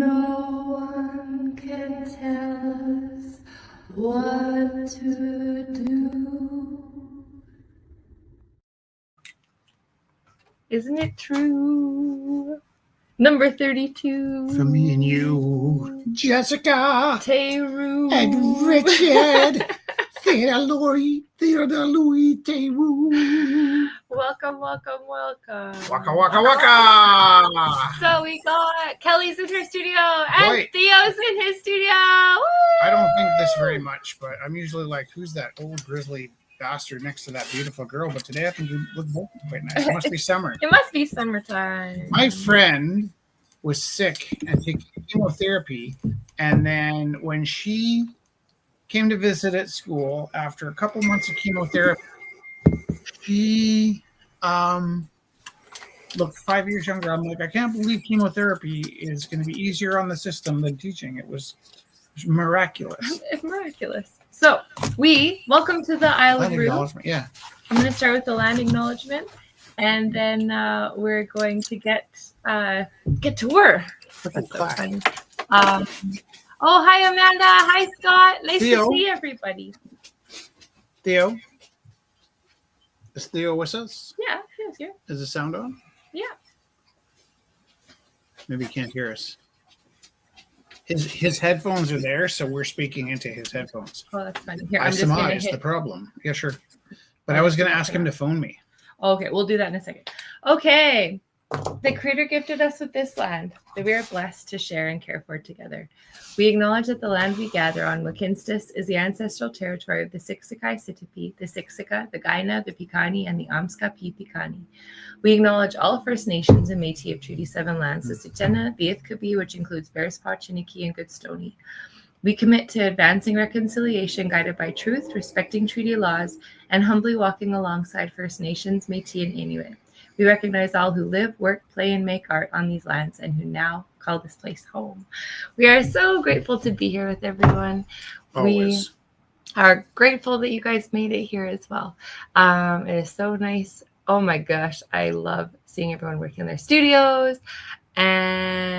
No one can tell us what to do. Isn't it true? Number 32. For me and you, Jessica, Teru. and Richard. Theodore Louis, Teru. Welcome. Waka, waka, waka. So we got Kelly's in her studio and Boy. Theo's in his studio. I don't think this very much, but I'm usually like, who's that old grizzly bastard next to that beautiful girl? But today I think we look both quite nice. It must be summer. It must be summertime. My friend was sick and taking chemotherapy, and then when she came to visit at school after a couple months of chemotherapy, she looked 5 years younger. I'm like, I can't believe chemotherapy is going to be easier on the system than teaching. It was miraculous. It's miraculous. So welcome to the Isle of Roux. Yeah. I'm going to start with the land acknowledgement, and then we're going to get to work. That's so funny. Oh, hi, Amanda. Hi, Scott. Nice Theo. to see everybody. Theo? Is Theo with us? Yeah, Theo's here. Is the sound on? Yeah. Maybe he can't hear us. His headphones are there, so we're speaking into his headphones. Oh, that's funny. Here, I I'm just going to surmise hit. the problem. Yeah, sure. But I was going to ask him to phone me. Okay, we'll do that in a second. Okay. The Creator gifted us with this land that we are blessed to share and care for together. We acknowledge that the land we gather on, Wakinstas, is the ancestral territory of the Siksika Sitapi, the Siksika, the Gaina, the Piikani, and the Amska Piikani. We acknowledge all First Nations and Métis of Treaty 7 lands, the Sitena, the Ithkabi, which includes Bearspaw, Chiniki, and Goodstoney. We commit to advancing reconciliation guided by truth, respecting treaty laws, and humbly walking alongside First Nations, Métis, and Inuit. We recognize all who live, work, play, and make art on these lands and who now call this place home. We are so grateful to be here with everyone. Always. We are grateful that you guys made it here as well. It is so nice. Oh my gosh, I love seeing everyone working in their studios and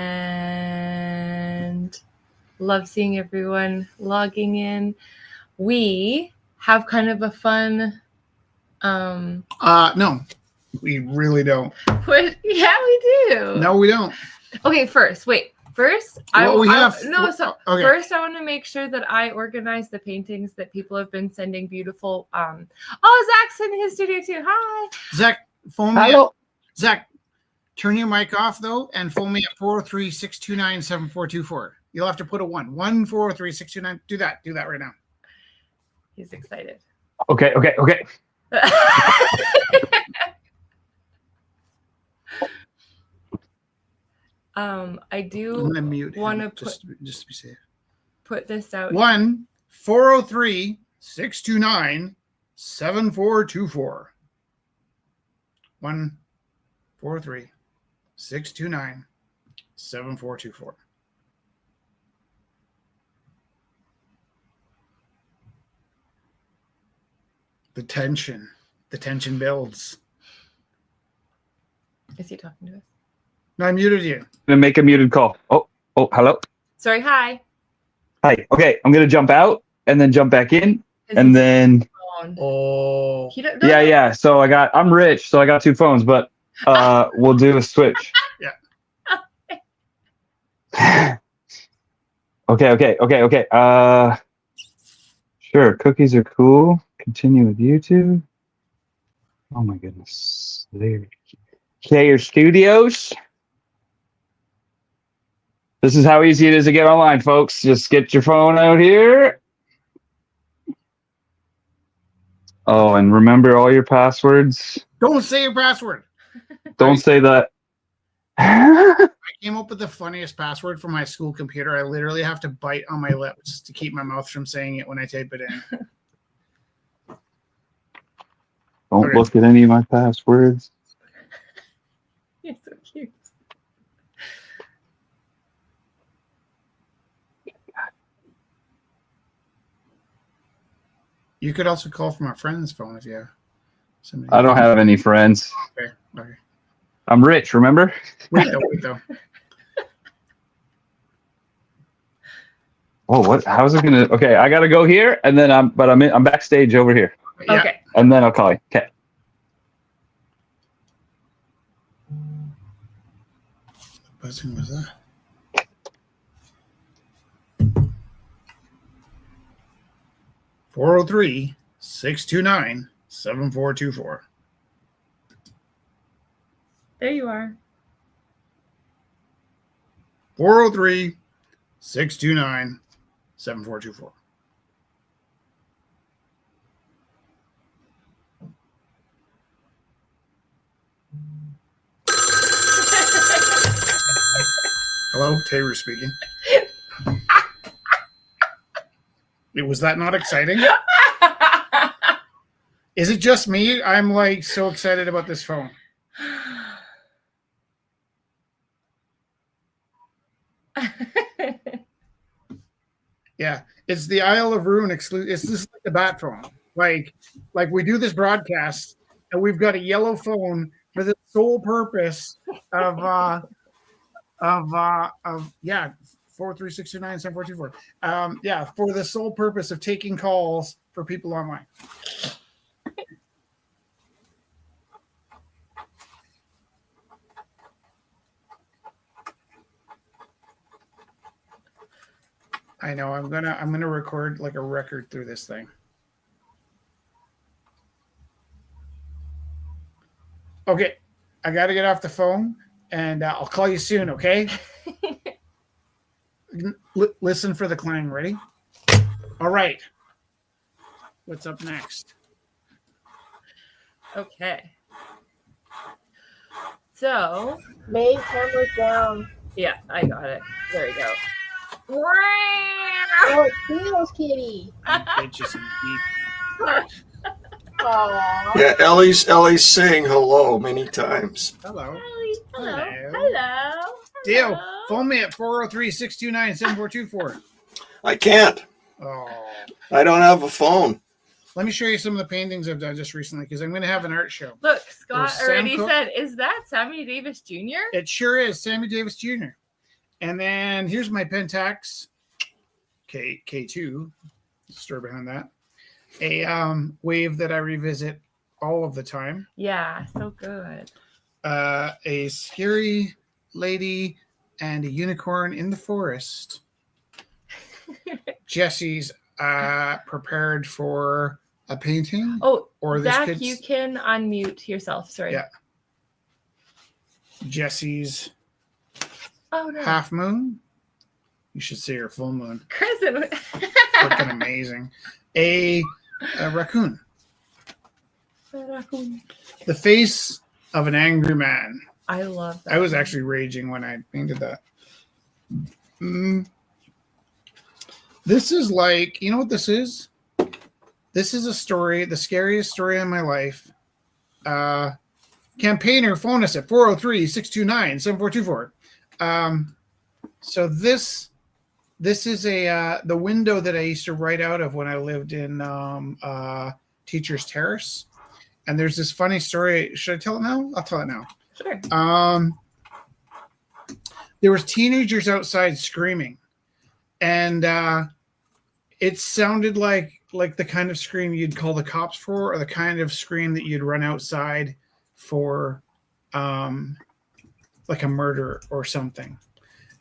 love seeing everyone logging in. We have kind of a fun... No. We really don't. What? Yeah, we do. No, we don't. Okay, first, First, I want to make sure that I organize the paintings that people have been sending beautiful. Zach's in his studio too. Hi. Zach, phone me. Hello. Zach, turn your mic off though, and phone me at 403-629-7424. You'll have to put a 1. 1-403-629. Do that right now. He's excited. Okay. I do want to put just to be safe. Put this out. 1-403-629-7424. 1-403-629-7424. The tension builds. Is he talking to us? No, I muted you. I'm gonna make a muted call. Oh, hello. Sorry, hi. Hi. Okay, I'm gonna jump out and then jump back in, and then. Oh. Yeah. So I'm rich, so I got 2 phones, but we'll do a switch. Yeah. Okay. Sure. Cookies are cool. Continue with YouTube. Oh my goodness. There. Your Studios. This is how easy it is to get online, folks. Just get your phone out here. Oh, and remember all your passwords. Don't say your password. Don't say that. I came up with the funniest password for my school computer. I literally have to bite on my lips to keep my mouth from saying it when I type it in. Don't look at any of my passwords. You're so cute. You could also call from a friend's phone if you have somebody. I don't have any friends. Okay. I'm rich, remember? Wait though. Oh, what? How's it gonna? Okay, I gotta go here, and then I'm backstage over here, Yeah. Okay. and then I'll call you. Okay. What buzzing was that? (403-629-7424). There you are. 403-629-7424. Hello, Taylor speaking. Was that not exciting? Is it just me? I'm like so excited about this phone. Yeah, it's the Isle of Roux exclusive. It's just like the bat phone. Like we do this broadcast, and we've got a yellow phone for the sole purpose of 436297424. For the sole purpose of taking calls for people online. I know. I'm gonna record like a record through this thing. Okay, I got to get off the phone, and I'll call you soon. Okay. Listen for the clang. Ready? All right. What's up next? Okay. So, May camera's down. yeah, I got it. There we go. Oh, Theo's kitty. Bitches and beep. Aww. Yeah, Ellie's saying hello many times. Hello. Hello. Hello. Hello. Deal. Phone me at 403-629-7424. I can't. Oh. I don't have a phone. Let me show you some of the paintings I've done just recently because I'm going to have an art show. Look, Scott There's already Sam said, is that Sammy Davis Jr.? It sure is Sammy Davis Jr. And then here's my Pentax K2, the story behind that. A wave that I revisit all of the time. Yeah, so good. A scary lady and a unicorn in the forest. Jesse's prepared for a painting. Oh, or this Zach, kid's, you can unmute yourself. Sorry. Yeah. Jesse's Oh, no. half moon. You should see her full moon. Crescent. Freaking amazing. A raccoon. The face of an angry man. I love that. I was actually raging when I painted that. This is like, you know what this is? This is a story, the scariest story in my life. Campaigner, phone us at 403-629-7424. So this is the window that I used to write out of when I lived in Teacher's Terrace. And there's this funny story. Should I tell it now? I'll tell it now. Sure. There was teenagers outside screaming, and it sounded like the kind of scream you'd call the cops for, or the kind of scream that you'd run outside for, like a murder or something.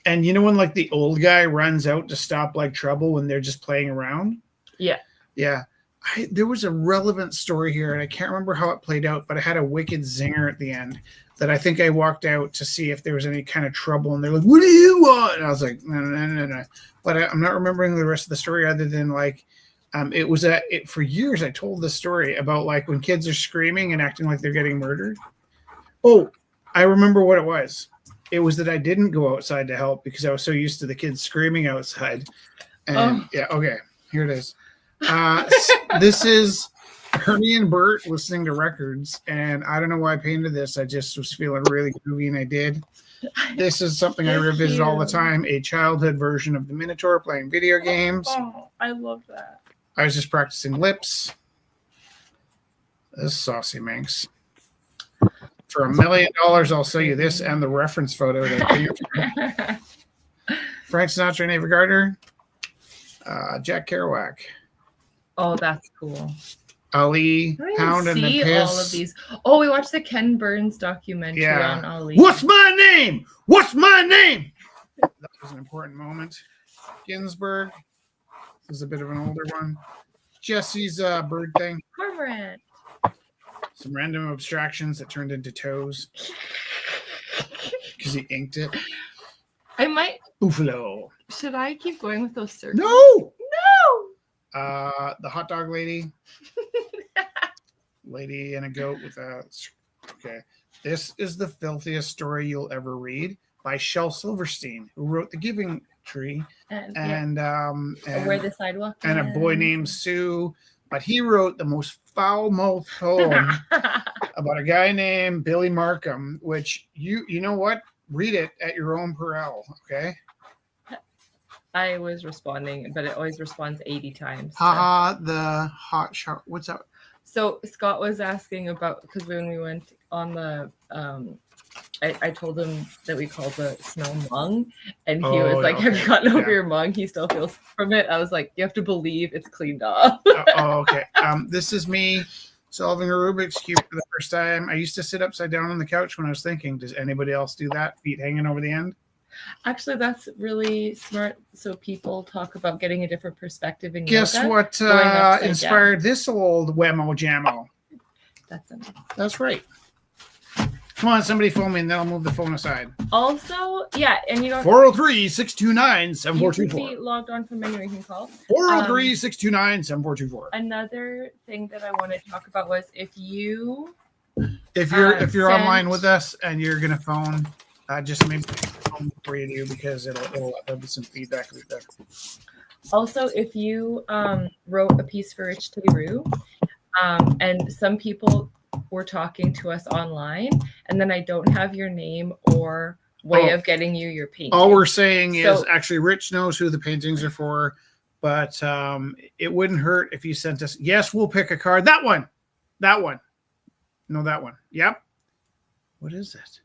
And you know when like the old guy runs out to stop like trouble when they're just playing around? Yeah. Yeah. There was a relevant story here, and I can't remember how it played out, but I had a wicked zinger at the end that I think I walked out to see if there was any kind of trouble, and they're like, "What do you want?" And I was like, "No." But I'm not remembering the rest of the story other than like, it was for years I told this story about like when kids are screaming and acting like they're getting murdered. Oh, I remember what it was. It was that I didn't go outside to help because I was so used to the kids screaming outside. And yeah, okay, here it is. This is Ernie and Bert listening to records, and I don't know why I painted this. I just was feeling really groovy, and I did. This is something I revisit all the time, a childhood version of the Minotaur playing video games. Oh, I love that. I was just practicing lips. This is Saucy Minx. For $1 million, I'll sell you this and the reference photo. That Frank Sinatra and Ava Gardner. Jack Kerouac, Oh, that's cool. Ali, I don't Pound even and the see Piss. all of these. Oh, we watched the Ken Burns documentary Yeah. on Ali. What's my name? What's my name? That was an important moment. Ginsburg. This is a bit of an older one. Jesse's bird thing. Cormorant. Some random abstractions that turned into toes because he inked it. I might. Buffalo. Should I keep going with those circles? No. No. The hot dog lady. Lady and a goat with a. Okay. This is the filthiest story you'll ever read by Shel Silverstein, who wrote The Giving Tree and Where the Sidewalk and a boy Ends. named Sue. But he wrote the most foul-mouthed poem about a guy named Billy Markham, which you know what? Read it at your own peril, okay? I was responding, but it always responds 80 times. Haha, the hot shower. What's up? So Scott was asking about, because when we went on the, I told him that we called the snow mung, and he was like, have you gotten over your mung? He still feels from it. I was like, you have to believe it's cleaned off. Okay. This is me solving a Rubik's Cube for the first time. I used to sit upside down on the couch when I was thinking, does anybody else do that? Feet hanging over the end? Actually, that's really smart. So people talk about getting a different perspective in Guess yoga. what inspired this old whammo jammo? That's right. Come on, somebody phone me and then I'll move the phone aside. Also, yeah, and you don't 403-629-7424. You can be logged on from anywhere you can call. 403-629-7424. Another thing that I wanted to talk about was if you're online with us and you're gonna phone, just maybe phone before you do because there'll be some feedback with that. Also, if you wrote a piece for Rich to Roux, and some people were talking to us online, and then I don't have your name or way of getting you your painting. All we're saying is actually Rich knows who the paintings are for, but it wouldn't hurt if you sent us. Yes, we'll pick a card. That one. No, that one. Yep. What is it?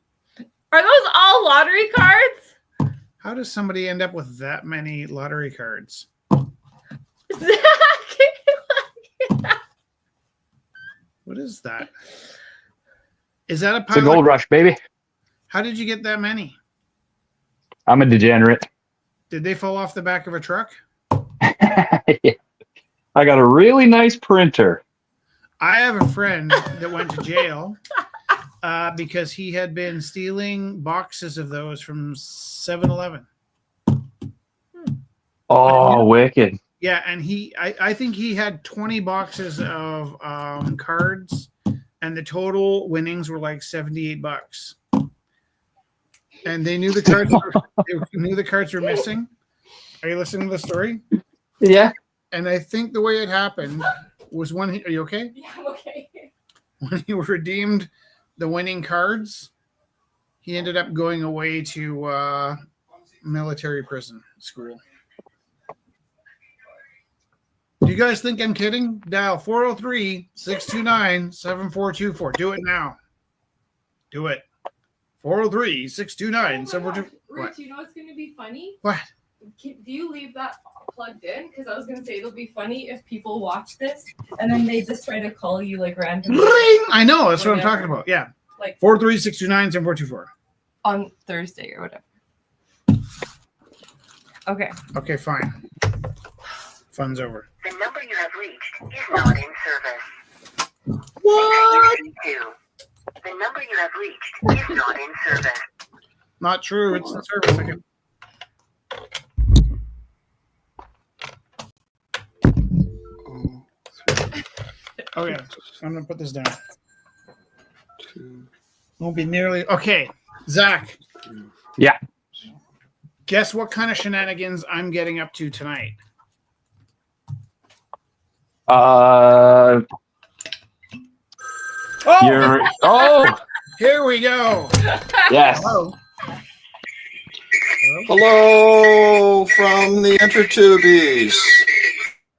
Are those all lottery cards? How does somebody end up with that many lottery cards? What is that? Is that a It's a gold rush, baby. How did you get that many? I'm a degenerate. Did they fall off the back of a truck? Yeah. I got a really nice printer. I have a friend that went to jail because he had been stealing boxes of those from 7-Eleven. Oh, wicked. Yeah, and I think he had 20 boxes of cards, and the total winnings were like $78. And they knew the cards were missing. Are you listening to the story? Yeah. And I think the way it happened was are you okay? Yeah, I'm okay. When he redeemed the winning cards, he ended up going away to military prison school. Do you guys think I'm kidding? Dial 403-629-7424. Do it now. Do it. 403-629-7424. Rich, you know what's going to be funny? What? Do you leave that plugged in? Because I was going to say it'll be funny if people watch this and then they just try to call you like randomly. Ring! I know. That's what I'm talking about. Yeah. Like 403-629-7424. on Thursday or whatever. Okay. Okay, fine. Fun's over. The number you have reached is not in service. What? The number you have reached is not in service. Not true. It's in service again. Okay, I'm gonna put this down. Won't be nearly okay. Zach. Yeah. Guess what kind of shenanigans I'm getting up to tonight? Here we go. Yes. Hello. Hello from the Intertubies.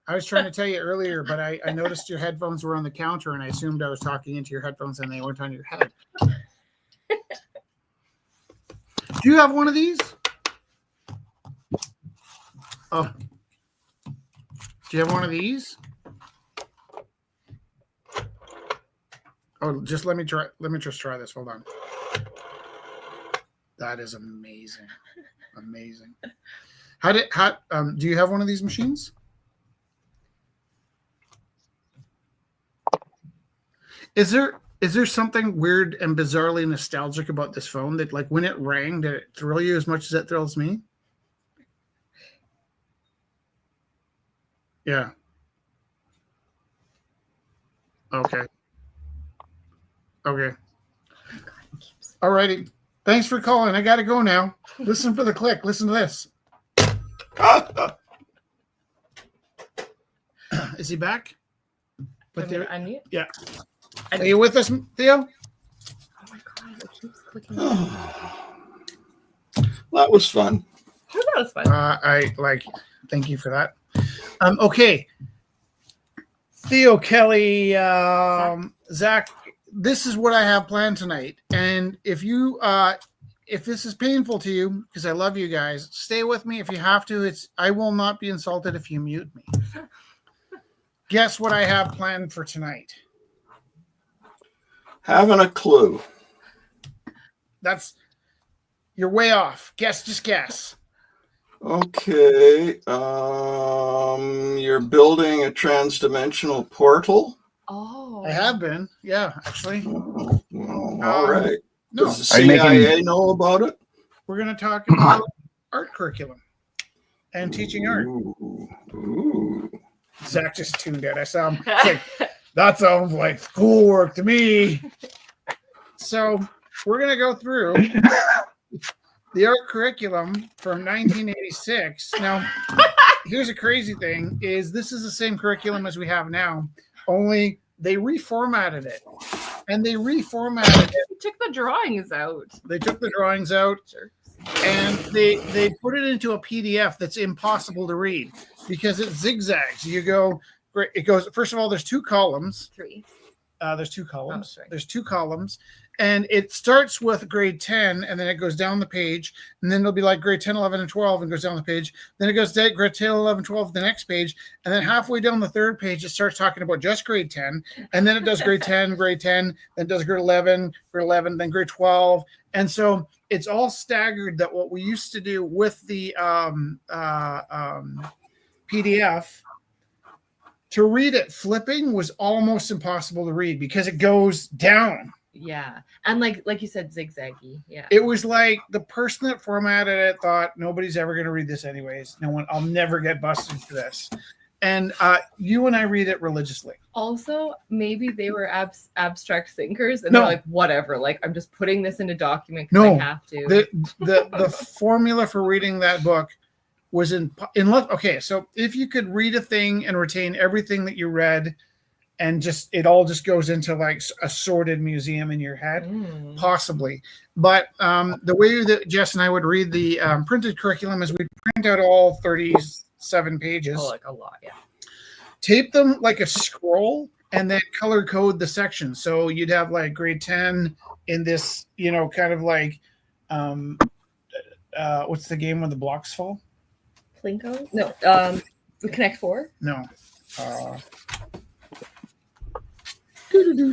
I was trying to tell you earlier, but I noticed your headphones were on the counter, and I assumed I was talking into your headphones, and they weren't on your head. Do you have one of these? Oh, Do you have one of these? Oh, just let me just try this. Hold on. That is amazing. Amazing. Do you have one of these machines? Is there something weird and bizarrely nostalgic about this phone that, like, when it rang, did it thrill you as much as it thrills me? Yeah. Okay. Okay. All righty. Thanks for calling. I got to go now. Listen for the click. Listen to this. Is he back? But But there, unmute. yeah. Are you with us, Theo? Oh my god, it keeps clicking. That was fun. Oh, that was fun. Thank you for that. Okay. Theo, Kelly, Zach, this is what I have planned tonight. And if this is painful to you, because I love you guys, stay with me if you have to. I will not be insulted if you mute me. Guess what I have planned for tonight? Having a clue. You're way off. Just guess. Okay. You're building a trans-dimensional portal? Oh. I have been. Yeah, actually. Well, all right. No, Does the Are you making- CIA know about it? we're going to talk about art curriculum and teaching art. Ooh. Zach just tuned in. I saw him. It's like, that sounds like schoolwork to me. So we're going to go through the art curriculum from 1986. Now, here's a crazy thing: is this is the same curriculum as we have now, only they reformatted it, and they reformatted it. They took the drawings out. They took the drawings out, Sure. and they put it into a PDF that's impossible to read because it zigzags. You go, it goes. First of all, there's two columns. Three. There's two columns. Oh, sorry. There's two columns, and it starts with grade 10, and then it goes down the page, and then it'll be like grade 10, 11, and 12, and goes down the page. Then it goes to grade 10, 11, 12, the next page, and then halfway down the third page, it starts talking about just grade 10, and then it does grade 10, then does grade 11, then grade 12, and so it's all staggered. That what we used to do with the PDF. To read it flipping was almost impossible to read because it goes down. Yeah. And like you said, zigzaggy. Yeah. It was like the person that formatted it thought nobody's ever going to read this anyways. I'll never get busted for this. And you and I read it religiously. Also, maybe they were abstract thinkers and No. they're like, whatever, like I'm just putting this in a document because No. I have to. The formula for reading that book was okay. So if you could read a thing and retain everything that you read, and it all just goes into like a sorted museum in your head, possibly. But the way that Jess and I would read the printed curriculum is we'd print out all 37 pages, Oh, like a lot, yeah. tape them like a scroll, and then color code the sections. So you'd have like grade 10 in this, kind of like, what's the game when the blocks fall? Plinko? No. The Connect Four? No.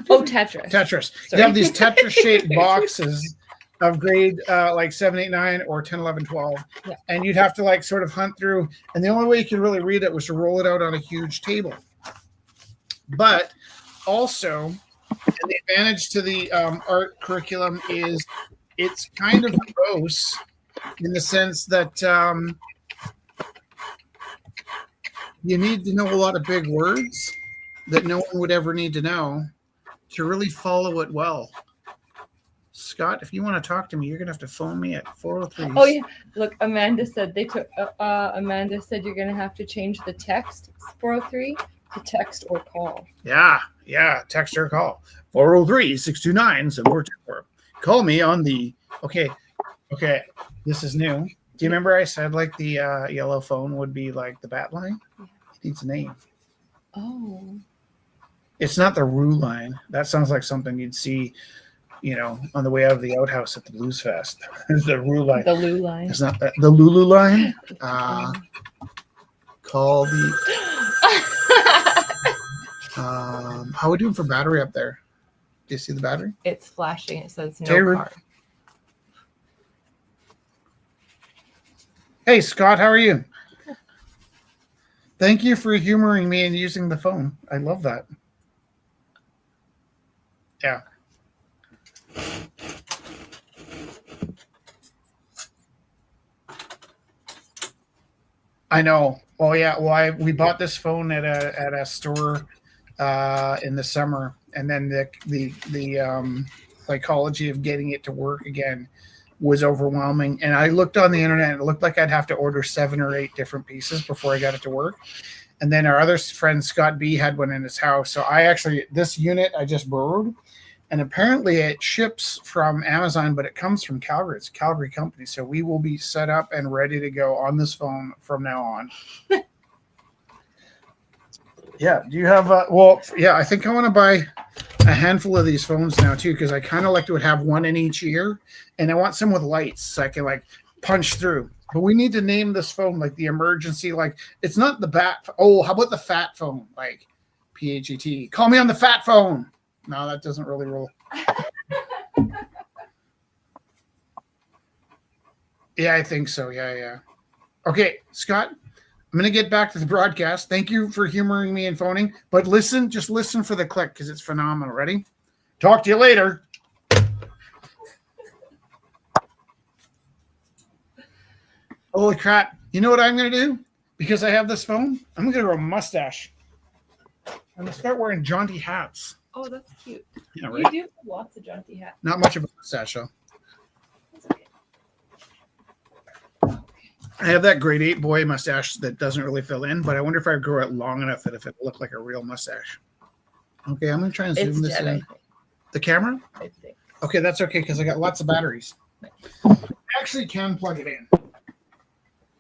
Oh, Tetris. Tetris. Sorry. You have these Tetris-shaped boxes of grade like 7, 8, 9, or 10, 11, 12. Yeah. And you'd have to like sort of hunt through. And the only way you could really read it was to roll it out on a huge table. But also, the advantage to the art curriculum is it's kind of gross in the sense that you need to know a lot of big words that no one would ever need to know to really follow it well. Scott, if you want to talk to me, you're going to have to phone me at 403. Oh yeah. Look, Amanda said Amanda said you're gonna have to change the text 403 to text or call. Yeah. Text or call. 403-629-7424. Call me on the okay. This is new. Do you remember I said like the yellow phone would be like the bat line? It needs a name. Oh. It's not the Roux line. That sounds like something you'd see, on the way out of the outhouse at the Blues Fest. It's the Roux line. The Lou line. It's not the Lulu line. Call the. How are we doing for battery up there? Do you see the battery? It's flashing. It says no Taylor. car. Hey, Scott, how are you? Thank you for humoring me and using the phone. I love that. Yeah. I know. Oh yeah. Well, we bought this phone at a store in the summer, and then the psychology of getting it to work again was overwhelming. And I looked on the internet, and it looked like I'd have to order 7 or 8 different pieces before I got it to work. And then our other friend Scott B had one in his house. So this unit I just borrowed, and apparently it ships from Amazon, but it comes from Calgary. It's a Calgary company. So we will be set up and ready to go on this phone from now on. Yeah. Do you have I think I want to buy a handful of these phones now too, because I kind of like to have one in each ear, and I want some with lights so I can like punch through. But we need to name this phone like the emergency, like it's not the bat. Oh, how about the fat phone? Like PHET. Call me on the fat phone. No, that doesn't really roll. Yeah, I think so. Yeah. Okay, Scott, I'm going to get back to the broadcast. Thank you for humoring me and phoning. But just listen for the click because it's phenomenal. Ready? Talk to you later. Holy crap. You know what I'm going to do? Because I have this phone, I'm going to grow a mustache. I'm going to start wearing jaunty hats. Oh, that's cute. Yeah, right? You do have lots of jaunty hats. Not much of a mustache, though. That's okay. I have that grade 8 boy mustache that doesn't really fill in, but I wonder if I grow it long enough that if it looked like a real mustache. Okay, I'm going to try and zoom this in. The camera? I think. Okay, that's okay because I got lots of batteries. I actually can plug it in.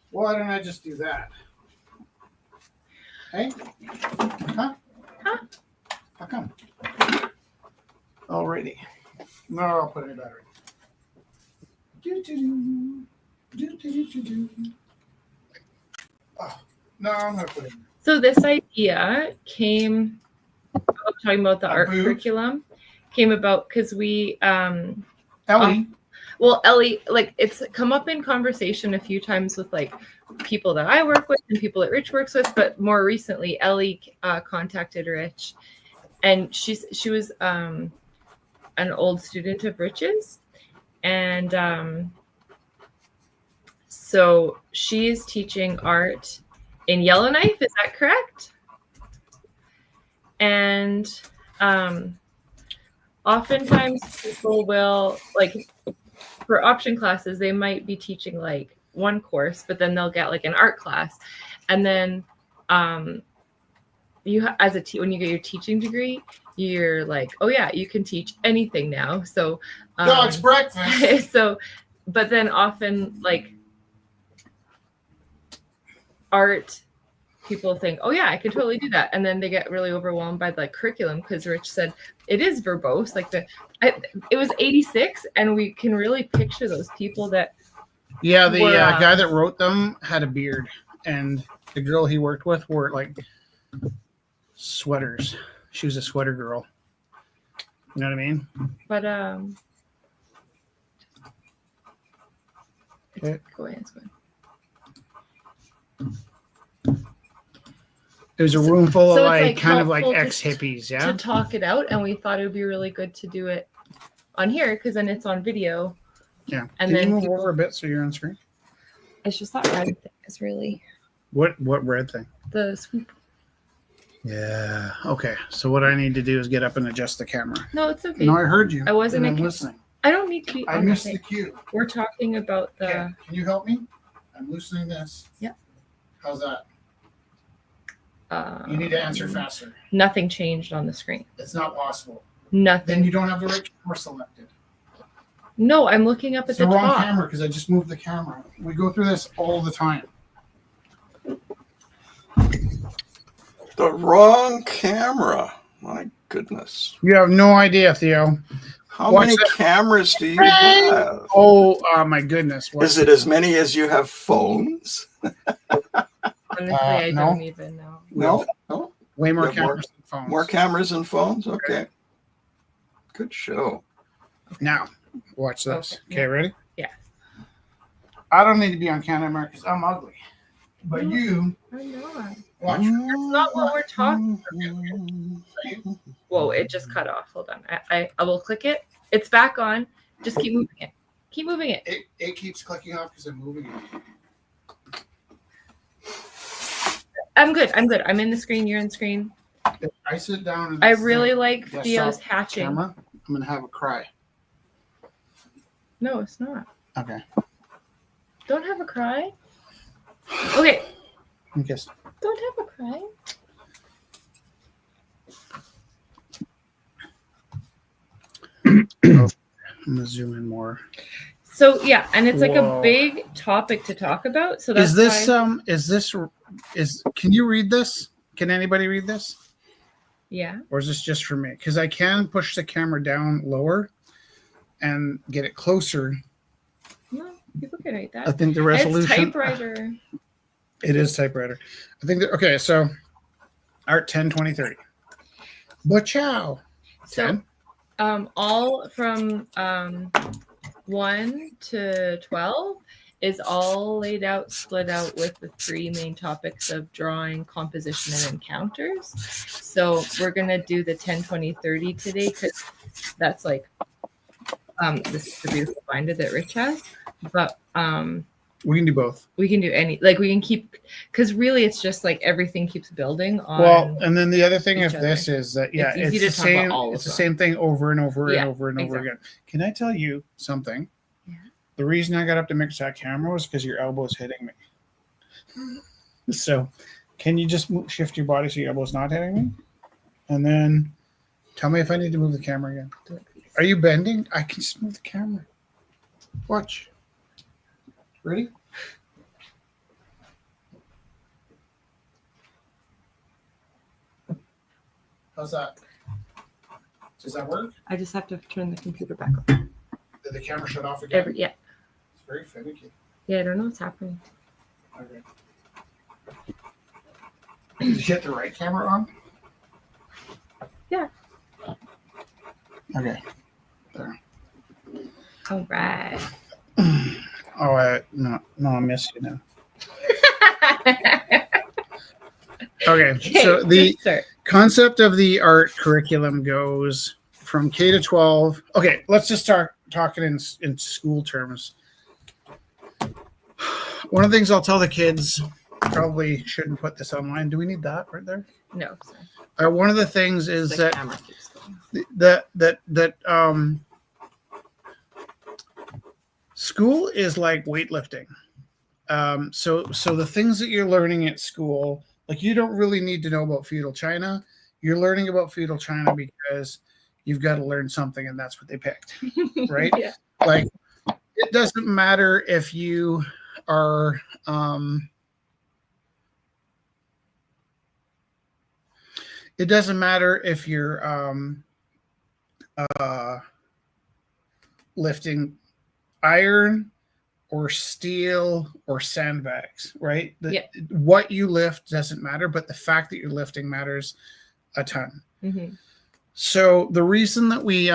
Why don't I just do that? Hey? Huh? How come? Alrighty. No, I'll put in a battery. Oh, no, I'm going to put it in. So this idea came, talking about the art curriculum, came about because we, Ellie. Ellie, like it's come up in conversation a few times with like people that I work with and people that Rich works with, but more recently, Ellie contacted Rich, and she was an old student of Rich's, and so she's teaching art in Yellowknife. Is that correct? And oftentimes people will like. For option classes, they might be teaching like one course, but then they'll get like an art class, and then when you get your teaching degree, you're like, oh yeah, you can teach anything now. So Dog's breakfast. So, but then often like art, people think, oh yeah, I can totally do that, and then they get really overwhelmed by the curriculum because Rich said it is verbose. Like it was 86, and we can really picture those people that. Yeah, the guy that wrote them had a beard, and the girl he worked with wore like sweaters. She was a sweater girl. You know what I mean? But Okay. go ahead. It was a room full of it's, like kind of like helpful ex-hippies, yeah? To talk it out, and we thought it would be really good to do it on here because then it's on video. Yeah. And Can then you move over a bit so you're on screen? It's just that red thing is really What red thing? the swoop. Yeah. Okay. So what I need to do is get up and adjust the camera. No, it's okay. No, I heard you. I wasn't and I'm listening. I don't need to be. I on missed the the thing. cue. We're talking about the. Okay. Can you help me? I'm loosening this. Yeah. How's that? You need to answer faster. Nothing changed on the screen. It's not possible. Nothing. Then you don't have the right camera selected. No, I'm looking up It's at the the wrong top. camera because I just moved the camera. We go through this all the time. The wrong camera. My goodness. You have no idea, Theo. How Watch many that. cameras do you have? Oh, my goodness. What? Is it as many as you have phones? Honestly, I no. don't even know. No. Way more You have more? cameras than phones. More cameras and phones? Okay. Good show. Now, watch this. Okay. Okay, ready? Yeah. I don't need to be on camera because I'm ugly. But No. you I'm not. watch. That's not what we're talking about. Whoa, it just cut off. Hold on. I will click it. It's back on. Just keep moving it. Keep moving it. It keeps clicking off because I'm moving it. I'm good. I'm in the screen. You're in the screen. If I sit down and I really like desktop Theo's hatching. camera, I'm gonna have a cry. No, it's not. Okay. Don't have a cry. Okay. I guess. Don't have a cry. I'm gonna zoom in more. So yeah, and it's like Whoa. a big topic to talk about. So that's can you read this? Can anybody read this? Yeah. Or is this just for me? Because I can push the camera down lower and get it closer. No, people can read I that. think the resolution. It's typewriter. It is typewriter. I think that, okay, so art 10, 20, 30. Ba-chow. So all from 1 to 12 is all laid out, split out with the 3 main topics of drawing, composition, and encounters. So we're going to do the 10, 20, 30 today because that's like this is the beautiful binder that Rich has. But we can do both. we can do any, like we can keep, because really it's just like everything keeps building on. Well, and then the other thing each of this is that, yeah, It's easy it's to the talk about same. all of It's the them. same thing over and over Yeah, and over and over exactly. again. Can I tell you something? Yeah. The reason I got up to mix that camera was because your elbow is hitting me. So, can you just shift your body so your elbow's not hitting me? And then tell me if I need to move the camera again. Are you bending? I can just move the camera. Watch. Ready? How's that? Does that work? I just have to turn the computer back on. Did the camera shut off again? Yeah. It's very finicky. Yeah, I don't know what's happening. Okay. Did you get the right camera on? Yeah. Okay. There. All right. Oh, no, I miss you now. Okay, so the just start. concept of the art curriculum goes from K to 12. Okay, let's just start talking in school terms. One of the things I'll tell the kids, probably shouldn't put this online. Do we need that right there? No. Sorry. One of the things is The that camera keeps going. school is like weightlifting. So the things that you're learning at school, like you don't really need to know about feudal China. You're learning about feudal China because you've got to learn something, and that's what they picked, right? Yeah. Like it doesn't matter if you are it doesn't matter if you're lifting iron or steel or sandbags, right? What you lift doesn't matter, but the fact that you're lifting matters a ton. Mm-hmm. So the reason that we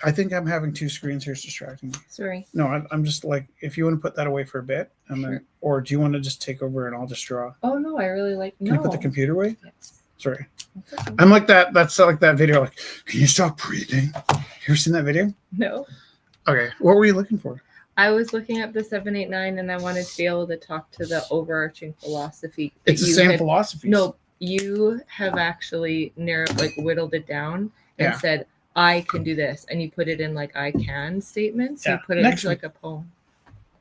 I think I'm having 2 screens here. It's distracting me. Sorry. No, I'm just like, if you want to put that away for a bit, and then, or do you want to just take over and I'll just draw? Oh no, I really like. Can you put the computer away? Yes. Sorry. Okay. I'm like that. That's like that video. Like, can you stop breathing? You ever seen that video? No. Okay. What were you looking for? I was looking up the 789, and I wanted to be able to talk to the overarching philosophy. that It's the you same had- philosophy. No, you have actually whittled it down and said, I can do this. And you put it in like I can statements. Yeah. You put it Next into like a poem.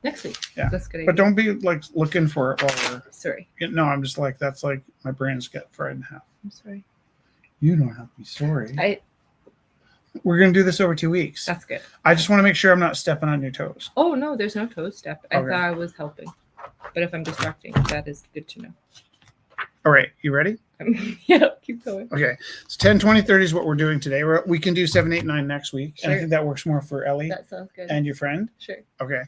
Next week. Yeah. That's a good. But idea. don't be like looking for it while Sorry. no, I'm just like, that's like my brain's got fried in half. I'm sorry. You don't have to be sorry. I We're going to do this over 2 weeks. That's good. I just want to make sure I'm not stepping on your toes. Oh no, there's no toe step. I Okay. thought I was helping. But if I'm distracting, that is good to know. All right. You ready? Yeah, keep going. Okay. So 10, 20, 30 is what we're doing today. We can do 7, 8, 9 next week. And I Sure. think that works more for Ellie That sounds good. and your friend. Sure. Okay.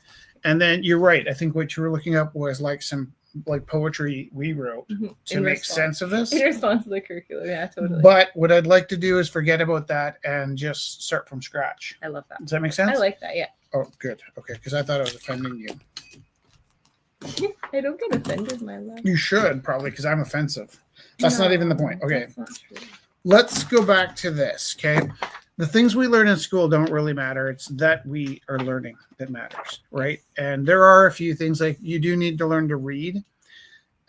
And then you're right. I think what you were looking up was like some like poetry we wrote Mhm. to In make response- sense of this. In response to the curriculum, yeah, totally. But what I'd like to do is forget about that and just start from scratch. I love that. Does that make sense? I like that. Yeah, Oh, good. Okay, because I thought I was offending you. I don't get offended, my love. You should probably, because I'm offensive. That's not even the point. No, Okay, that's not true. let's go back to this. Okay, the things we learn in school don't really matter. It's that we are learning that matters, right? And there are a few things like you do need to learn to read.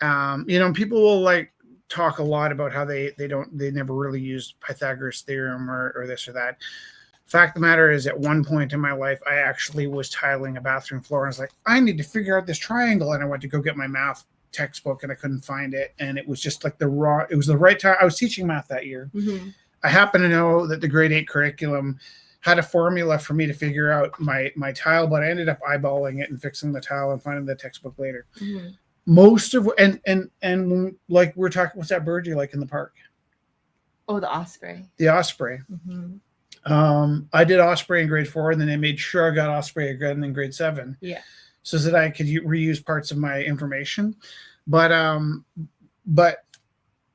People will like talk a lot about how they never really used Pythagoras theorem or this or that. Fact of the matter is, at one point in my life, I actually was tiling a bathroom floor and I was like, I need to figure out this triangle. And I went to go get my math textbook and I couldn't find it. And it was just like it was the right time. I was teaching math that year. Mm-hmm. I happen to know that the grade 8 curriculum had a formula for me to figure out my tile, but I ended up eyeballing it and fixing the tile and finding the textbook later. Mm-hmm. Most of and like we're talking, what's that bird you like in the park? Oh, the osprey. The osprey. Mm-hmm. I did osprey in grade 4, and then I made sure I got osprey again in grade 7. Yeah. So that I could reuse parts of my information, but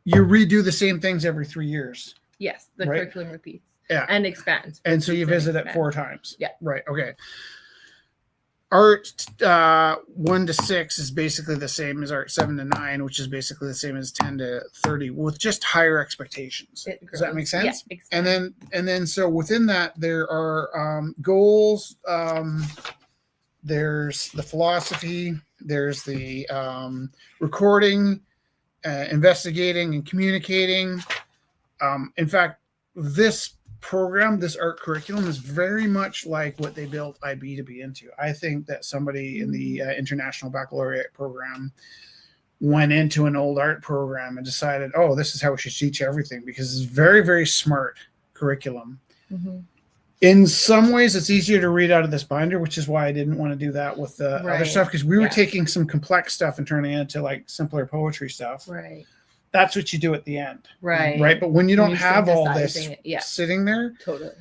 you redo the same things every 3 years. Yes, the Right. curriculum repeats. Yeah. And expands. And so you Repeats visit it expands. 4 times. Yeah. Right. Okay. Art 1 to 6 is basically the same as art 7 to 9, which is basically the same as 10 to 30, with just higher expectations. It Does that grows. make sense? Yeah, And expands. then so within that there are goals. There's the philosophy. There's the recording, investigating, and communicating. In fact, this program, this art curriculum, is very much like what they built IB to be into. I think that somebody in the International Baccalaureate program went into an old art program and decided, oh, this is how we should teach everything, because it's very, very smart curriculum. Mm-hmm. In some ways, it's easier to read out of this binder, which is why I didn't want to do that with the other Right. stuff, because we were Yeah. taking some complex stuff and turning it into like simpler poetry stuff. Right. That's what you do at the end. Right. Right. But when you don't When you're have all this synthesizing it, yeah. sitting there, Totally.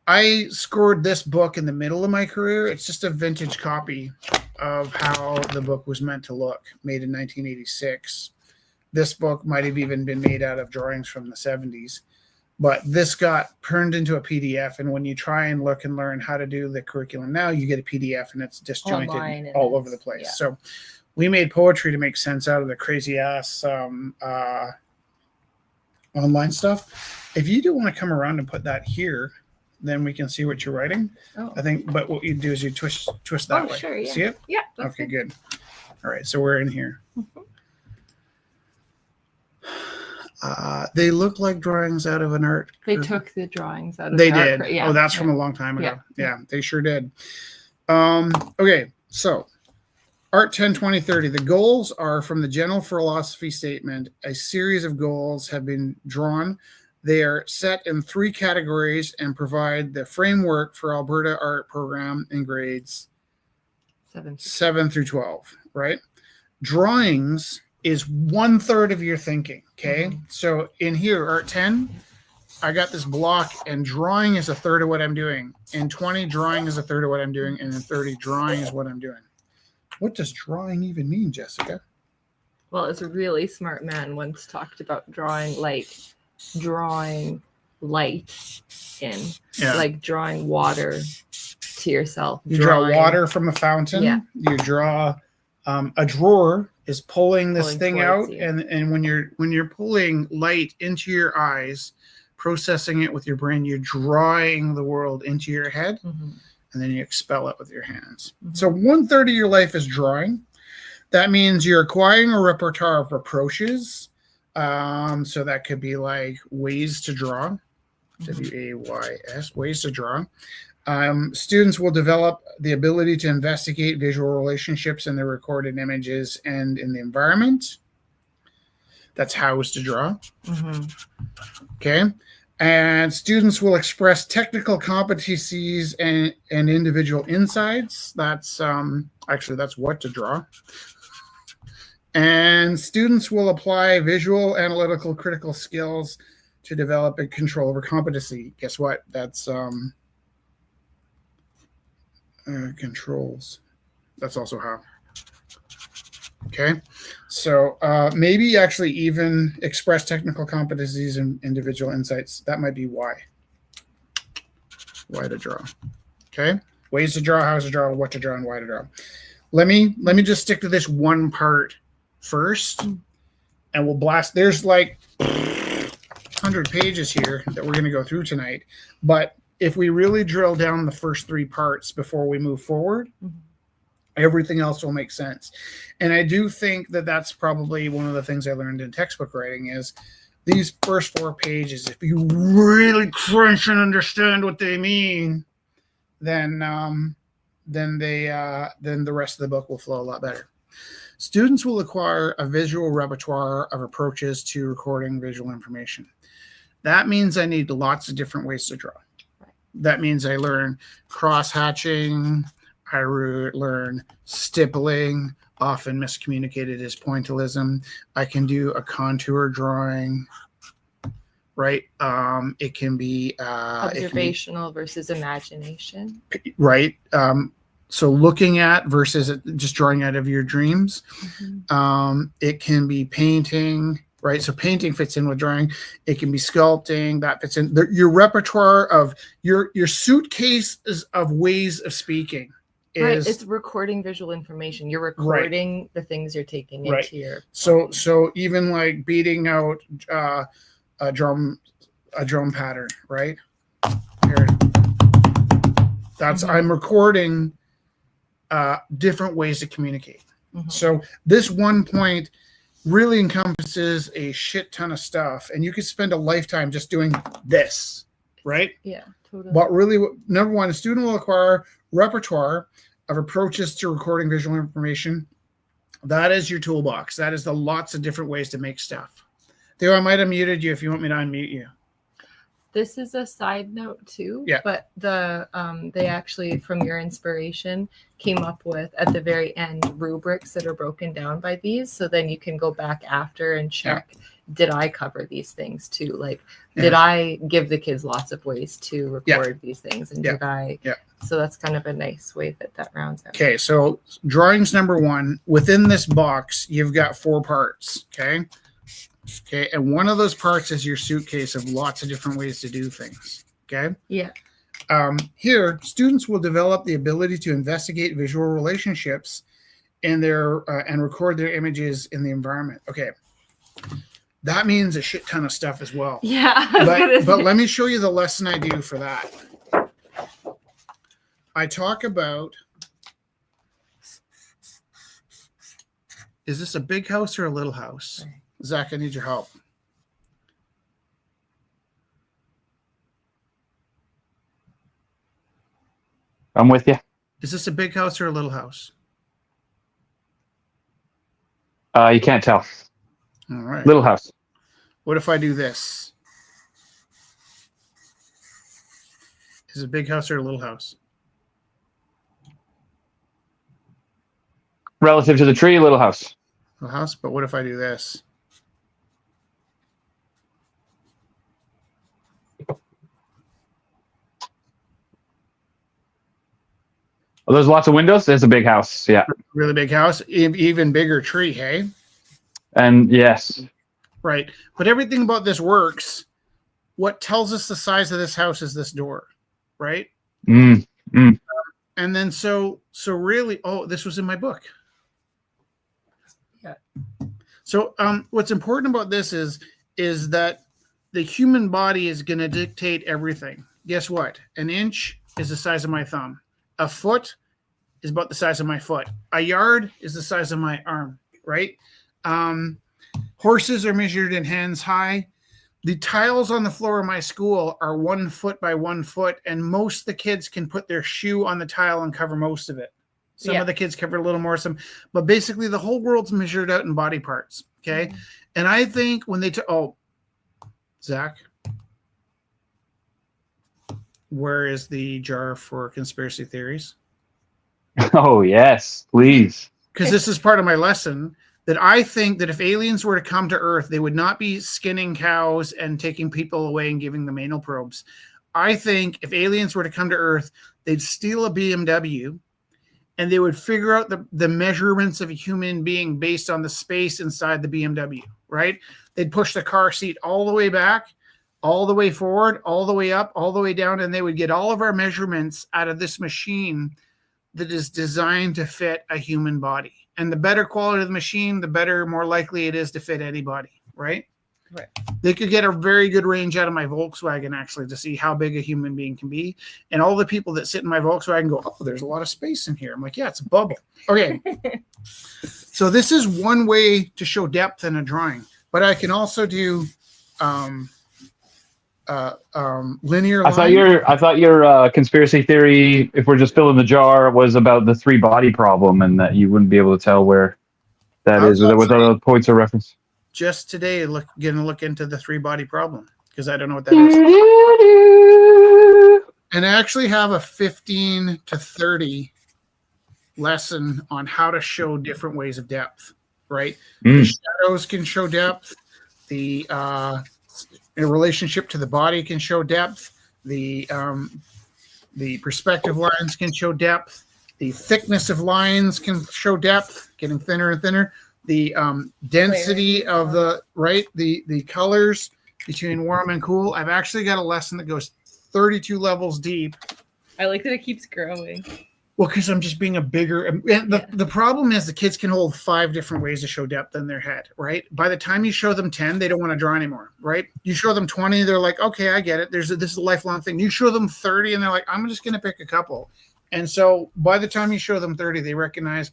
I scored this book in the middle of my career. It's just a vintage copy of how the book was meant to look, made in 1986. This book might have even been made out of drawings from the 70s, but this got turned into a PDF. And when you try and look and learn how to do the curriculum now, you get a PDF and it's disjointed Online and all over the it's- place. yeah. So we made poetry to make sense out of the crazy ass online stuff. If you do want to come around and put that here, then we can see what you're writing. Oh. I think, but what you do is you twist that Oh, way. sure, yeah. See it? Yeah. That's Okay, good. good. All right, so we're in here. They look like drawings out of an art. They took the drawings out of They the art did. cur- yeah. Oh, that's from a long time ago. Yeah. Yeah, they sure did. Okay, so Art 10, 20, 30. The goals are from the general philosophy statement. A series of goals have been drawn. They are set in 3 categories and provide the framework for Alberta art program in grades 7 through 12, right? Drawings is 1/3 of your thinking. Okay. Mhm. So in here, art 10, I got this block, and drawing is 1/3 of what I'm doing. In 20, drawing is 1/3 of what I'm doing. And in 30, drawing is what I'm doing. What does drawing even mean, Jessica? Well, it's a really smart man once talked about drawing light in, Yeah. like drawing water to yourself. You draw drawing- water from a fountain. Yeah. You draw a drawer is pulling this Pulling thing towards out, you. and when you're pulling light into your eyes, processing it with your brain, you're drawing the world into your head, Mhm. and then you expel it with your hands. Mhm. So 1/3 of your life is drawing. That means you're acquiring a repertoire of approaches. So that could be like ways to draw, WAYS, ways to draw. Students will develop the ability to investigate visual relationships in the recorded images and in the environment. That's hows to draw. Mhm. Okay. And students will express technical competencies and individual insights. That's actually that's what to draw. And students will apply visual, analytical, critical skills to develop a control over competency. Guess what? That's controls. That's also how. Okay, so maybe actually even express technical competencies and individual insights. That might be why. Why to draw. Okay, ways to draw, how to draw, what to draw, and why to draw. Let me just stick to this one part first, and we'll blast. There's like 100 pages here that we're going to go through tonight, but if we really drill down the first 3 parts before we move forward, everything else will make sense. And I do think that that's probably one of the things I learned in textbook writing is these first 4 pages, if you really crunch and understand what they mean, then the rest of the book will flow a lot better. Students will acquire a visual repertoire of approaches to recording visual information. That means I need lots of different ways to draw. That means I learn cross-hatching, I learn stippling, often miscommunicated as pointillism. I can do a contour drawing, right? It can be Observational versus imagination. Right. So looking at versus just drawing out of your dreams. It can be painting, right? So painting fits in with drawing. It can be sculpting. That fits in. Your repertoire of your suitcase of ways of speaking. Right, it's recording visual information. You're recording the things you're taking into your. So even like beating out a drum pattern, right? Here. That's I'm recording different ways to communicate. So this one point really encompasses a shit ton of stuff, and you could spend a lifetime just doing this, right? Yeah, totally. But really, number one, a student will acquire repertoire of approaches to recording visual information. That is your toolbox. That is the lots of different ways to make stuff. Theo, I might have muted you if you want me to unmute you. This is a side note too, Yeah. But they actually, from your inspiration, came up with at the very end rubrics that are broken down by these. So then you can go back after and check, did I cover these things too? Like, did I give the kids lots of ways to record these things? And did I? Yeah. So that's kind of a nice way that rounds out. Okay, so drawings number 1. Within this box, you've got 4 parts. Okay, and one of those parts is your suitcase of lots of different ways to do things. Okay. Yeah. Here, students will develop the ability to investigate visual relationships in their and record their images in the environment. Okay. That means a shit ton of stuff as well. Yeah. But let me show you the lesson I do for that. I talk about, is this a big house or a little house? Zach, I need your help. I'm with you. Is this a big house or a little house? You can't tell. All right. Little house. What if I do this? Is it a big house or a little house? Relative to the tree, little house. Little house, but what if I do this? Oh, there's lots of windows. There's a big house. Yeah. Really big house, even bigger tree, hey? And yes. Right. But everything about this works. What tells us the size of this house is this door, right? And then so really, this was in my book. Yeah. So what's important about this is that the human body is going to dictate everything. Guess what? An inch is the size of my thumb. A foot is about the size of my foot. A yard is the size of my arm, right? Horses are measured in hands high. The tiles on the floor of my school are 1 foot by 1 foot, and most of the kids can put their shoe on the tile and cover most of it. Some of the kids cover a little more, but basically the whole world's measured out in body parts. Okay. And I think when they Zach, where is the jar for conspiracy theories? Oh, yes, please. Because this is part of my lesson that I think that if aliens were to come to Earth, they would not be skinning cows and taking people away and giving them anal probes. I think if aliens were to come to Earth, they'd steal a BMW and they would figure out the measurements of a human being based on the space inside the BMW, right? They'd push the car seat all the way back, all the way forward, all the way up, all the way down, and they would get all of our measurements out of this machine that is designed to fit a human body. And the better quality of the machine, the better, more likely it is to fit anybody, right? Right. They could get a very good range out of my Volkswagen, actually, to see how big a human being can be. And all the people that sit in my Volkswagen go, oh, there's a lot of space in here. I'm like, yeah, it's a bubble. Okay. So this is one way to show depth in a drawing. But I can also do linear I thought your conspiracy theory, if we're just filling the jar, was about the 3-body problem, and that you wouldn't be able to tell where that is with other points of reference. Just today, gonna look into the 3-body problem because I don't know what that is. And I actually have a 15 to 30 lesson on how to show different ways of depth. Right, the shadows can show depth. The in relationship to the body can show depth. The perspective lines can show depth. The thickness of lines can show depth, getting thinner and thinner. The density of the colors between warm and cool. I've actually got a lesson that goes 32 levels deep. I like that it keeps growing. Well, because I'm just being a bigger. And the problem is the kids can hold 5 different ways to show depth in their head, right? By the time you show them 10, they don't want to draw anymore, right? You show them 20, they're like, okay, I get it. This is a lifelong thing. You show them 30, and they're like, I'm just going to pick a couple. And so by the time you show them 30, they recognize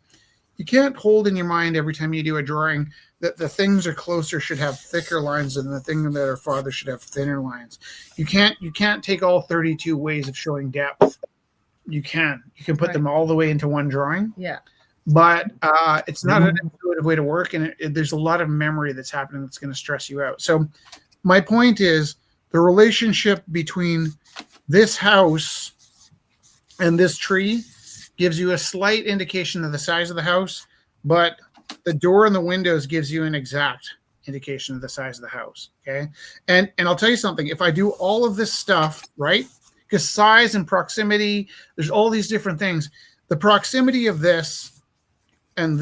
you can't hold in your mind every time you do a drawing that the things that are closer should have thicker lines and the things that are farther should have thinner lines. You can't take all 32 ways of showing depth. You can put them all the way into one drawing. Yeah. But it's not an intuitive way to work, and there's a lot of memory that's happening that's going to stress you out. So my point is the relationship between this house and this tree gives you a slight indication of the size of the house, but the door and the windows gives you an exact indication of the size of the house. Okay. And I'll tell you something, if I do all of this stuff, right? Because size and proximity, there's all these different things. The proximity of this and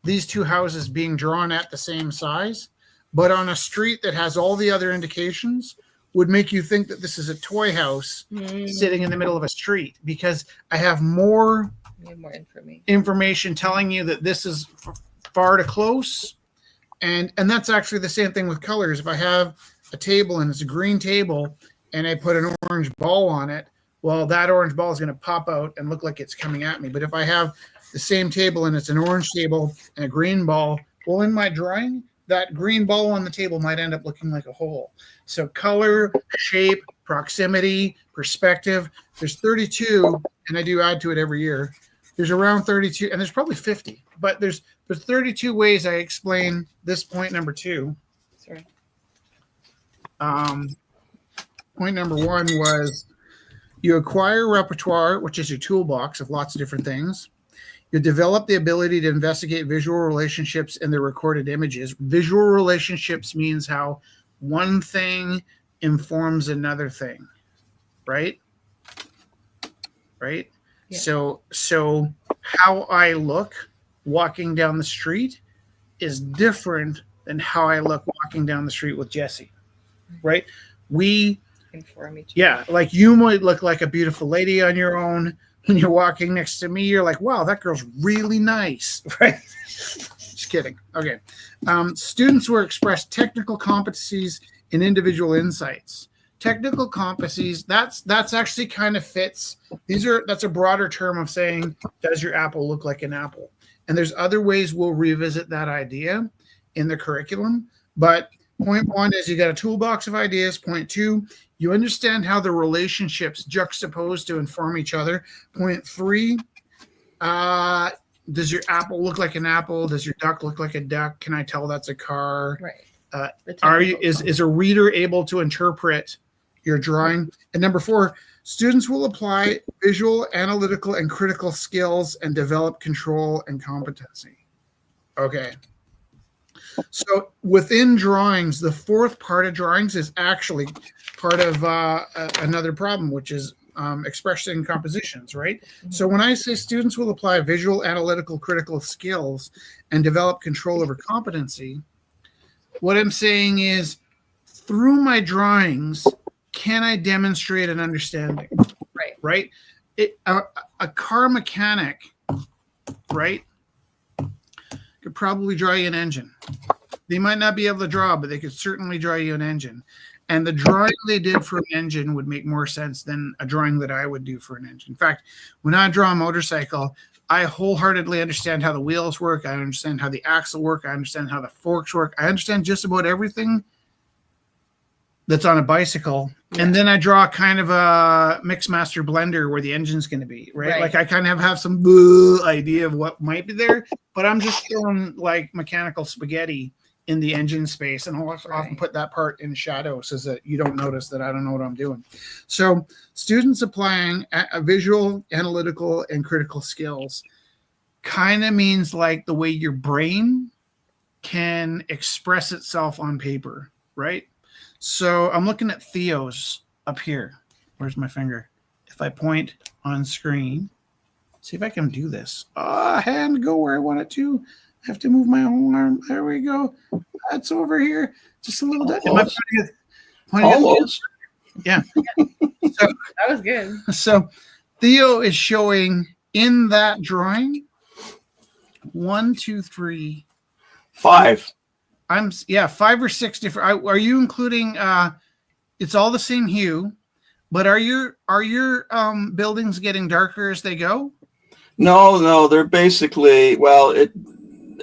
these two houses being drawn at the same size, but on a street that has all the other indications, would make you think that this is a toy house sitting in the middle of a street, because I have more information telling you that this is far to close. And that's actually the same thing with colors. If I have a table and it's a green table and I put an orange ball on it, well, that orange ball is going to pop out and look like it's coming at me. But if I have the same table and it's an orange table and a green ball, well, in my drawing, that green ball on the table might end up looking like a hole. So color, shape, proximity, perspective, there's 32, and I do add to it every year. There's around 32, and there's probably 50, but there's 32 ways I explain this point number 2. Sorry. Point number 1 was you acquire repertoire, which is your toolbox of lots of different things. You develop the ability to investigate visual relationships in the recorded images. Visual relationships means how one thing informs another thing, right? Right? Yeah. So how I look walking down the street is different than how I look walking down the street with Jesse, right? We inform each other. Yeah, like you might look like a beautiful lady on your own. When you're walking next to me, you're like, wow, that girl's really nice, right? Just kidding. Okay. Students will express technical competencies and individual insights. Technical competencies, that's actually kind of fits. That's a broader term of saying, does your apple look like an apple? And there's other ways we'll revisit that idea in the curriculum. But point 1 is you got a toolbox of ideas. Point 2, you understand how the relationships juxtapose to inform each other. Point 3, does your apple look like an apple? Does your duck look like a duck? Can I tell that's a car? Right. Is a reader able to interpret your drawing? And number 4, students will apply visual, analytical, and critical skills and develop control and competency. Okay. So within drawings, the 4th part of drawings is actually part of another problem, which is expressing compositions, right? So when I say students will apply visual, analytical, critical skills and develop control over competency, what I'm saying is through my drawings, can I demonstrate an understanding? Right. Right? A car mechanic, right, could probably draw you an engine. They might not be able to draw, but they could certainly draw you an engine. And the drawing they did for an engine would make more sense than a drawing that I would do for an engine. In fact, when I draw a motorcycle, I wholeheartedly understand how the wheels work. I understand how the axle work. I understand how the forks work. I understand just about everything that's on a bicycle. Yeah. And then I draw kind of a mix master blender where the engine's going to be, right? Like I kind of have some idea of what might be there, but I'm just throwing like mechanical spaghetti in the engine space, and I'll often put that part in shadow so that you don't notice that I don't know what I'm doing. So students applying a visual, analytical, and critical skills kind of means like the way your brain can express itself on paper, right? So I'm looking at Theo's up here. Where's my finger? If I point on screen, see if I can do this. Hand go where I want it to. I have to move my whole arm. There we go. That's over here. Just a little bit. Almost. Yeah. That was good. So Theo is showing in that drawing 1, 2, 3, 5. 5 or 6 different. Are you including? It's all the same hue, but are your buildings getting darker as they go? No, they're basically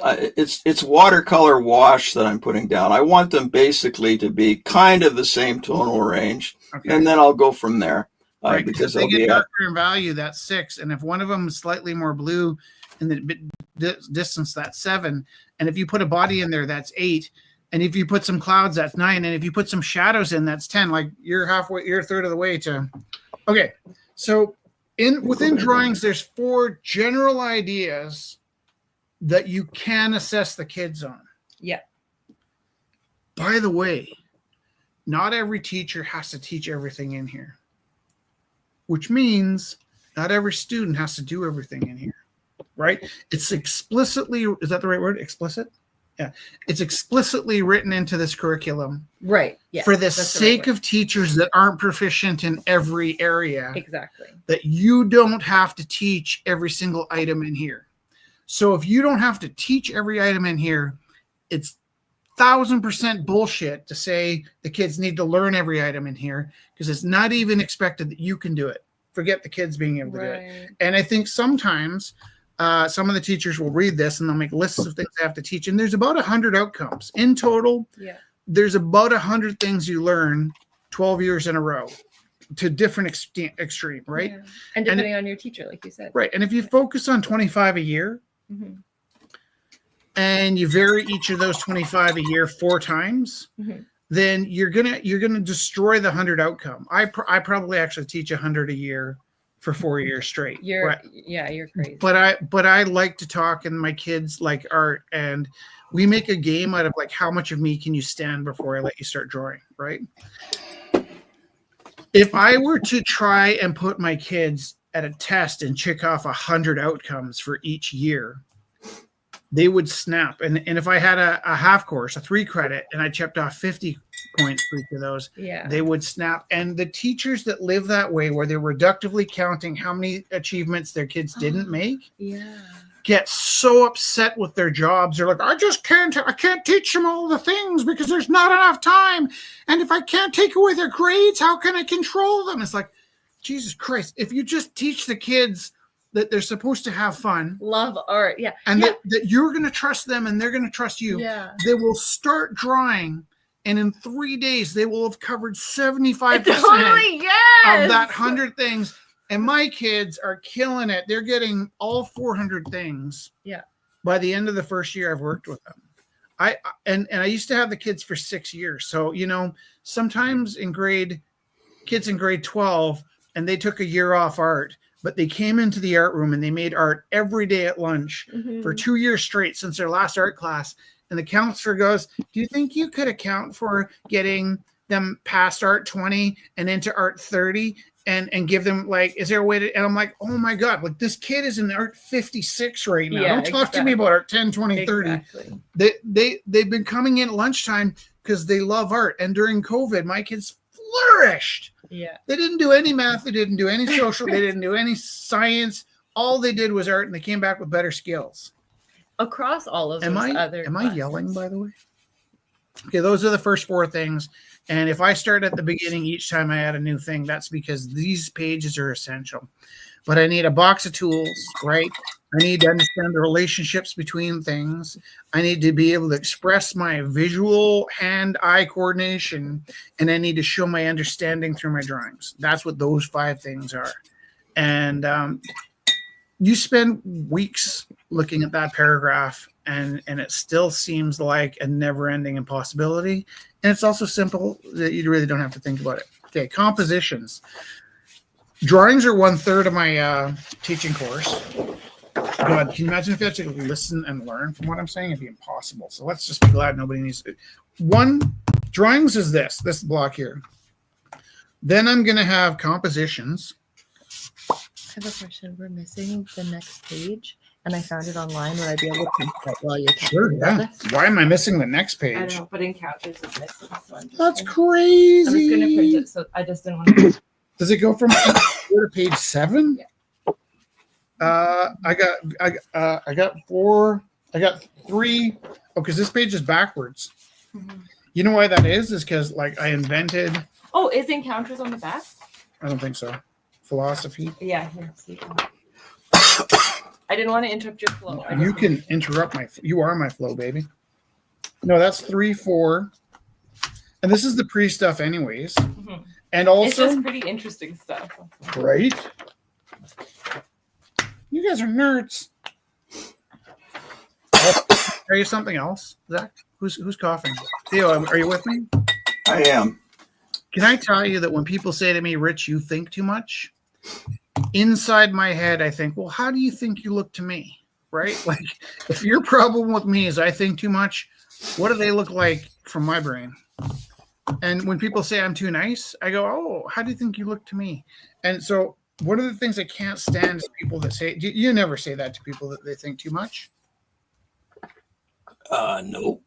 it's watercolor wash that I'm putting down. I want them basically to be kind of the same tonal range, and then I'll go from there. Right, because they get darker in value, that's 6, and if one of them is slightly more blue in the distance, that's 7, and if you put a body in there, that's 8, and if you put some clouds, that's 9, and if you put some shadows in, that's 10. Like you're a third of the way to. Okay, so within drawings, there's 4 general ideas that you can assess the kids on. Yeah. By the way, not every teacher has to teach everything in here, which means not every student has to do everything in here, right? It's explicitly, is that the right word? Explicit? Yeah. It's explicitly written into this curriculum. Right. Yeah. For the sake of teachers that aren't proficient in every area. Exactly. That you don't have to teach every single item in here. So if you don't have to teach every item in here, it's 1000% bullshit to say the kids need to learn every item in here, because it's not even expected that you can do it. Forget the kids being able to do it. And I think sometimes some of the teachers will read this and they'll make lists of things they have to teach. And there's about 100 outcomes in total. Yeah. There's about 100 things you learn 12 years in a row to different extreme, right? Yeah. And depending on your teacher, like you said. Right. And if you focus on 25 a year, and you vary each of those 25 a year 4 times, then you're gonna destroy the 100 outcome. I probably actually teach 100 a year for 4 years straight. You're crazy. But I like to talk, and my kids like art, and we make a game out of like how much of me can you stand before I let you start drawing, right? If I were to try and put my kids at a test and check off 100 outcomes for each year, they would snap. And if I had a half course, a 3 credit, and I checked off 50 points for each of those, they would snap. And the teachers that live that way, where they're reductively counting how many achievements their kids didn't make, get so upset with their jobs. They're like, I can't teach them all the things because there's not enough time. And if I can't take away their grades, how can I control them? It's like, Jesus Christ, if you just teach the kids that they're supposed to have fun, love art, and that you're going to trust them and they're going to trust you, they will start drawing, and in 3 days they will have covered 75% of that 100 things. And my kids are killing it. They're getting all 400 things by the end of the first year I've worked with them. I used to have the kids for 6 years. So, sometimes kids in grade 12, and they took a year off art, but they came into the art room and they made art every day at lunch for 2 years straight since their last art class. And the counselor goes, do you think you could account for getting them past art 20 and into art 30 and give them like, is there a way to, and I'm like, oh my God, like this kid is in art 56 right now. Yeah, Don't talk to me about art 10, 20, 30. Exactly. They've been coming in at lunchtime because they love art. And during COVID, my kids flourished. Yeah. They didn't do any math. They didn't do any social. They didn't do any science. All they did was art, and they came back with better skills. Across all of those Am I classes. yelling, by the way? Okay, those are the first 4 things. And if I start at the beginning each time I add a new thing, that's because these pages are essential. But I need a box of tools, right? I need to understand the relationships between things. I need to be able to express my visual hand-eye coordination, and I need to show my understanding through my drawings. That's what those 5 things are. And you spend weeks looking at that paragraph, and it still seems like a never-ending impossibility. And it's also simple that you really don't have to think about it. Okay, compositions. Drawings are 1/3 of my teaching course. God, can you imagine if you had to listen and learn from what I'm saying? It'd be impossible. So let's just be glad nobody needs to. Drawings is this block here. Then I'm going to have compositions. I have a question. We're missing the next page, and I found it online. Would I be able to print it while you're talking Sure, about yeah. this? Why am I missing the next I page? don't know, but Encounters is missing. So I'm just That's gonna- crazy. I'm just going to print it, so I just didn't want to. Does it go from page 4 to page 7? Yeah. I got 4. I got 3. Oh, because this page is backwards. Mhm. You know why that is? Is because like I invented. Oh, is Encounters on the back? I don't think so. Philosophy. Yeah, here. See. I didn't want to interrupt your flow. I You just- can interrupt my. You are my flow, baby. No, that's 3, 4, and this is the pre stuff, anyways. Mhm. And It's also, just pretty interesting stuff. right? You guys are nerds. Tell you something else, Zach. Who's coughing? Theo, are you with me? I am. Can I tell you that when people say to me, Rich, you think too much? Inside my head, I think, well, how do you think you look to me? Right? Like, if your problem with me is I think too much, what do they look like from my brain? And when people say I'm too nice, I go, oh, how do you think you look to me? And so one of the things I can't stand is people that say, you never say that to people that they think too much. No.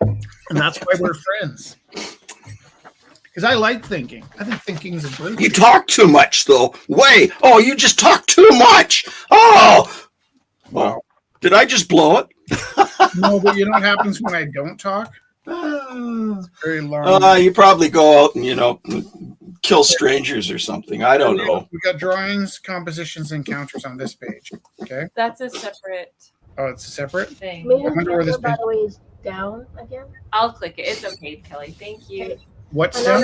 And that's why we're friends. Because I like thinking. I think thinking is a great You thing. talk too much, though. Wait. Oh, you just talk too much. Oh. Well, did I just blow it? No, but you know what happens when I don't talk? Very long. You probably go out and, kill strangers or something. I don't know. We got drawings, compositions, and counters on this page. Okay. That's a separate Oh, it's separate. thing. Maybe wonder where this by page- the way is down again. I'll click it. It's okay, Kelly. Thank you. What's down?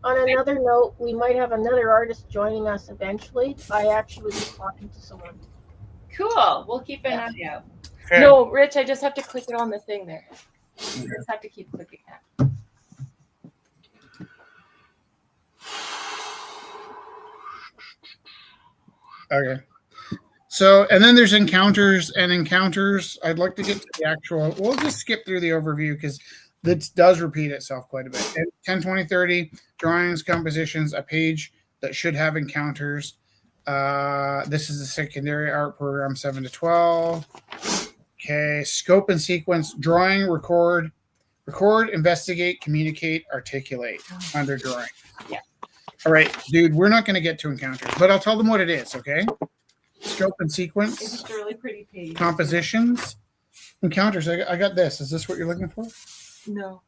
On another note, we might have another artist joining us eventually. I actually was just talking to someone. Cool. We'll keep an eye out. Okay. No, Rich, I just have to click it on the thing there. You just have to keep clicking that. Okay. So, and then there's encounters and encounters. I'd like to get to the actual, we'll just skip through the overview because this does repeat itself quite a bit. And 10, 20, 30, drawings, compositions, a page that should have encounters. This is the secondary art program, 7 to 12. Okay, scope and sequence, drawing, record, investigate, communicate, articulate under drawing. Yeah. All right, dude, we're not going to get to encounters, but I'll tell them what it is, okay? Scope and It's sequence, just a really pretty page. compositions, encounters. I got this. Is this what you're looking for? No,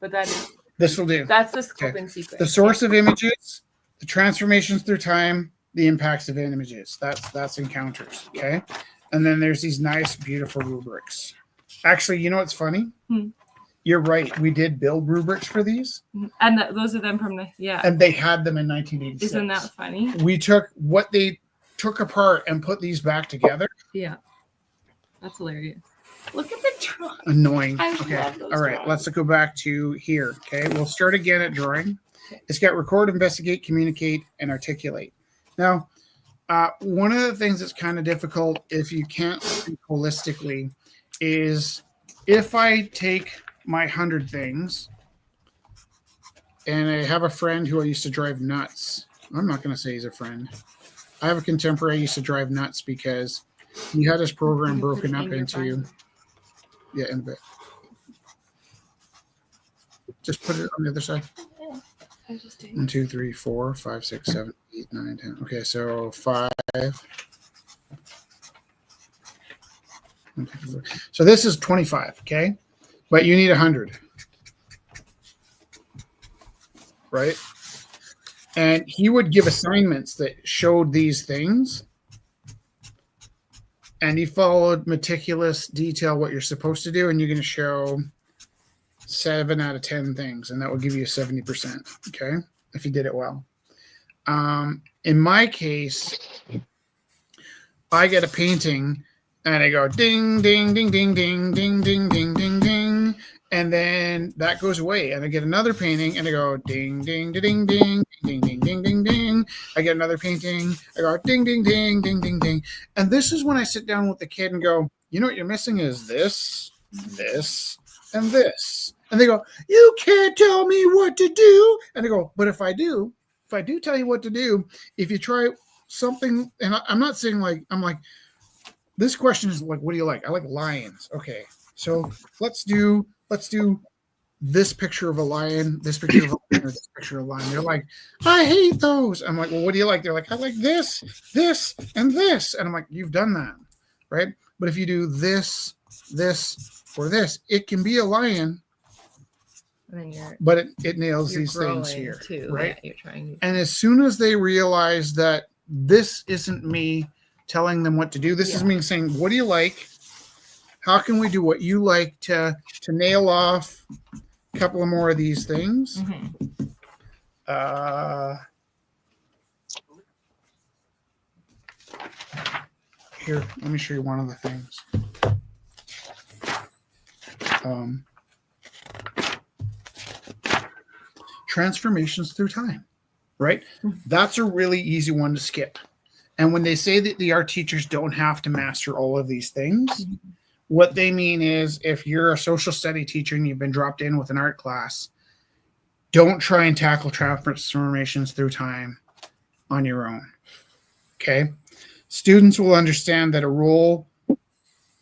but that is This will do. that's the scope Okay. and sequence. The source of images, the transformations through time, the impacts of images. That's encounters, okay? And then there's these nice, beautiful rubrics. Actually, you know what's funny? Hmm. You're right. We did build rubrics for these, And those are them from the and they had them in 1986. Isn't that funny? We took what they took apart and put these back together. Yeah. That's hilarious. Look at the drawing. Annoying. I Okay. love those All right. drawings. Let's go back to here. Okay. We'll start again at drawing. Okay. It's got record, investigate, communicate, and articulate. Now, one of the things that's kind of difficult if you can't think holistically is if I take my 100 things and I have a friend who I used to drive nuts I'm not going to say he's a friend. I have a contemporary I used to drive nuts because he had his program broken up into. Yeah, in a bit. Just put it on the other side. Yeah, I was just doing 1, 2, 3, 4, 5, 6, 7, 8, 9, 10. Okay, so 5. So this is 25, okay? But you need 100. Right? And he would give assignments that showed these things. And he followed meticulous detail what you're supposed to do, and you're going to show 7 out of 10 things, and that will give you a 70%. Okay, if you did it well. In my case, I get a painting, and I go ding, ding, ding, ding, ding, ding, ding, ding, ding, ding, and then that goes away, and I get another painting, and I go ding, ding, ding, ding, ding, ding, ding, ding, ding, ding. I get another painting, I go ding, ding, ding, ding, ding, ding, and this is when I sit down with the kid and go, you know what you're missing is this, this, and this. And they go, you can't tell me what to do. And I go, but if I do tell you what to do, if you try something, and I'm not saying like, I'm like, this question is like, what do you like? I like lions. Okay. So let's do this picture of a lion, this picture of a lion, or this picture of a lion. They're like, I hate those. I'm like, well, what do you like? They're like, I like this, this, and this. And I'm like, you've done that, right? But if you do this, this, or this, it can be a lion. But it nails these things here, too, right? Yeah, you're trying to. And as soon as they realize that this isn't me telling them what to do, this is me saying, what do you like? How can we do what you like to nail off a couple of more of these things? Mm-hmm. Here, let me show you one of the things. Transformations through time, right? That's a really easy one to skip. And when they say that the art teachers don't have to master all of these things, what they mean is if you're a social study teacher and you've been dropped in with an art class, don't try and tackle transformations through time on your own. Okay? Students will understand that a role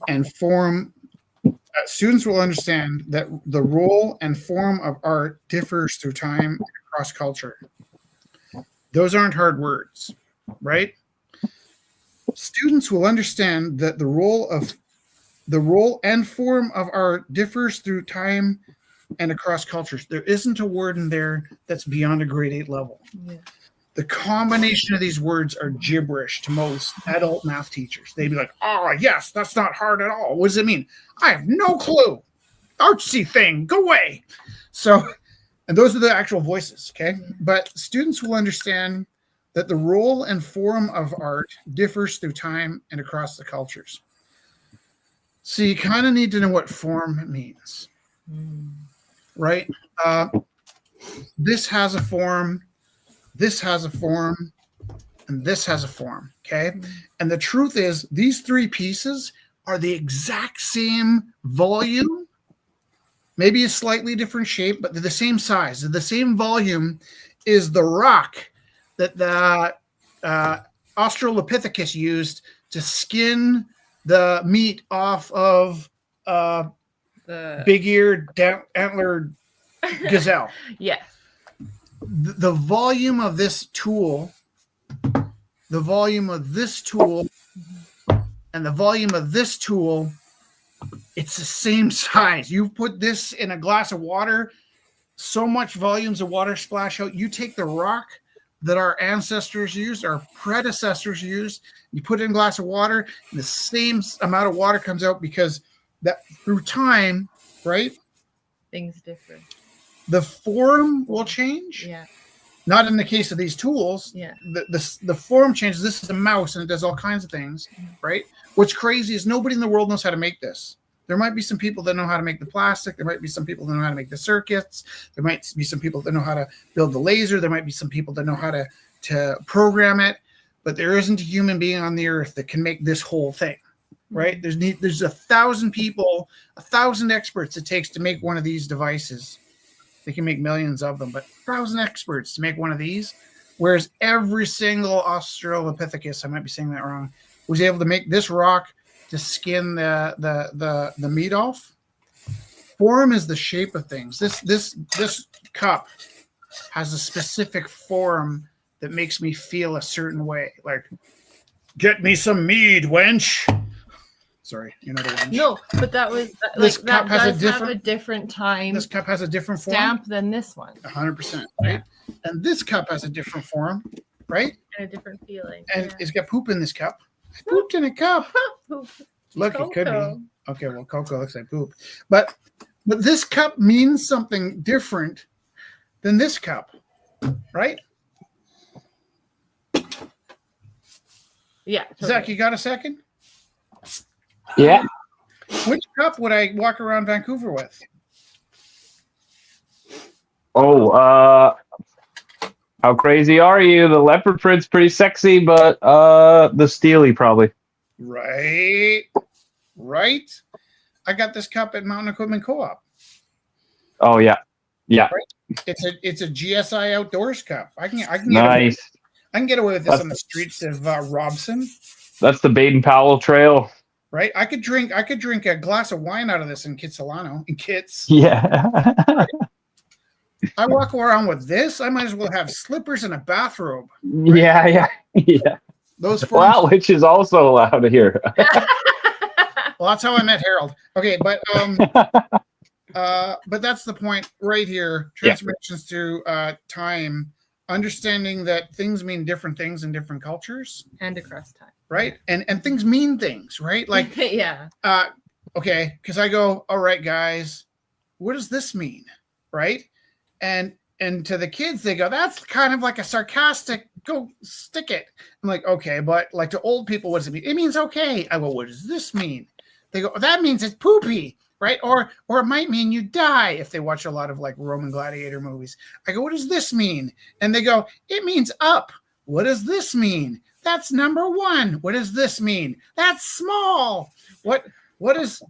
and form students will understand that the role and form of art differs through time and across culture. Those aren't hard words, right? Students will understand that the role and form of art differs through time and across cultures. There isn't a word in there that's beyond a grade 8 level. Yeah. The combination of these words are gibberish to most adult math teachers. They'd be like, oh, yes, that's not hard at all. What does it mean? I have no clue. Artsy thing, go away. So, and those are the actual voices, okay? But students will understand that the role and form of art differs through time and across the cultures. So you kind of need to know what form means, right? This has a form, this has a form, and this has a form, okay? And the truth is these three pieces are the exact same volume, maybe a slightly different shape, but they're the same size. They're the same volume is the rock that the Australopithecus used to skin the meat off of The big-eared, antlered gazelle. yes. The volume of this tool, and the volume of this tool, it's the same size. You put this in a glass of water, so much volumes of water splash out. You take the rock that our ancestors used, our predecessors used, you put it in a glass of water, and the same amount of water comes out because that through time, right? Things differ. The form will change. Yeah. Not in the case of these tools. Yeah. The form changes. This is a mouse and it does all kinds of things, right? What's crazy is nobody in the world knows how to make this. There might be some people that know how to make the plastic. There might be some people that know how to make the circuits. There might be some people that know how to build the laser. There might be some people that know how to program it. But there isn't a human being on the earth that can make this whole thing, right? There's 1,000 people, 1,000 experts it takes to make one of these devices. They can make millions of them, but 1,000 experts to make one of these. whereas every single Australopithecus, I might be saying that wrong, was able to make this rock to skin the meat off. Form is the shape of things. This cup has a specific form that makes me feel a certain way. Like, get me some mead, wench. Sorry, you're not a wench. No, but that was This like cup that has a does have a different- different time This cup has a different form. stamp than this one, 100%, right? And this cup has a different form, right? and a different feeling. And it's got poop in this cup. I pooped in a cup. Poop. Look, it could Cocoa. be. Okay, well, cocoa looks like poop. But this cup means something different than this cup, right? Yeah. Totally. Zach, you got a second? Yeah. Which cup would I walk around Vancouver with? Oh, how crazy are you? The leopard print's pretty sexy, but the steely probably. Right. I got this cup at Mountain Equipment Co-op. Oh yeah, yeah. It's a GSI Outdoors cup. I can Nice. I can get away with this on the streets of Robson. That's the Baden Powell Trail. Right. I could drink a glass of wine out of this in Kitsilano. In Kits. Yeah. I walk around with this. I might as well have slippers and a bathrobe. Yeah. Those forms. Wow, which is also allowed here. Well, that's how I met Harold. Okay, but that's the point right here. Transformations through time, understanding that things mean different things in different cultures, and across time. right? And things mean things, right? Like, yeah. okay, because I go, all right, guys, what does this mean, right? And to the kids, they go, that's kind of like a sarcastic, go stick it. I'm like, okay, but like to old people, what does it mean? It means okay. I go, what does this mean? They go, that means it's poopy, right? Or it might mean you die if they watch a lot of like Roman gladiator movies. I go, what does this mean? And they go, it means up. What does this mean? That's number one. What does this mean? That's small. What does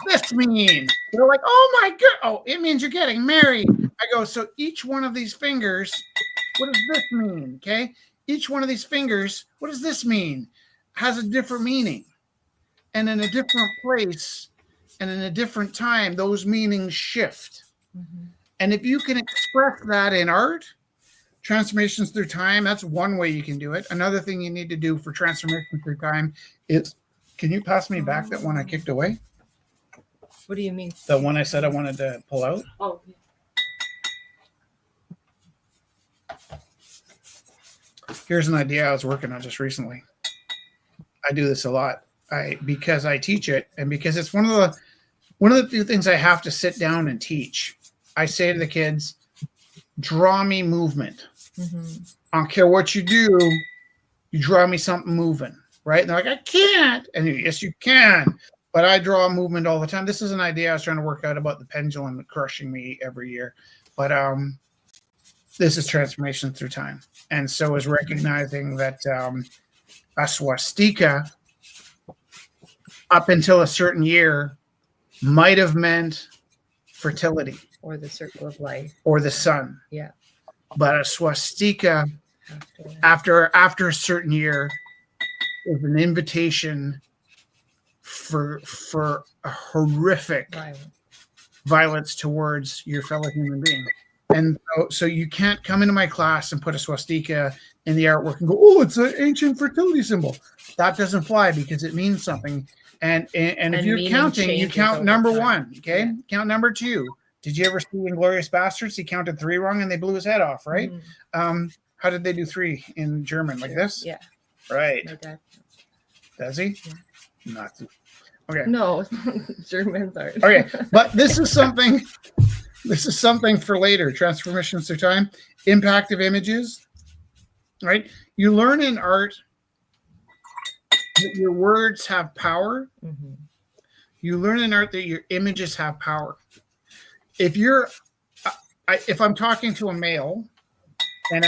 this mean? They're like, oh my God. Oh, it means you're getting married. I go, so each one of these fingers, what does this mean? Okay. Each one of these fingers, what does this mean? Has a different meaning. And in a different place and in a different time, those meanings shift. Mm-hmm. And if you can express that in art, transformations through time, that's one way you can do it. Another thing you need to do for transformation through time is, can you pass me back that one I kicked away? What do you mean? The one I said I wanted to pull out? Oh, Here's an idea I was working on just recently. I do this a lot. Because I teach it, and because it's one of the few things I have to sit down and teach. I say to the kids, draw me movement. mm-hmm. I don't care what you do, you draw me something moving, right? And they're like, I can't. And yes, you can. But I draw movement all the time. This is an idea I was trying to work out about the pendulum crushing me every year. But this is transformation through time. And so is recognizing that a swastika up until a certain year might have meant fertility Or the circle of life. or the sun. Yeah. But a swastika After. after a certain year is an invitation for a horrific violence towards your fellow human being. And so you can't come into my class and put a swastika in the artwork and go, oh, it's an ancient fertility symbol. That doesn't fly because it means something. And if you're counting, you count number one, okay? Yeah. Count number two. Did you ever see Inglourious Bastards? He counted 3 wrong and they blew his head off, right? Mm-hmm. How did they do 3 in German? Like this? Yeah. Right. My dad. Does he? Yeah. Not. Okay. No, Germans aren't. Okay, but this is something for later. Transformations through time. Impact of images, right? You learn in art that your words have power. Mm-hmm. You learn in art that your images have power. If I'm talking to a male and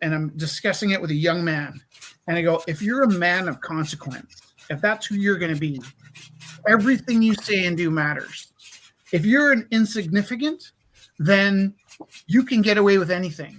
I'm discussing it with a young man, and I go, if you're a man of consequence, if that's who you're going to be, everything you say and do matters. If you're an insignificant, then you can get away with anything.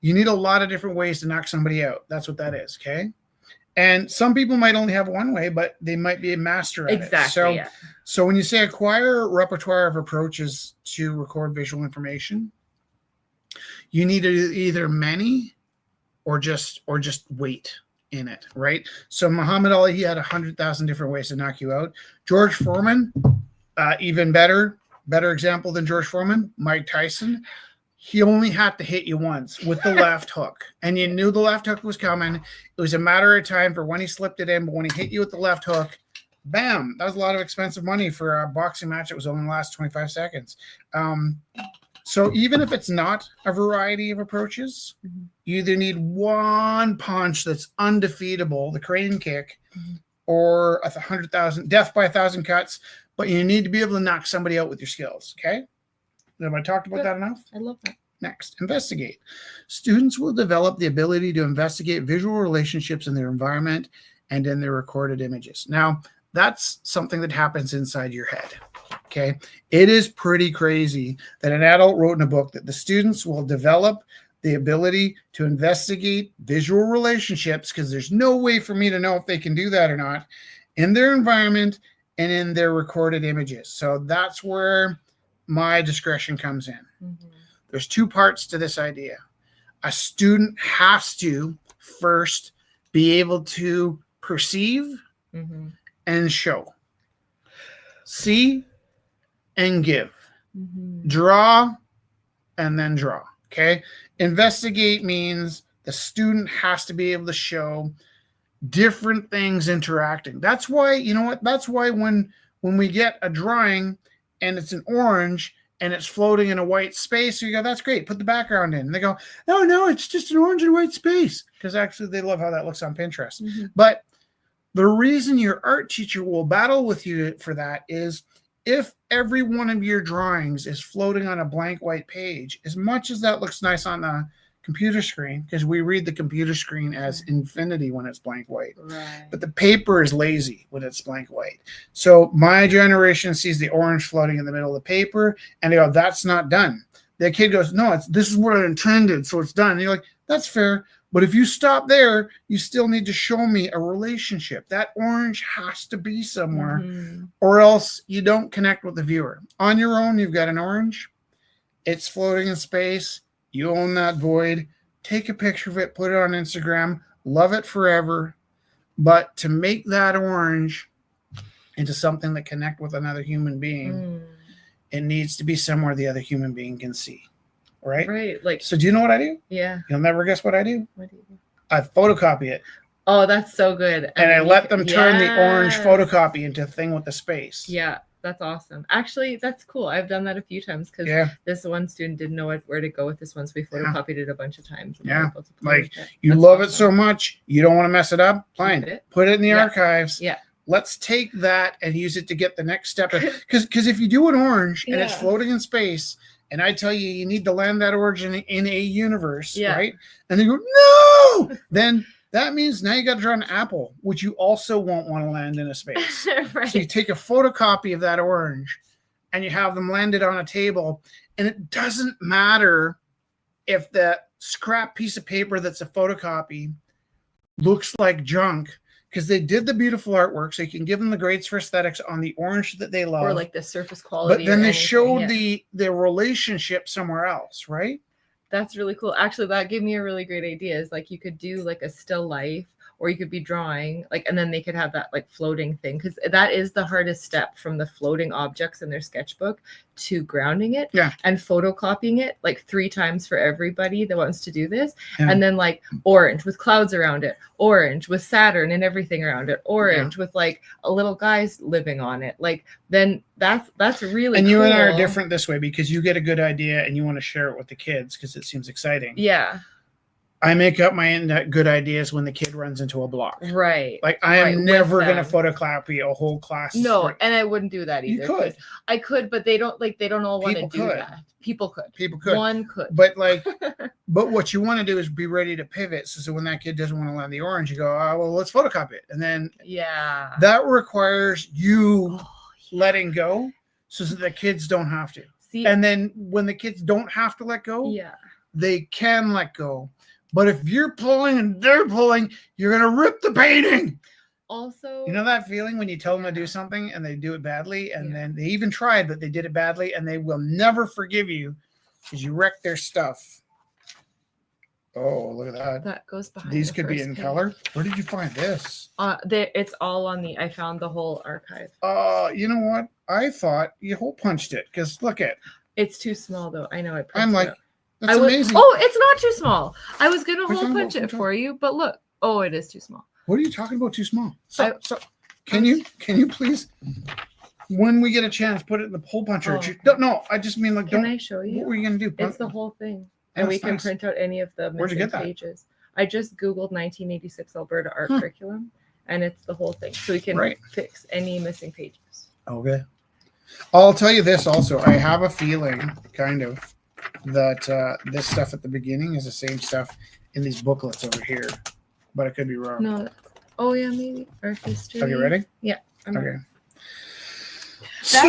You need a lot of different ways to knock somebody out. That's what that is, okay? And some people might only have one way, but they might be a master at it. Exactly. So when you say acquire a repertoire of approaches to record visual information, you need either many or just wait in it, right? So Muhammad Ali, he had 100,000 different ways to knock you out. George Foreman, even better example than George Foreman, Mike Tyson. He only had to hit you once with the left hook, and you knew the left hook was coming. It was a matter of time for when he slipped it in, but when he hit you with the left hook, bam, that was a lot of expensive money for a boxing match that was only the last 25 seconds. So even if it's not a variety of approaches, you either need one punch that's undefeatable, the crane kick, or 100,000 death by 1,000 cuts, but you need to be able to knock somebody out with your skills, okay? Have I talked about that enough? I love that. Next, investigate. Students will develop the ability to investigate visual relationships in their environment and in their recorded images. Now, that's something that happens inside your head, okay? It is pretty crazy that an adult wrote in a book that the students will develop the ability to investigate visual relationships, because there's no way for me to know if they can do that or not, in their environment and in their recorded images. So that's where my discretion comes in. There's two parts to this idea. A student has to first be able to perceive and show, see and give, draw and then draw, okay? Investigate means the student has to be able to show different things interacting. That's why, you know what? That's why when we get a drawing and it's an orange and it's floating in a white space, so you go, that's great, put the background in. And they go, no, it's just an orange and white space. Because actually they love how that looks on Pinterest. But the reason your art teacher will battle with you for that is if every one of your drawings is floating on a blank white page, as much as that looks nice on the computer screen, because we read the computer screen as infinity when it's blank white, but the paper is lazy when it's blank white. So my generation sees the orange floating in the middle of the paper and they go, that's not done. The kid goes, no, this is what I intended, so it's done. And you're like, that's fair, but if you stop there, you still need to show me a relationship. That orange has to be somewhere, or else you don't connect with the viewer. On your own, you've got an orange, it's floating in space, you own that void, take a picture of it, put it on Instagram, love it forever. But to make that orange into something that connect with another human being, it needs to be somewhere the other human being can see. Right? Right. Like, so do you know what I do? Yeah. You'll never guess what I do. What do you do? I photocopy it. Oh, that's so good. And I let them turn the orange photocopy into a thing with the space. Yeah. That's awesome. Actually, that's cool. I've done that a few times because this one student didn't know where to go with this one, so we photocopied it a bunch of times. Yeah, like you love it so much, you don't want to mess it up. Fine, put it in the archives. Yeah, let's take that and use it to get the next step. Because if you do an orange and it's floating in space, and I tell you need to land that orange in a universe, right? And they go no, then. That means now you got to draw an apple, which you also won't want to land in a space. Right. So you take a photocopy of that orange and you have them landed on a table. And it doesn't matter if the scrap piece of paper that's a photocopy looks like junk, because they did the beautiful artwork. So you can give them the grades for aesthetics on the orange that they love. Or like the surface quality. But then they showed the relationship somewhere else, right? That's really cool. Actually, that gave me a really great idea. Is like you could do like a still life, or you could be drawing, like, and then they could have that like floating thing, because that is the hardest step, from the floating objects in their sketchbook to grounding it and photocopying it like 3 times for everybody that wants to do this. And then like orange with clouds around it, orange with Saturn and everything around it, orange with like a little guy's living on it. Like then that's really and cool. You and I are different this way, because you get a good idea and you want to share it with the kids because it seems exciting. Yeah. I make up my good ideas when the kid runs into a block. Right. Like I am never going to photocopy a whole class. No, and I wouldn't do that either. You could. I could, but they don't all want to do that. People could. One could. But like, but what you want to do is be ready to pivot. So when that kid doesn't want to land the orange, you go, oh, well, let's photocopy it. And then that requires you letting go so that the kids don't have to. See, and then when the kids don't have to let go, they can let go. But if you're pulling and they're pulling, you're going to rip the painting. Also, You know that feeling when you tell them to do something and they do it badly, and Yeah. then they even tried, but they did it badly, and they will never forgive you because you wrecked their stuff. Oh, look at that. that goes behind. These the could be first in page. color. Where did you find this? It's all on the. I found the whole archive. You know what? I thought you hole punched it because look at. It's too small though. I know it. I'm like, out. that's I was, amazing. Oh, it's not too small. I was gonna We're hole talking punch about- it for you, but look. Oh, it is too small. What are you talking about? Too small. So can I- you please, when we get a chance, put it in the hole puncher? Oh. No, I just mean like, Can don't. I show you? What were you gonna do? It's the whole thing, and we That's can nice. print out any of the Where'd you missing get that? pages. I just googled 1986 Alberta art curriculum, and it's the whole thing, so we can Right. fix any missing pages. Okay. I'll tell you this also. I have a feeling, kind of, that this stuff at the beginning is the same stuff in these booklets over here, but I could be wrong. No. Oh yeah, maybe art history. Are you ready? I'm Okay. ready. That's so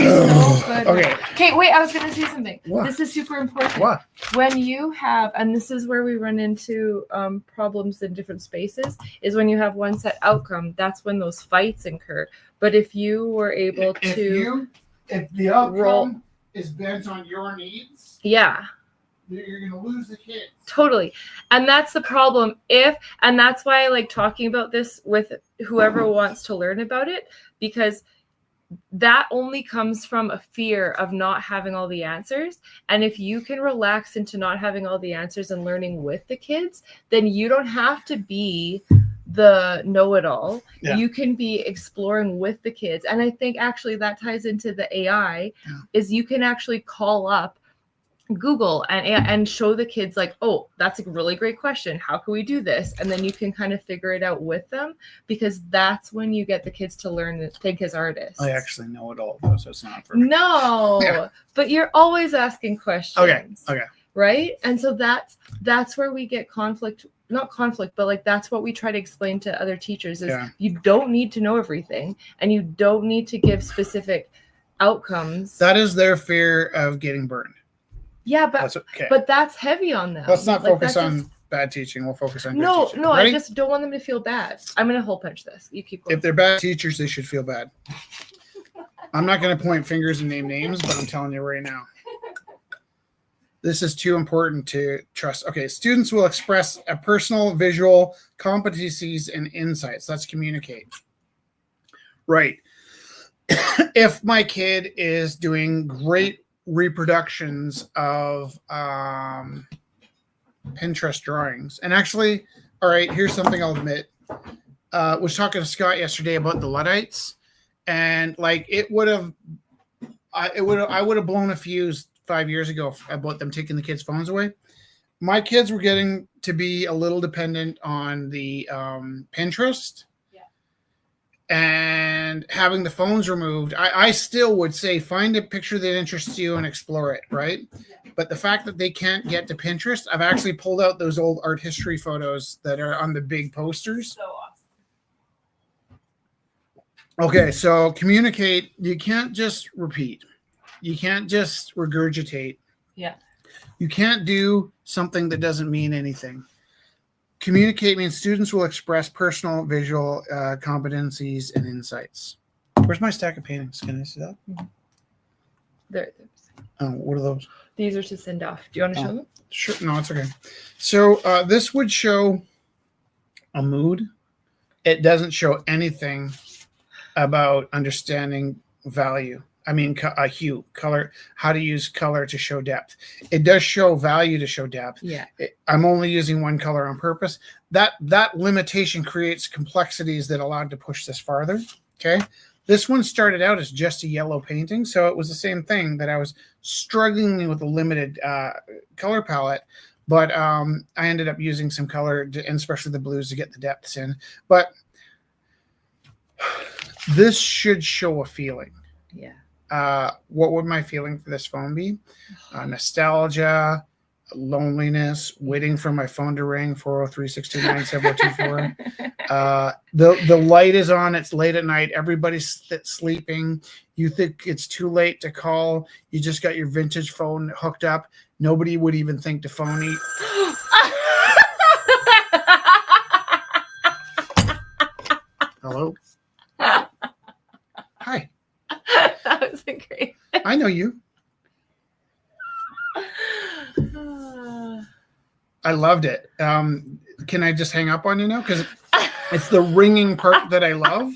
good. Okay. Okay, wait, I was going to say something. What? This is super important. What? When you have, and this is where we run into problems in different spaces, is when you have one set outcome, that's when those fights incur. But if you were able If the outcome is bent on your needs, yeah, you're going to lose the kids. totally. And that's the problem. And that's why I like talking about this with whoever wants to learn about it, because that only comes from a fear of not having all the answers. And if you can relax into not having all the answers and learning with the kids, then you don't have to be the know-it-all. Yeah. You can be exploring with the kids. And I think actually that ties into the AI is you can actually call up Google and show the kids like, oh, that's a really great question. How can we do this? And then you can kind of figure it out with them, because that's when you get the kids to learn and think as artists. I actually know it all, though, so it's not for me. No, Yeah. but you're always asking questions. Okay. Right? And so that's where we get not conflict, but like that's what we try to explain to other teachers is you don't need to know everything, and you don't need to give specific outcomes. That is their fear of getting burned. Yeah, but That's okay. but that's heavy on them. Let's not Like, focus that's on just- bad teaching. We'll focus on good No, teaching. no, Ready? I just don't want them to feel bad. I'm gonna hole punch this. You keep going. If they're bad teachers, they should feel bad. I'm not going to point fingers and name names, but I'm telling you right now. This is too important to trust. Okay, students will express a personal, visual competencies and insights. Let's communicate. Right. If my kid is doing great reproductions of Pinterest drawings, and actually, all right, here's something I'll admit. Was talking to Scott yesterday about the Luddites, and like I would have blown a fuse 5 years ago about them taking the kids' phones away. My kids were getting to be a little dependent on the Pinterest. And having the phones removed, I still would say find a picture that interests you and explore it, right? Yeah. But the fact that they can't get to Pinterest, I've actually pulled out those old art history photos that are on the big posters. So awesome. Okay, so communicate. You can't just repeat. You can't just regurgitate. Yeah. You can't do something that doesn't mean anything. Communicate means students will express personal, visual competencies and insights. Where's my stack of paintings? Can I see that? There. What are those? These are to send off. Do you want to show them? Sure. No, it's okay. So this would show a mood. It doesn't show anything about understanding value. I mean, hue, color, how to use color to show depth. It does show value to show depth. Yeah. I'm only using one color on purpose. That limitation creates complexities that allowed to push this farther. Okay. This one started out as just a yellow painting. So it was the same thing that I was struggling with a limited color palette. But I ended up using some color, and especially the blues, to get the depths in. But this should show a feeling. Yeah. What would my feeling for this phone be? Nostalgia, loneliness, waiting for my phone to ring, 403-629-7424. The light is on. It's late at night. Everybody's sleeping. You think it's too late to call. You just got your vintage phone hooked up. Nobody would even think to phone you. Hello. Hi. That was great. I know you. I loved it. Can I just hang up on you now? Because it's the ringing part that I love.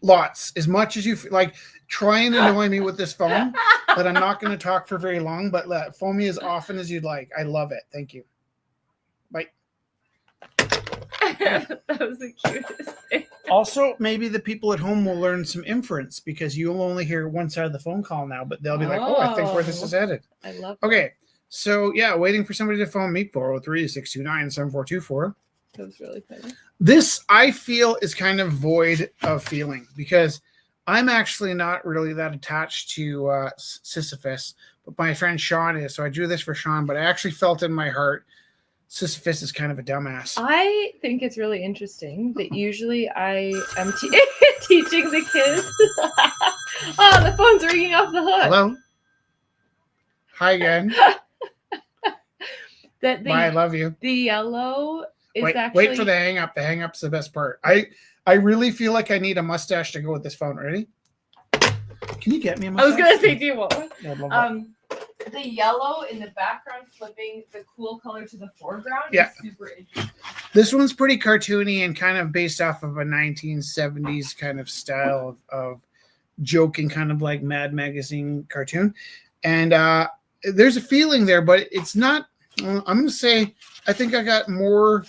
Lots. As much as you like, try and annoy me with this phone, but I'm not going to talk for very long. But phone me as often as you'd like. I love it. Thank you. Bye. That was the cutest thing. Also, maybe the people at home will learn some inference because you'll only hear one side of the phone call now, but they'll be like, oh, I think where this is headed. I love Okay. So, yeah, waiting for somebody to phone me, 403-629-7424. That was really funny. This, I feel, is kind of void of feeling because I'm actually not really that attached to Sisyphus, but my friend Sean is. So I drew this for Sean, but I actually felt in my heart Sisyphus is kind of a dumbass. I think it's really interesting that usually I am teaching the kids. Oh, the phone's ringing off the hook. Hello? Hi again. That Bye, I love you. The yellow is actually... Wait for the hang up. The hang up's the best part. I really feel like I need a mustache to go with this phone. Ready? Can you get me a mustache? I was going to say, do you want one? Yeah, the yellow in the background flipping the cool color to the foreground is super interesting. This one's pretty cartoony and kind of based off of a 1970s kind of style of joking, kind of like Mad Magazine cartoon. And there's a feeling there, but it's not, I'm going to say, I think I got more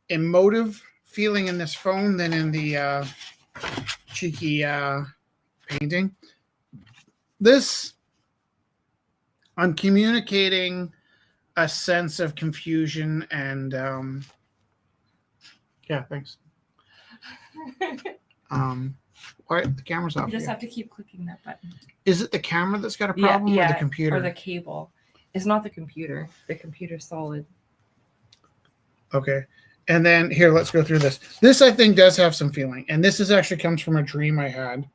emotive feeling in this phone than in the cheeky painting. This, I'm communicating a sense of confusion and yeah, thanks. Why the camera's off? You just here. have to keep clicking that button. Is it the camera that's got a problem or the computer? Or the cable. It's not the computer. The computer's solid. Okay. And then here, let's go through this. This I think does have some feeling. And this actually comes from a dream I had.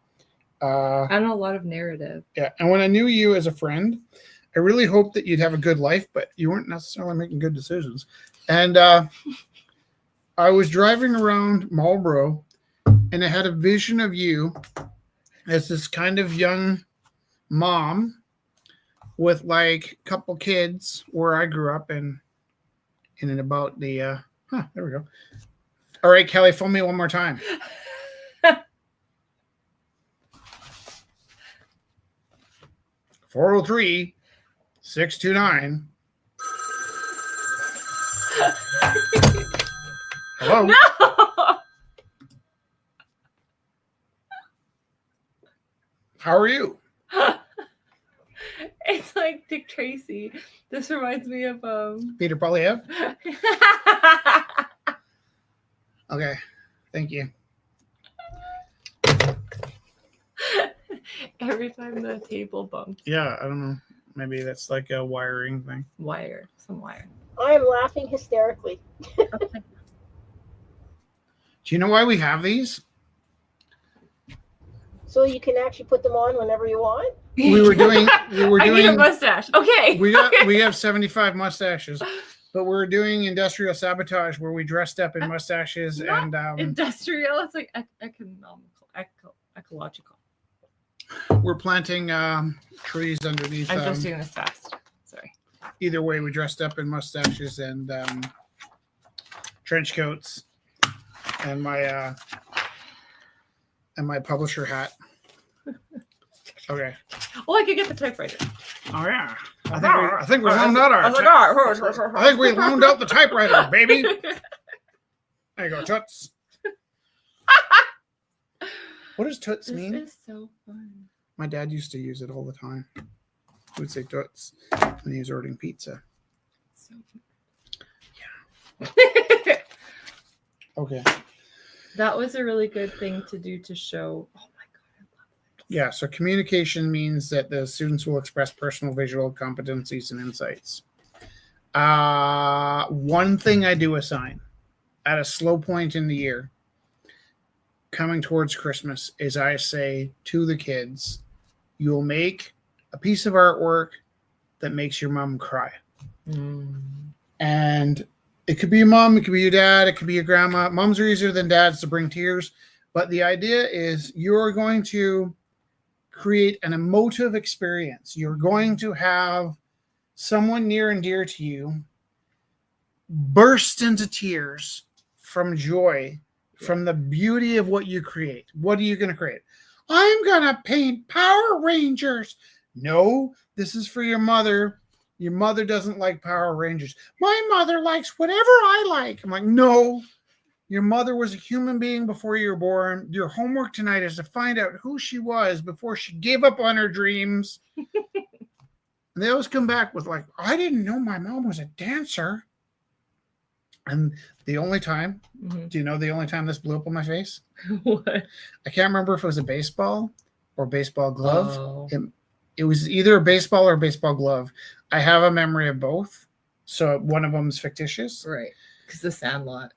And a lot of narrative. Yeah. And when I knew you as a friend, I really hoped that you'd have a good life, but you weren't necessarily making good decisions. And I was driving around Marlborough, and I had a vision of you as this kind of young mom with like a couple kids where I grew up in and about the there we go. All right, Kelly, phone me one more time. (403-629) Hello. No. How are you? It's like Dick Tracy. This reminds me of Peter Polyev. Okay, thank you. Every time the table bumps. Yeah, I don't know. Maybe that's like a wiring thing. Some wire. I am laughing hysterically. Do you know why we have these? So you can actually put them on whenever you want. We were doing. I need a mustache. Okay. We have 75 mustaches, but we're doing industrial sabotage where we dressed up in mustaches and industrial. It's like ecological. We're planting trees underneath. I'm just doing this fast. Sorry. Either way, we dressed up in mustaches and trench coats and my publisher hat. Okay. Well, I could get the typewriter. Oh yeah. I think we loaned out I think we loaned out the typewriter, baby. There you go, Toots. What does Toots mean? This is so fun. My dad used to use it all the time. He would say Toots when he was ordering pizza. So Yeah. Okay. That was a really good thing to do to show. Oh my god, I love it. Yeah, so communication means that the students will express personal visual competencies and insights. One thing I do assign at a slow point in the year, coming towards Christmas, is I say to the kids, you'll make a piece of artwork that makes your mom cry. And it could be your mom, it could be your dad, it could be your grandma. Moms are easier than dads to bring tears. But the idea is you're going to create an emotive experience. You're going to have someone near and dear to you burst into tears from joy, from the beauty of what you create. What are you going to create? I'm going to paint Power Rangers. No, this is for your mother. Your mother doesn't like Power Rangers. My mother likes whatever I like. I'm like, no. Your mother was a human being before you were born. Your homework tonight is to find out who she was before she gave up on her dreams. And they always come back with like, I didn't know my mom was a dancer. And the only time, do you know the only time this blew up on my face? What? I can't remember if it was a baseball or baseball glove. Oh. It was either a baseball or a baseball glove. I have a memory of both. So one of them is fictitious. Right. Because the Sandlot.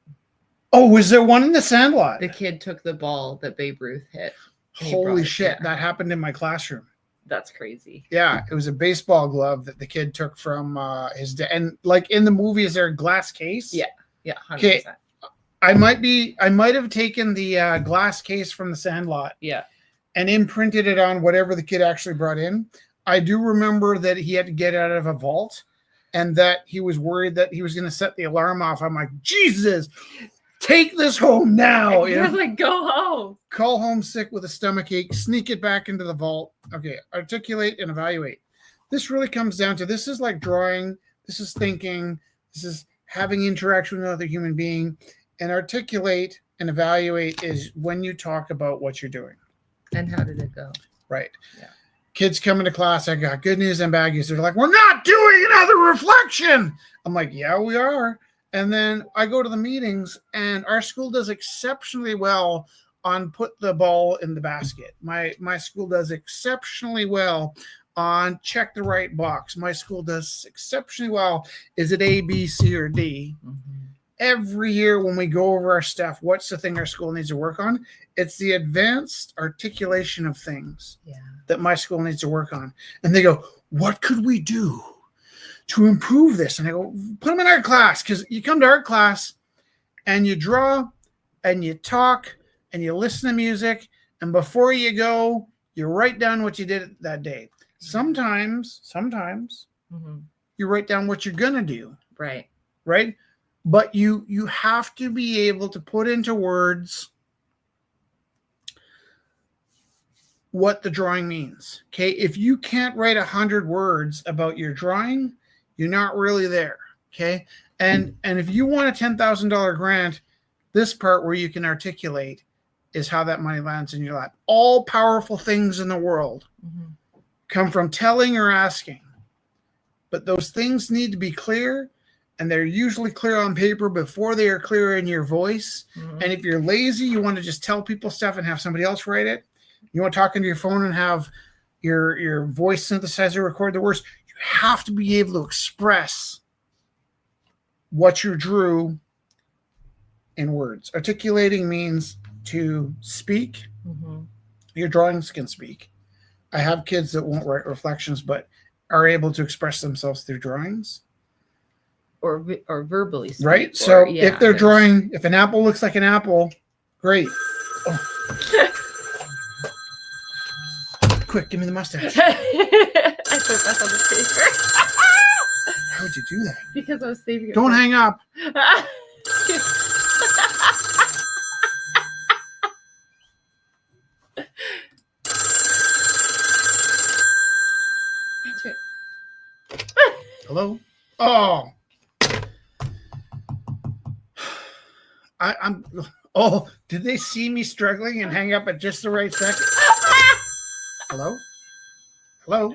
Oh, was there one in the Sandlot? The kid took the ball that Babe Ruth hit. Holy shit. Yeah. That happened in my classroom. That's crazy. Yeah. It was a baseball glove that the kid took from his dad. And like in the movie, is there a glass case? Yeah. Yeah. 100%. Okay. I might have taken the glass case from the Sandlot. Yeah. And imprinted it on whatever the kid actually brought in. I do remember that he had to get out of a vault and that he was worried that he was going to set the alarm off. I'm like, Jesus, take this home now. He was like, go home. Call home sick with a stomach ache, sneak it back into the vault. Okay, articulate and evaluate. This really comes down to, this is like drawing, this is thinking, this is having interaction with another human being. And articulate and evaluate is when you talk about what you're doing. And how did it go? Right. Yeah. Kids come into class, I got good news and bad news. They're like, we're not doing another reflection. I'm like, yeah, we are. And then I go to the meetings, and our school does exceptionally well on put the ball in the basket. My school does exceptionally well on check the right box. My school does exceptionally well. Is it A, B, C, or D? Every year when we go over our stuff, what's the thing our school needs to work on? It's the advanced articulation of things that my school needs to work on. And they go, what could we do to improve this? And I go, put them in art class, because you come to art class and you draw and you talk and you listen to music. And before you go, you write down what you did that day. Sometimes you write down what you're going to do. Right. But you have to be able to put into words what the drawing means. Okay. If you can't write 100 words about your drawing, you're not really there. Okay. And if you want a $10,000 grant, this part where you can articulate is how that money lands in your lap. All powerful things in the world come from telling or asking. But those things need to be clear. And they're usually clear on paper before they are clear in your voice. And if you're lazy, you want to just tell people stuff and have somebody else write it. You want to talk into your phone and have your voice synthesizer record the words. You have to be able to express what you drew in words. Articulating means to speak. Your drawings can speak. I have kids that won't write reflections, but are able to express themselves through drawings. Or verbally speak, right? So if they're drawing, if an apple looks like an apple, great. Oh. Quick, give me the mustache. I put that on the paper. How would you do that? Because I was saving it. Don't hang up. Hello? Oh. I'm. Oh, did they see me struggling and hang up at just the right second? Hello? Hello?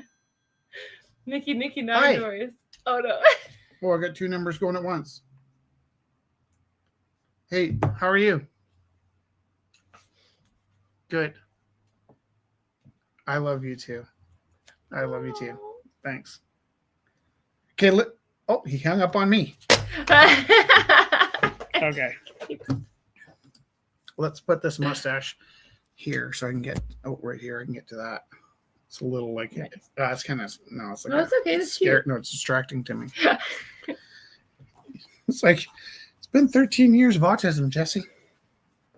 Nikki, not yours. Oh, no. Oh, I got two numbers going at once. Hey, how are you? Good. I love you too. I love you too. Thanks. Okay. Oh, he hung up on me. Okay. Let's put this mustache here so I can get right here. I can get to that. It's a little like Nice. it's kind of no. It's like No, it's okay. It's cute. No, it's distracting to me. It's like it's been 13 years of autism, Jesse.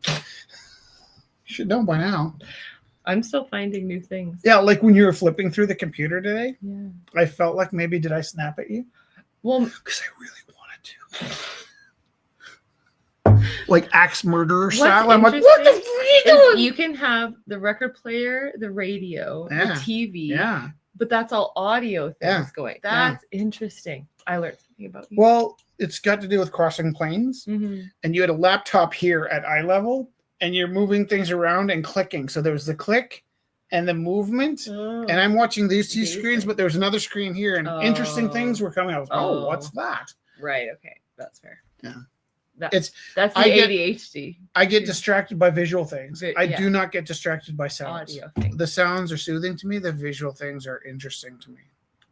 You should know by now. I'm still finding new things. Yeah, like when you were flipping through the computer today, Yeah. I felt like maybe did I snap at you? Well, Because I really wanted to. Like axe murderer style. I'm like, what the fuck are you doing? You can have the record player, the radio, Yeah. the TV, Yeah. but that's all audio things Yeah. going. That's interesting. I learned something about you. Well, it's got to do with crossing planes. Mhm. And you had a laptop here at eye level, and you're moving things around and clicking. So there was the click and the movement. Oh. And I'm watching these two These screens, but there was another screen here, and interesting things were coming out. Oh, what's that? Right. Okay. That's fair. Yeah. That's the I get- ADHD I get distracted by visual things. I Yeah. do not get distracted by sounds. audio thing. The sounds are soothing to me. The visual things are interesting to me.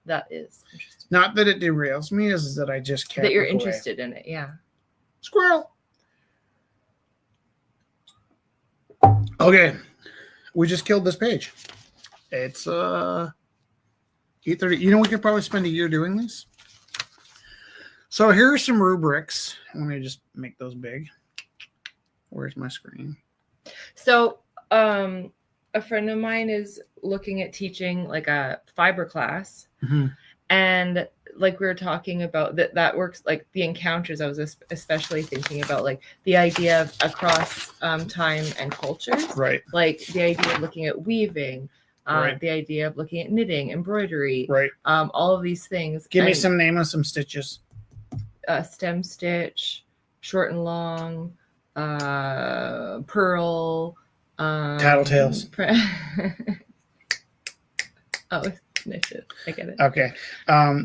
That is interesting. Not that it derails me, is that I just can't. That you're look away. interested in it. Yeah. Squirrel. Okay, we just killed this page. It's 8:30. You know, we could probably spend a year doing this. So here are some rubrics. Let me just make those big. Where's my screen? So, a friend of mine is looking at teaching like a fiber class, and like we were talking about that works like the encounters. I was especially thinking about like the idea of across time and cultures, Right. like the idea of looking at weaving, Right. the idea of looking at knitting, embroidery, Right. all of these things. Give me And, some name of some stitches. stem stitch, short and long, pearl, Tattletales. Oh, knitted. I get it. Okay.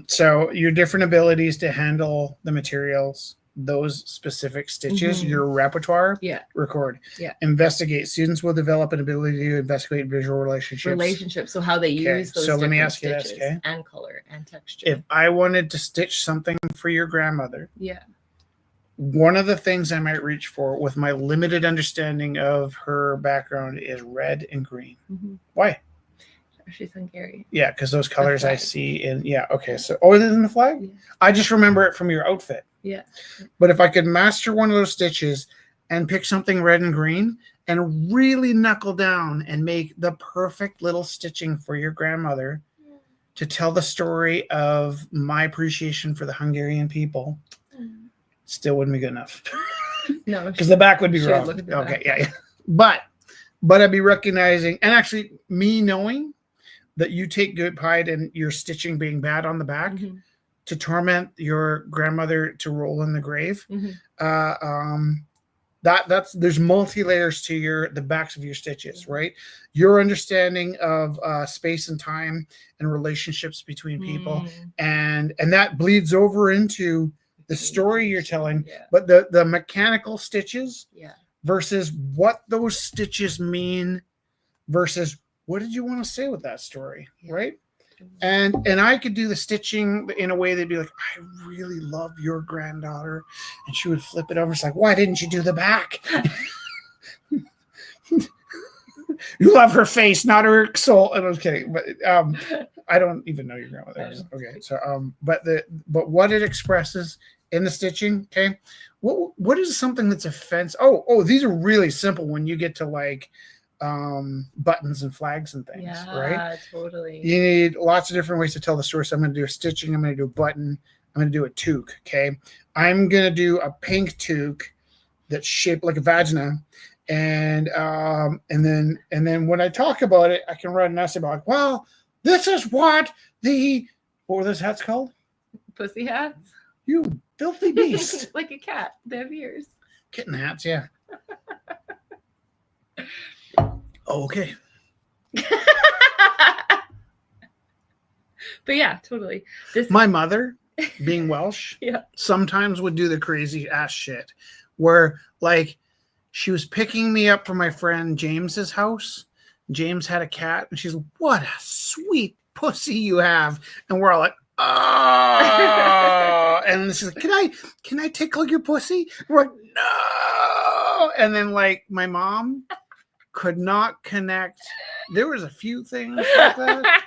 So your different abilities to handle the materials, those specific stitches, Mhm. your repertoire, Yeah. record. Yeah. Investigate. Students will develop an ability to investigate visual relationships. Relationships. So how they Okay, use those so let me different ask you this, stitches okay? and color and texture. If I wanted to stitch something for your grandmother, Yeah. one of the things I might reach for with my limited understanding of her background is red and green. Mhm. Why? She's Hungarian. Yeah, because those colors I flag. see in okay. So it is in the flag? Yeah. I just remember it from your outfit. Yeah. But if I could master one of those stitches and pick something red and green and really knuckle down and make the perfect little stitching for your grandmother to tell the story of my appreciation for the Hungarian people, still wouldn't be good enough. No, Because the back would be She would wrong. look at the Okay, back. yeah. But I'd be recognizing, and actually me knowing that you take good pride in your stitching being bad on the back Mhm. to torment your grandmother to roll in the grave. Mhm. That's there's multi layers to the backs of your stitches, right? Your understanding of space and time and relationships between people, and that bleeds over into the story you're telling. Yeah. But the mechanical stitches Yeah. versus what those stitches mean versus what did you want to say with that story, Yeah. right? And I could do the stitching in a way that'd be like, I really love your granddaughter, and she would flip it over. It's like, why didn't you do the back? You love her face, not her soul. And I was kidding, but I don't even know your grandmother. Okay, so but what it expresses in the stitching, okay. What is something that's offensive? Oh, these are really simple when you get to like buttons and flags and things, right? Yeah, totally. You need lots of different ways to tell the story. So I'm going to do a stitching. I'm going to do a button. I'm going to do a toque. Okay. I'm going to do a pink toque that's shaped like a vagina. And then when I talk about it, I can write an essay about like, well, this is what were those hats called? Pussy hats. You filthy beast. Like a cat. They have ears. Kitten hats. Yeah. Okay. But yeah, totally. My mother, being Welsh, Yeah. sometimes would do the crazy ass shit where like she was picking me up from my friend James's house James had a cat, and she's like, what a sweet pussy you have. And we're all like, oh. And she's like, can I tickle your pussy? And we're like, no. And then like my mom could not connect. There was a few things like that.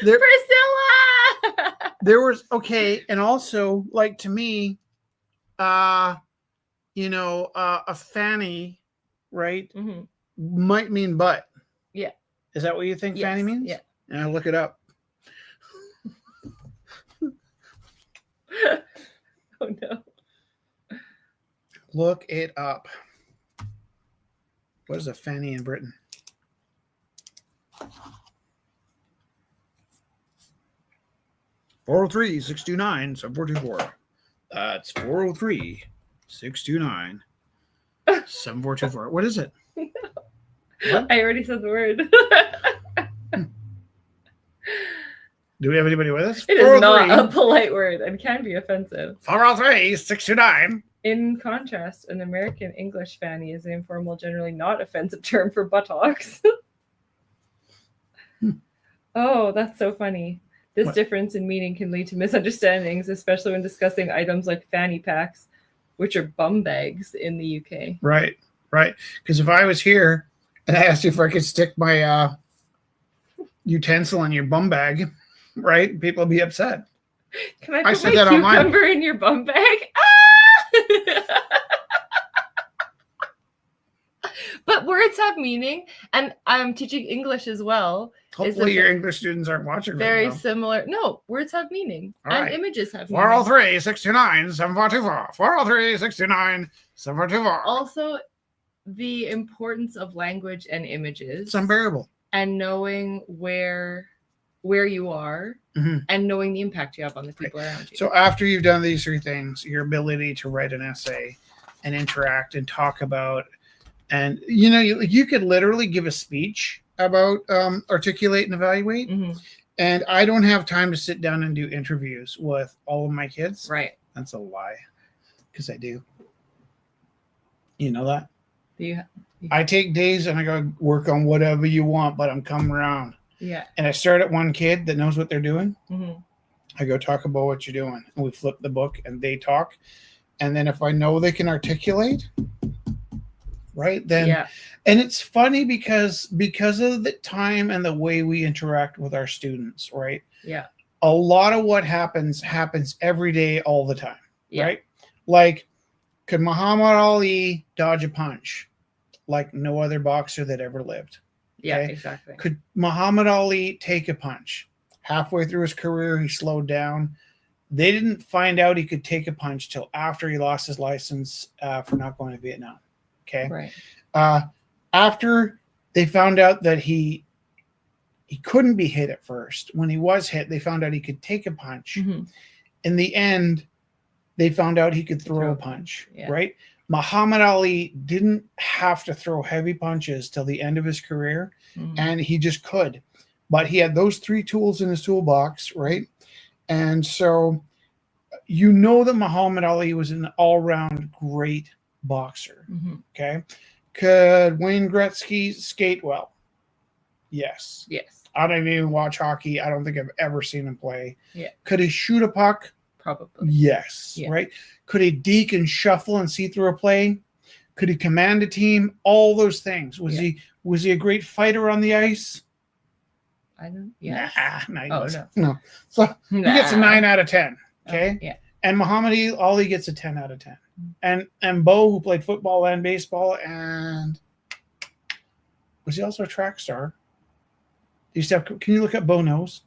Priscilla. There was okay, and also like to me, a fanny, right, might mean butt. Yeah. Is that what you think fanny means? Yeah. And I look it up. Oh no. Look it up. What is a fanny in Britain? (403-629-7424). That's 403-629-7424. What is it? What? I already said the word. Do we have anybody with us? It is not a polite word and can be offensive. 403-629. In contrast, an American English fanny is an informal, generally not offensive term for buttocks. Oh, that's so funny. This difference in meaning can lead to misunderstandings, especially when discussing items like fanny packs, which are bum bags in the UK. Right. Because if I was here and I asked you if I could stick my utensil in your bum bag, right, people would be upset. Can I put said my that online. cucumber in your bum bag? Ah! But words have meaning, and I'm teaching English as well. Hopefully your English students aren't watching very right now. similar. No, words have meaning, All and right. images have meaning. 403-629-7424. 403-629-7424. Also, the importance of language and images. It's unbearable. And knowing where you are, and knowing the impact you have on the people around you. So after you've done these three things, your ability to write an essay and interact and talk about, and you could literally give a speech about articulate and evaluate. And I don't have time to sit down and do interviews with all of my kids. Right. That's a lie, because I do. You know that? I take days and I go work on whatever you want, but I'm coming around. Yeah. And I start at one kid that knows what they're doing. I go talk about what you're doing, and we flip the book and they talk. And then if I know they can articulate, right, then and it's funny because of the time and the way we interact with our students, right? Yeah. A lot of what happens every day, all the time, right? Like, could Muhammad Ali dodge a punch like no other boxer that ever lived? Yeah, Okay? exactly. Could Muhammad Ali take a punch? Halfway through his career, he slowed down. They didn't find out he could take a punch till after he lost his license for not going to Vietnam. Okay. Right. After they found out that he couldn't be hit at first, when he was hit, they found out he could take a punch. In the end, they found out he could throw a punch, right? Muhammad Ali didn't have to throw heavy punches till the end of his career, and he just could. But he had those three tools in his toolbox, right? And so that Muhammad Ali was an all-round great boxer, okay? Could Wayne Gretzky skate well? Yes. I don't even watch hockey. I don't think I've ever seen him play. Could he shoot a puck? Probably. Yes. Right? Could he deke and shuffle and see through a play? Could he command a team? All those things. Was he a great fighter on the ice? I don't. Yes. No. So he gets a 9 out of 10. Okay. And Muhammad Ali gets a 10 out of 10. And Bo, who played football and baseball, and was he also a track star? Can you look up Bo Nose?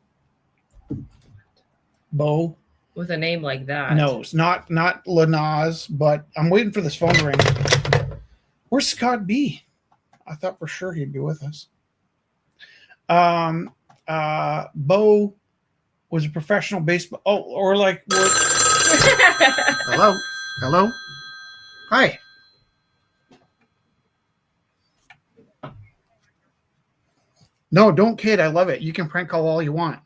Bo. With a name like that. Nose. Not Lanaz, but I'm waiting for this phone to ring. Where's Scott B? I thought for sure he'd be with us. Bo was a professional baseball. Oh, or like Hello. Hi. No, don't kid. I love it. You can prank call all you want.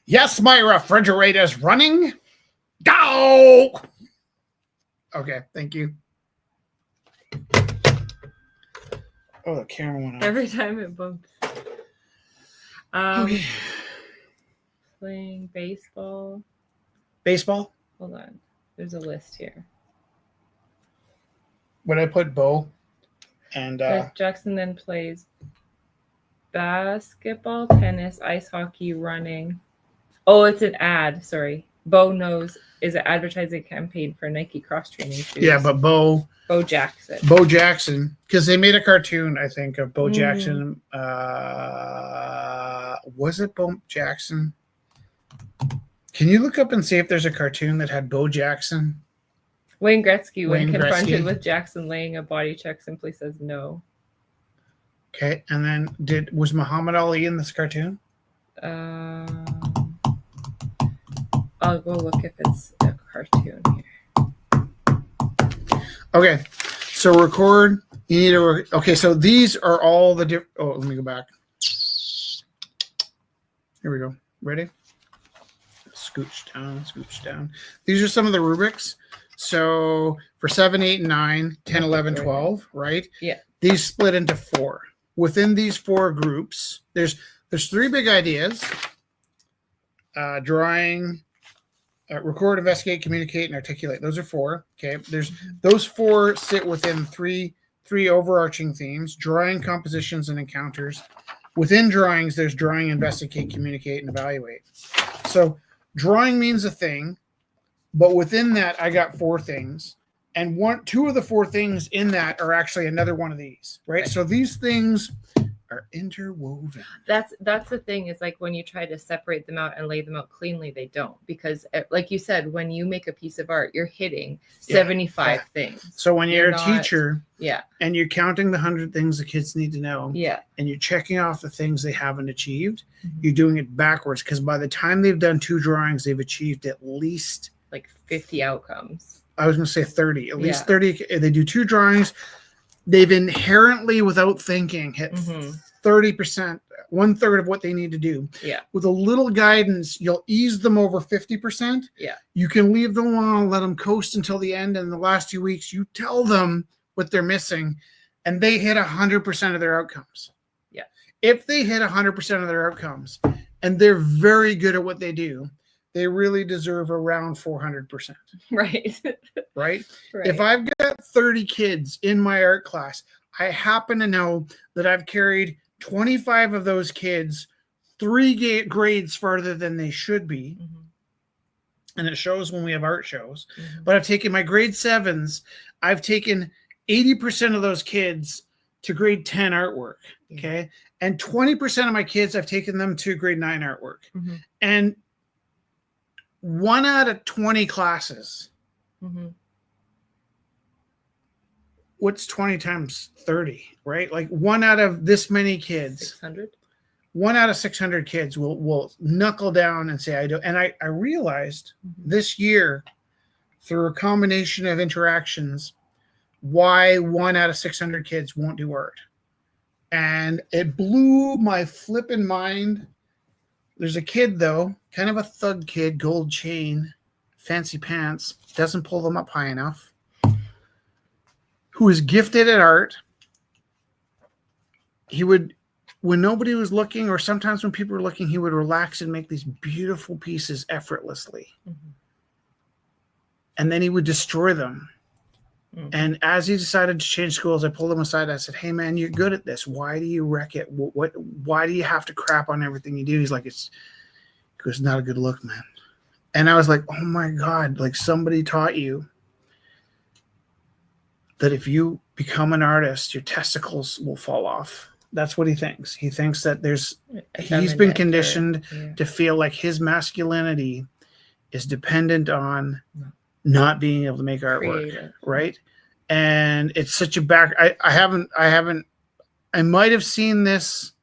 Yes, my refrigerator's running. Go. Okay, thank you. Oh, the camera went off. Every time it bumps. Okay. Playing baseball. Baseball? Hold on. There's a list here. When I put Bo and Jackson then plays basketball, tennis, ice hockey, running. Oh, it's an ad. Sorry. Bo knows is an advertising campaign for Nike cross training shoes. yeah, but Bo Jackson. because they made a cartoon, I think, of Bo Jackson. Was it Bo Jackson? Can you look up and see if there's a cartoon that had Bo Jackson? Wayne Gretzky, when Wayne confronted Gretzky. with Jackson laying a body check, simply says no. Okay, and then was Muhammad Ali in this cartoon? I'll go look if it's a cartoon here. Okay, so record. You need to. Okay, so these are all the different. Oh, let me go back. Here we go. Ready? Scooch down. These are some of the rubrics. So for 7, 8, 9, 10, 11, 12, right? Yeah. These split into 4. Within these 4 groups, there's 3 big ideas. Drawing, record, investigate, communicate, and articulate. Those are 4. Okay. There's those 4 sit within three overarching themes: drawing, compositions, and encounters. Within drawings, there's drawing, investigate, communicate, and evaluate. So drawing means a thing, but within that, I got 4 things. And 2 of the 4 things in that are actually another one of these, right? So these things are interwoven. That's the thing, is like when you try to separate them out and lay them out cleanly, they don't, because like you said, when you make a piece of art, you're hitting 75 things. So when you're a not, teacher, yeah, and you're counting the 100 things the kids need to know, yeah, and you're checking off the things they haven't achieved, you're doing it backwards, because by the time they've done 2 drawings, they've achieved at least like 50 outcomes. I was going to say 30, at least 30. They do 2 drawings. They've inherently, without thinking, hit 30%, 1/3 of what they need to do. Yeah. With a little guidance, you'll ease them over 50%. Yeah. You can leave them alone, let them coast until the end. And the last 2 weeks, you tell them what they're missing, and they hit 100% of their outcomes. Yeah. If they hit 100% of their outcomes, and they're very good at what they do, they really deserve around 400%. Right. Right? If I've got 30 kids in my art class, I happen to know that I've carried 25 of those kids 3 grades farther than they should be. And it shows when we have art shows. But I've taken my grade 7s, I've taken 80% of those kids to grade 10 artwork. Okay. And 20% of my kids, I've taken them to grade 9 artwork. And 1 out of 20 classes. What's 20 times 30, right? Like 1 out of this many kids. 600. 1 out of 600 kids will knuckle down and say, I do. And I realized this year, through a combination of interactions, why 1 out of 600 kids won't do art. And it blew my flipping mind. There's a kid, though, kind of a thug kid, gold chain, fancy pants, doesn't pull them up high enough, who is gifted at art. He would, when nobody was looking, or sometimes when people were looking, he would relax and make these beautiful pieces effortlessly. And then he would destroy them. And as he decided to change schools, I pulled him aside. I said, hey, man, you're good at this. Why do you wreck it? Why do you have to crap on everything you do? He's like, it's not a good look, man. And I was like, oh, my God, like somebody taught you that if you become an artist, your testicles will fall off. That's what he thinks. He thinks that he's been conditioned to feel like his masculinity is dependent on not being able to make artwork, right? And it's such a I might have seen this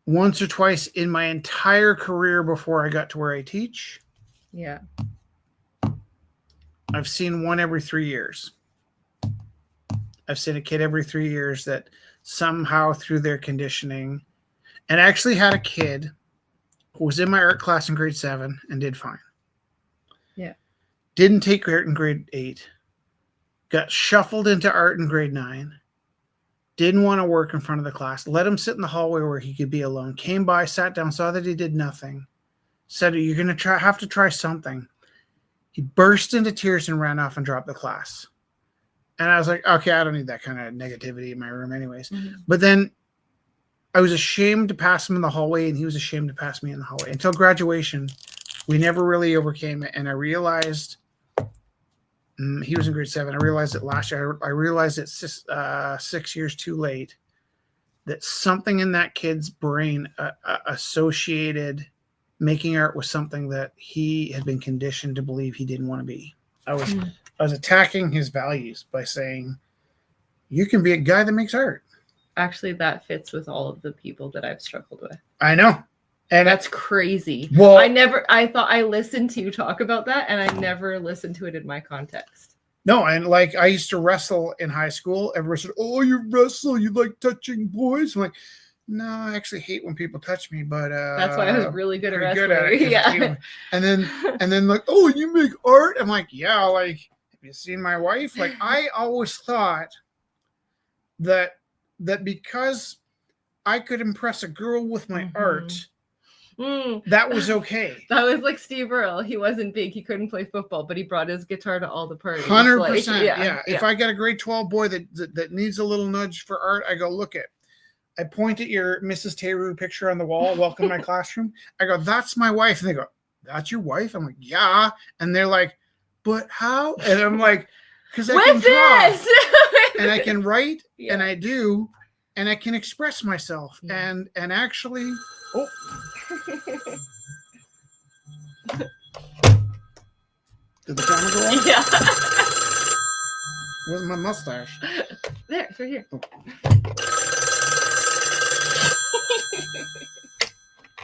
once or twice in my entire career before I got to where I teach. Yeah. I've seen one every 3 years. I've seen a kid every 3 years that somehow through their conditioning, and I actually had a kid who was in my art class in grade 7 and did fine. Yeah. Didn't take art in grade 8. Got shuffled into art in grade 9. didn't want to work in front of the class, let him sit in the hallway where he could be alone, came by, sat down, saw that he did nothing, said, you're going to have to try something. He burst into tears and ran off and dropped the class. And I was like, okay, I don't need that kind of negativity in my room anyways. Mhm. But then I was ashamed to pass him in the hallway, and he was ashamed to pass me in the hallway. Until graduation, we never really overcame it. And I realized he was in grade 7. I realized it last year. I realized it 6 years too late that something in that kid's brain associated making art with something that he had been conditioned to believe he didn't want to be. I was attacking his values by saying, you can be a guy that makes art. Actually, that fits with all of the people that I've struggled with. I know. And That's crazy. Well, I thought I listened to you talk about that, and I never listened to it in my context. no, and like I used to wrestle in high school. Everyone said, "Oh, you wrestle, you like touching boys." I'm like, no, I actually hate when people touch me, but That's why I was really good at pretty wrestling. good at it 'cause I hate Yeah. them. And then like, oh, you make art? I'm like, yeah, like, have you seen my wife? Like, I always thought that because I could impress a girl with my art, that was okay. That was like Steve Earle. He wasn't big. He couldn't play football, but he brought his guitar to all the parties. 100%. Like, Yeah. If I got a grade 12 boy that needs a little nudge for art, I go, look at. I point at your Mrs. Teru picture on the wall, welcome to my classroom. I go, that's my wife. And they go, that's your wife? I'm like, yeah. And they're like, but how? And I'm like, because I can draw and I can write and I do, and I can express myself. And actually, oh. Did the camera go off? Yeah. It wasn't my mustache. There, it's right here. Oh.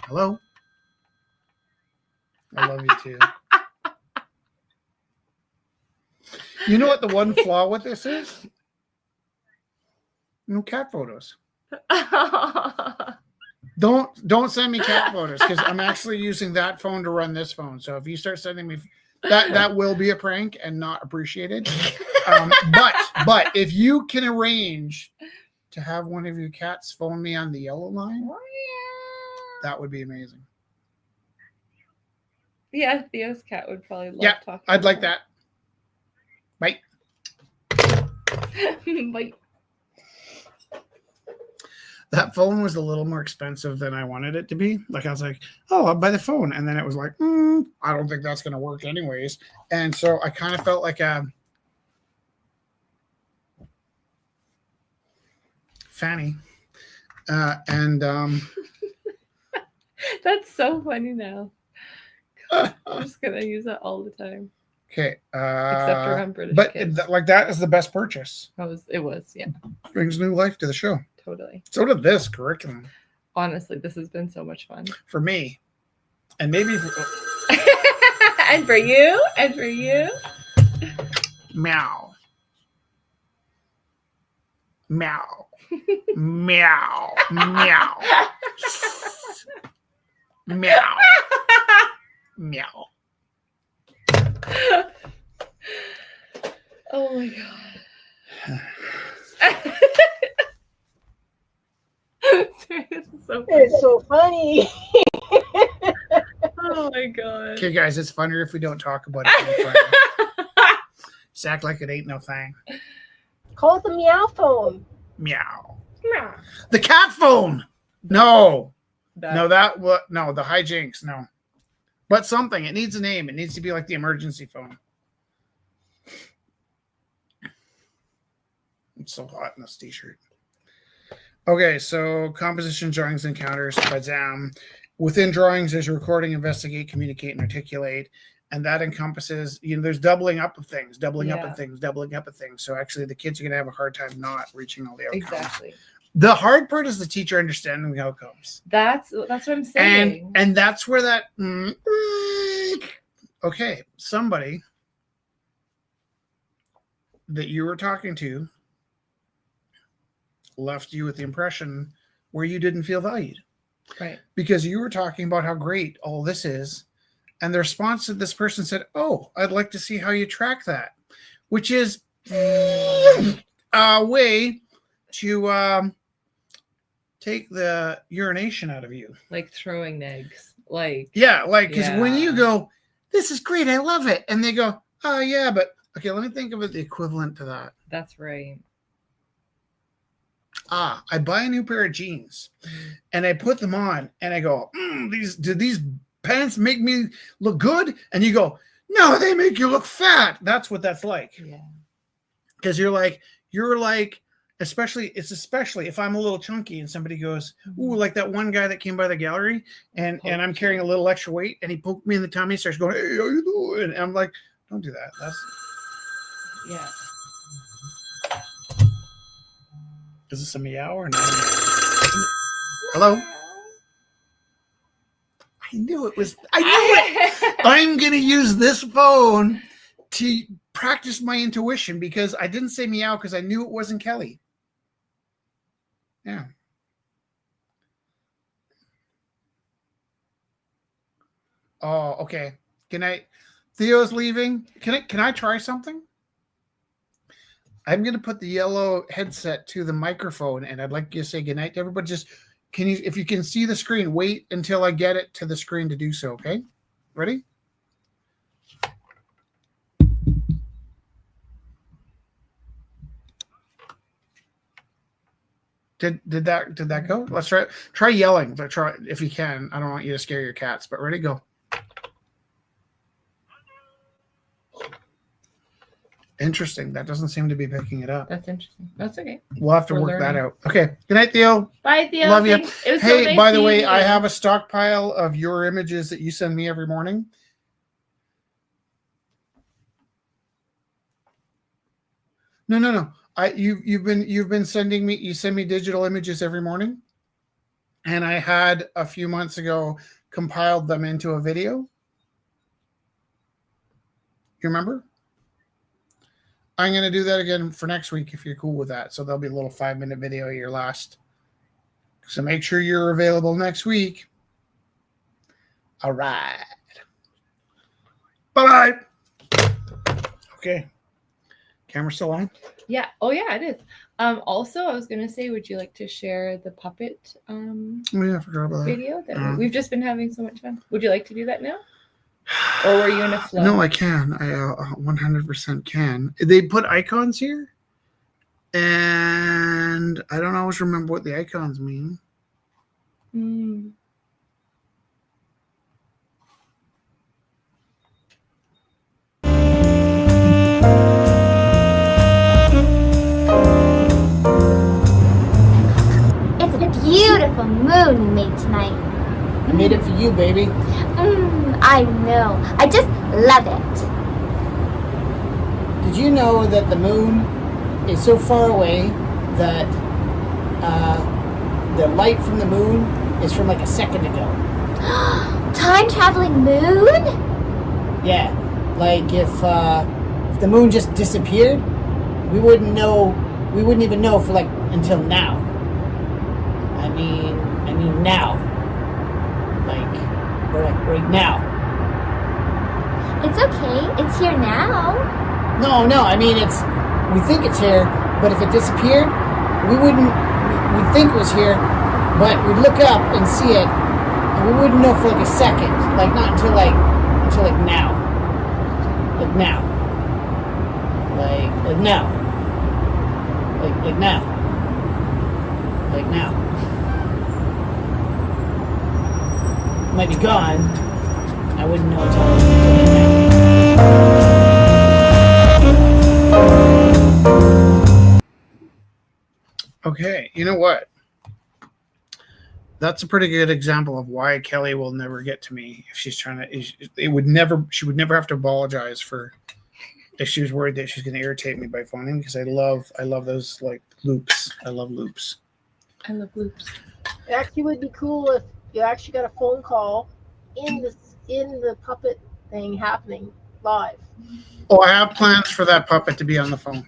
Hello. I love you too. You know what the one flaw with this is? No cat photos. Don't send me cat photos because I'm actually using that phone to run this phone. So if you start sending me that will be a prank and not appreciated. But if you can arrange to have one of your cats phone me on the yellow line, that would be amazing. Yeah, Theo's cat would probably love talking. I'd like that. Bye. Bye. That phone was a little more expensive than I wanted it to be. Like I was like, oh, I'll buy the phone. And then it was like, I don't think that's going to work anyways. And so I kind of felt like a fanny. That's so funny now. God, I'm just going to use that all the time. Okay. Except around British but kids. that is the best purchase. It was, yeah. Brings new life to the show. Totally. So did this curriculum. Honestly, this has been so much fun. For me. And maybe for, and for you. And for you. meow. Meow. Meow. Meow. Meow. Meow. Oh my god. Sorry, this is so funny. It's so funny. Oh my god. Okay, guys, it's funnier if we don't talk about it. Just act like it ain't no thing. Call it the meow phone. Meow. The cat phone. No. The hijinks. No. But something. It needs a name. It needs to be like the emergency phone. It's so hot in this t-shirt. Okay, so composition, drawings, encounters, bazam. Within drawings, there's recording, investigate, communicate, and articulate. And that encompasses, there's doubling up of things, doubling up of things. So actually the kids are going to have a hard time not reaching all the outcomes. Exactly. The hard part is the teacher understanding the outcomes. That's what I'm saying. And that's where that, okay, somebody that you were talking to left you with the impression where you didn't feel valued. Right. Because you were talking about how great all this is. And the response to this person said, oh, I'd like to see how you track that, which is a way to take the urination out of you. Like throwing eggs. Like Yeah, like because when Yeah. you go, this is great, I love it, and they go, oh yeah, but okay, let me think of it the equivalent to that. that's right. I buy a new pair of jeans and I put them on and I go, did these pants make me look good? And you go, no, they make you look fat. That's what that's like. Yeah. Because you're like, especially if I'm a little chunky and somebody goes, ooh, like that one guy that came by the gallery and I'm carrying a little extra weight and he poked me in the tummy, starts going, hey, how you doing? And I'm like, don't do that. That's Yeah. Is this a meow or not? Hello? I knew it was. I knew it. I'm going to use this phone to practice my intuition because I didn't say meow because I knew it wasn't Kelly. Yeah. Oh, okay. Can I? Theo's leaving. Can I try something? I'm going to put the yellow headset to the microphone, and I'd like you to say goodnight to everybody. Just if you can see the screen, wait until I get it to the screen to do so. Okay, ready? Did that go? Let's try yelling. Try if you can. I don't want you to scare your cats, but ready, go. Interesting. That doesn't seem to be picking it up. That's interesting. That's okay. We'll have to We're work that learning. out. Okay. Good night, Theo. Bye, Theo. Love you. Thanks. It was so Hey, nice by the way, seeing I you. have a stockpile of your images that you send me every morning. No. You've been sending me. You send me digital images every morning, and I had a few months ago compiled them into a video. You remember? I'm going to do that again for next week if you're cool with that. So there'll be a little 5-minute video of your last. So make sure you're available next week. All right. Bye-bye. Okay. Camera still on? Yeah. Oh, yeah, it is. Also, I was going to say, would you like to share the puppet Oh, yeah, I forgot about that. video? We've just been having so much fun. Would you like to do that now? Or were you in a flow? No, I can. I 100% can. They put icons here, and I don't always remember what the icons mean. Mm. It's a beautiful moon we made tonight. I made it for you, baby. I know. I just love it. Did you know that the moon is so far away that the light from the moon is from like a second ago? Time traveling moon? Yeah, like if the moon just disappeared, we wouldn't know. We wouldn't even know for like until now. I mean now. Like right now. It's okay. It's here now. No. I mean we think it's here, but if it disappeared, we'd think it was here, but we'd look up and see it, and we wouldn't know for like a second, like not until like now, like now, like now, like now, like now. It might be gone. I wouldn't know until now. Okay, you know what? That's a pretty good example of why Kelly will never get to me if she's trying to. She would never have to apologize for if she was worried that she's going to irritate me by phoning because I love those like loops. I love loops. I love loops. It actually would be cool if you actually got a phone call in the puppet thing happening live. Oh, I have plans for that puppet to be on the phone.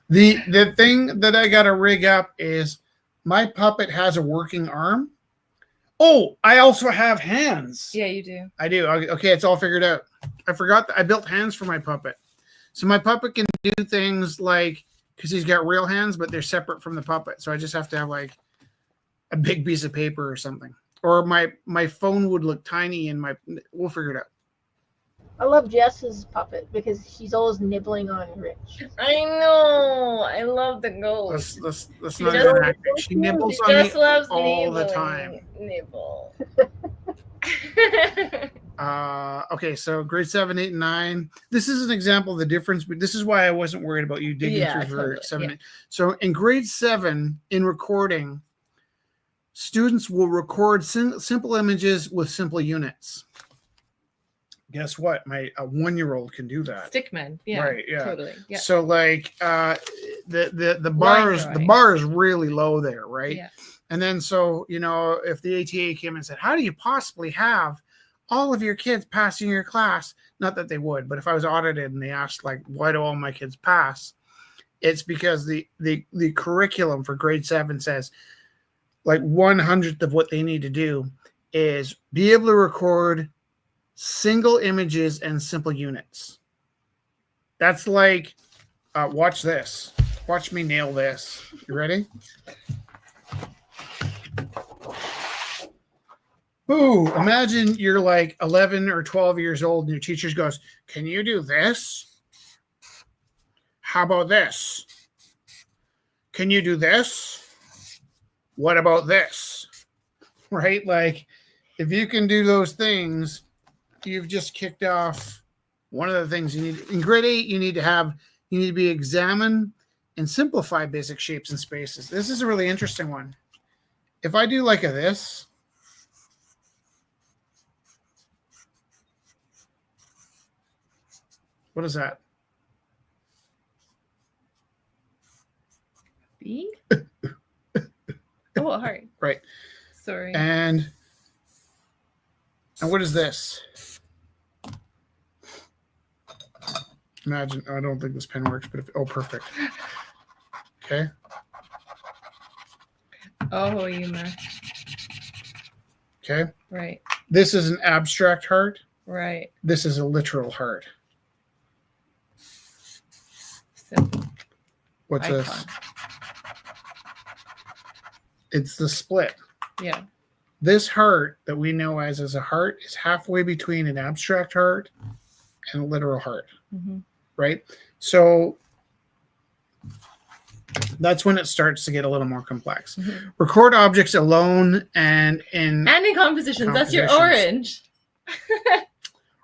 The thing that I got to rig up is my puppet has a working arm. Oh, I also have hands. Yeah, you do. I do. Okay, it's all figured out. I forgot that I built hands for my puppet. So my puppet can do things like because he's got real hands, but they're separate from the puppet. So I just have to have like a big piece of paper or something. Or my phone would look tiny and we'll figure it out. I love Jess's puppet because she's always nibbling on Rich. I know. I love the ghost. Let's She not just- even act. She nibbles She on me just loves all the nibbling. time. Nibble. Okay, so grade 7, 8, and 9. This is an example of the difference, but this is why I wasn't worried about you digging Yeah, through for totally, 7, yeah. 8. So in grade 7, in recording, students will record simple images with simple units. Guess what? A 1-year-old can do that. Stickman. Yeah. Right, yeah. Totally. Yeah. So like the Line bar is really low there, right? Yeah. And then so, if the ATA came and said, how do you possibly have all of your kids passing your class? Not that they would, but if I was audited and they asked like, why do all my kids pass? It's because the curriculum for grade 7 says like 1/100th of what they need to do is be able to record single images and simple units. That's like, watch this. Watch me nail this. You ready? Ooh, imagine you're like 11 or 12 years old and your teacher goes, can you do this? How about this? Can you do this? What about this? Right? Like, if you can do those things, you've just kicked off one of the things you need. In grade 8, you need to be examine and simplify basic shapes and spaces. This is a really interesting one. If I do like this, what is that? B? Oh, a heart. Right. Sorry. And what is this? Imagine, I don't think this pen works, but perfect. Okay. Oh, Yuma. Okay. Right. This is an abstract heart. Right. This is a literal heart. Simple. What's Icon. this? It's the split. Yeah. This heart that we know as a heart is halfway between an abstract heart and a literal heart. Mm-hmm. Right? So that's when it starts to get a little more complex. Mm-hmm. Record objects alone and in compositions. That's your orange.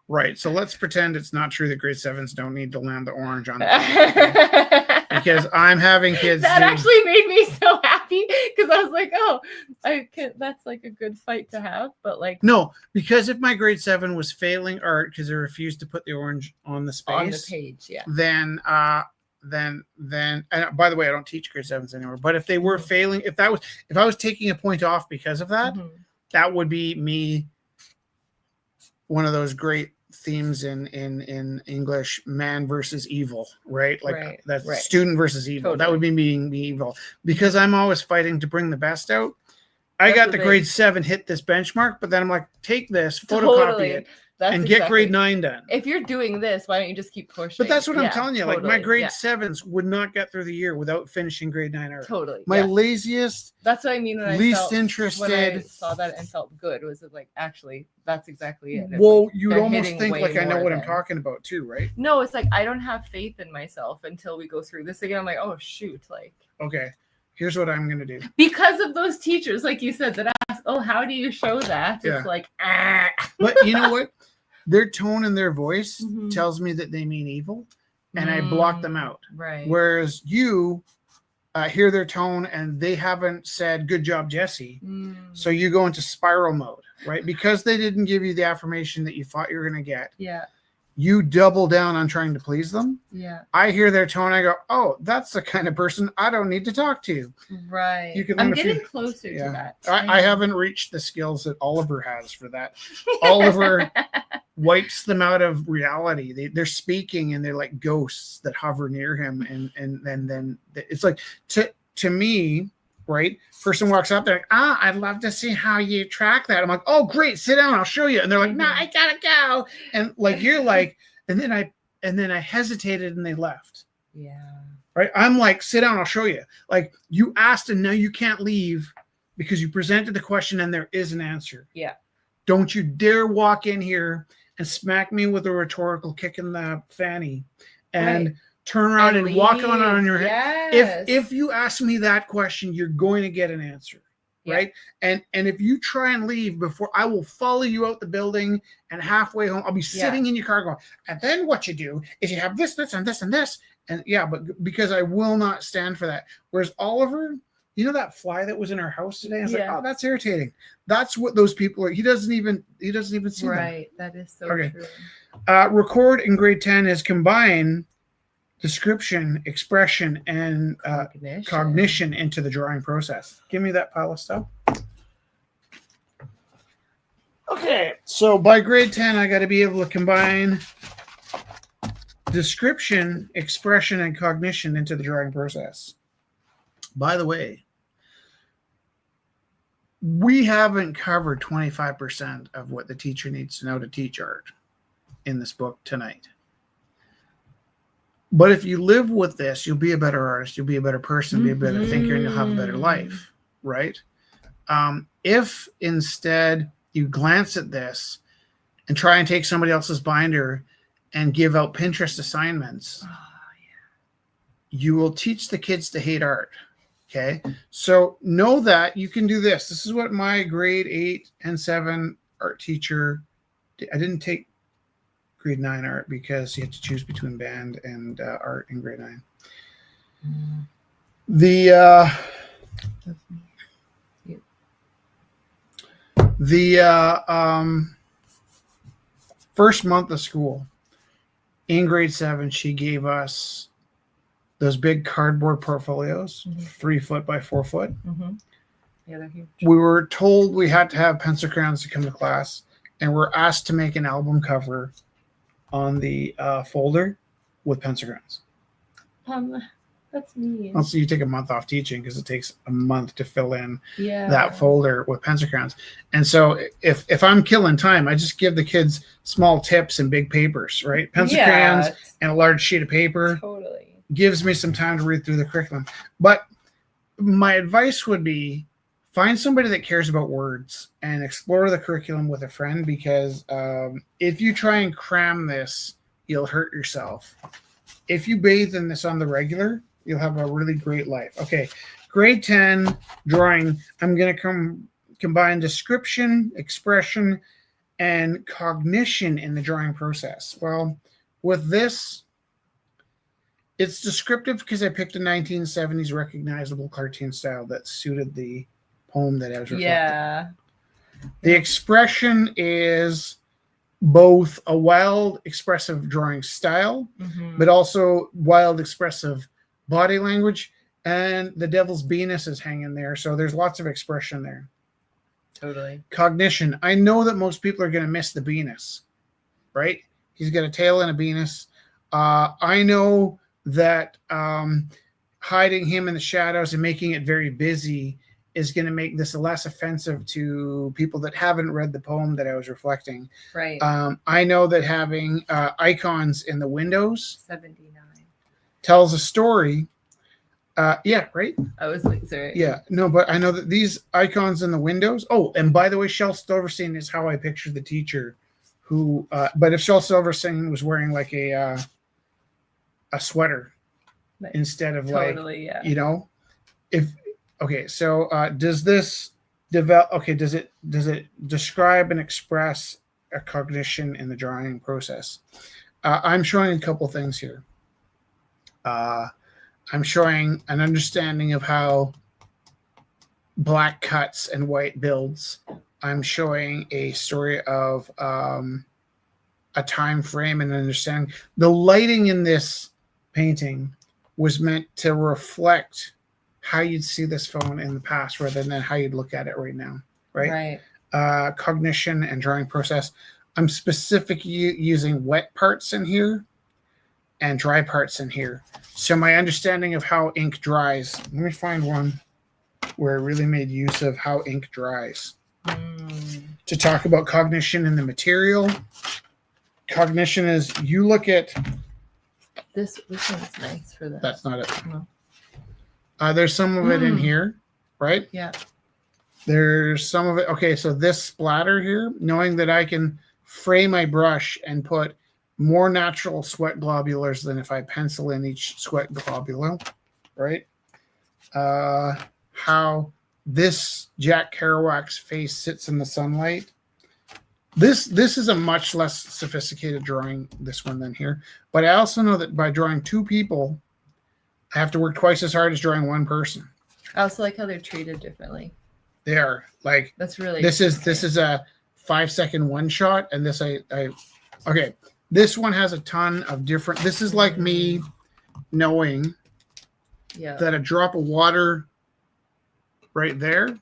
Right. So let's pretend it's not true that grade 7s don't need to land the orange on it. Because I'm having kids. That actually made me so happy because I was like, oh, that's like a good fight to have. But like, no, because if my grade 7 was failing art because they refused to put the orange on the space on the page, yeah. Then and by the way, I don't teach grade 7s anymore. But if they were failing, if I was taking a point off because of that, that would be me. One of those great themes in English, man versus evil, right? Like that's right. Student versus evil. Totally. That would be being evil because I'm always fighting to bring the best out. I got the grade 7 hit this benchmark, but then I'm like, take this, photocopy it, and get grade 9 done. If you're doing this, why don't you just keep pushing? But that's what I'm telling you. Totally. Like my grade 7s would not get through the year without finishing grade 9 art. Totally. My laziest. That's what I mean. When least interested. When I saw that and felt good, was it like actually that's exactly it. Well, like, you'd almost think like I know what I'm talking about too, right? No, it's like I don't have faith in myself until we go through this again. I'm like, oh shoot, like. Okay. Here's what I'm going to do. Because of those teachers, like you said, that ask, oh, how do you show that? Yeah. It's like, ah. But you know what? Their tone and their voice tells me that they mean evil, and I block them out. Right. Whereas you hear their tone and they haven't said, good job, Jesse. So you go into spiral mode, right? Because they didn't give you the affirmation that you thought you were going to get. Yeah. You double down on trying to please them. Yeah. I hear their tone. I go, oh, that's the kind of person I don't need to talk to. Right. You can I'm getting closer to that. I haven't reached the skills that Oliver has for that. Oliver wipes them out of reality. They're speaking and they're like ghosts that hover near him. And then it's like to me, right? Person walks up, they're like, I'd love to see how you track that. I'm like, oh, great, sit down, I'll show you. And they're like, no, I gotta go. And like you're like, and then I hesitated and they left. Yeah. Right? I'm like, sit down, I'll show you. Like, you asked and now you can't leave because you presented the question and there is an answer. Yeah. Don't you dare walk in here and smack me with a rhetorical kick in the fanny and Right. turn around and walk leave. on your head. Yes. If you ask me that question, you're going to get an answer. Yeah. Right. And if you try and leave before, I will follow you out the building, and halfway home, I'll be sitting in your car going, and then what you do is you have this, this, and this, and this. And yeah, but because I will not stand for that. Whereas Oliver, you know, that fly that was in our house today? I was like, oh, that's irritating. That's what those people are. He doesn't even see them. Right. That is so Okay. true. Record in grade 10 is combine description, expression, and cognition into the drawing process. Give me that pile of stuff. Okay, so by grade 10, I got to be able to combine description, expression, and cognition into the drawing process. By the way, we haven't covered 25% of what the teacher needs to know to teach art in this book tonight. But if you live with this, you'll be a better artist, you'll be a better person, be a better thinker, and you'll have a better life, right? If instead you glance at this and try and take somebody else's binder and give out Pinterest assignments, you will teach the kids to hate art. Okay, so know that you can do this. This is what my grade 8 and 7 art teacher did. I didn't take grade 9 art because you had to choose between band and art in grade 9. The first month of school in grade 7, she gave us those big cardboard portfolios, 3 foot by 4 foot. Yeah, they're huge. We were told we had to have pencil crayons to come to class, and we're asked to make an album cover on the folder with pencil crayons. That's mean. Also, you take a month off teaching because it takes a month to fill in Yeah. that folder with pencil crayons. And so if I'm killing time, I just give the kids small tips and big papers, right? Pencil crayons and a large sheet of paper. Totally. Gives me some time to read through the curriculum. But my advice would be find somebody that cares about words and explore the curriculum with a friend, because if you try and cram this, you'll hurt yourself. If you bathe in this on the regular, you'll have a really great life. Okay, grade 10 drawing. I'm going to combine description, expression, and cognition in the drawing process. Well, with this, it's descriptive because I picked a 1970s recognizable cartoon style that suited the poem that I was reflecting. Yeah. The expression is both a wild, expressive drawing style, but also wild, expressive body language, and the devil's penis is hanging there. So there's lots of expression there. Totally. Cognition. I know that most people are going to miss the penis, right? He's got a tail and a penis. I know that hiding him in the shadows and making it very busy is going to make this less offensive to people that haven't read the poem that I was reflecting. Right. I know that having icons in the windows 79 tells a story. Yeah, right? I was like, sorry. Yeah, no, but I know that these icons in the windows. Oh, and by the way, Shel Silverstein is how I picture the teacher who, but if Shel Silverstein was wearing like a sweater instead of totally, like, you know, okay, so does this develop? Okay, does it describe and express a cognition in the drawing process? I'm showing a couple things here. I'm showing an understanding of how black cuts and white builds. I'm showing a story of a time frame and understanding. The lighting in this painting was meant to reflect how you'd see this phone in the past rather than how you'd look at it right now, right? Right. Cognition and drawing process. I'm specifically using wet parts in here and dry parts in here. So my understanding of how ink dries, let me find one where I really made use of how ink dries. To talk about cognition in the material. Cognition is you look at This one's nice for this. That's not it. No. There's some of it in Mm. here, right? Yeah. There's some of it. Okay, so this splatter here, knowing that I can fray my brush and put more natural sweat globulars than if I pencil in each sweat globule, right? How this Jack Kerouac's face sits in the sunlight. This is a much less sophisticated drawing, this one, than here. But I also know that by drawing two people, I have to work twice as hard as drawing one person. I also like how they're treated differently. They are like That's really this is a 5-second one shot, and this I okay. This one has a ton of different. This is like me knowing that a drop of water right there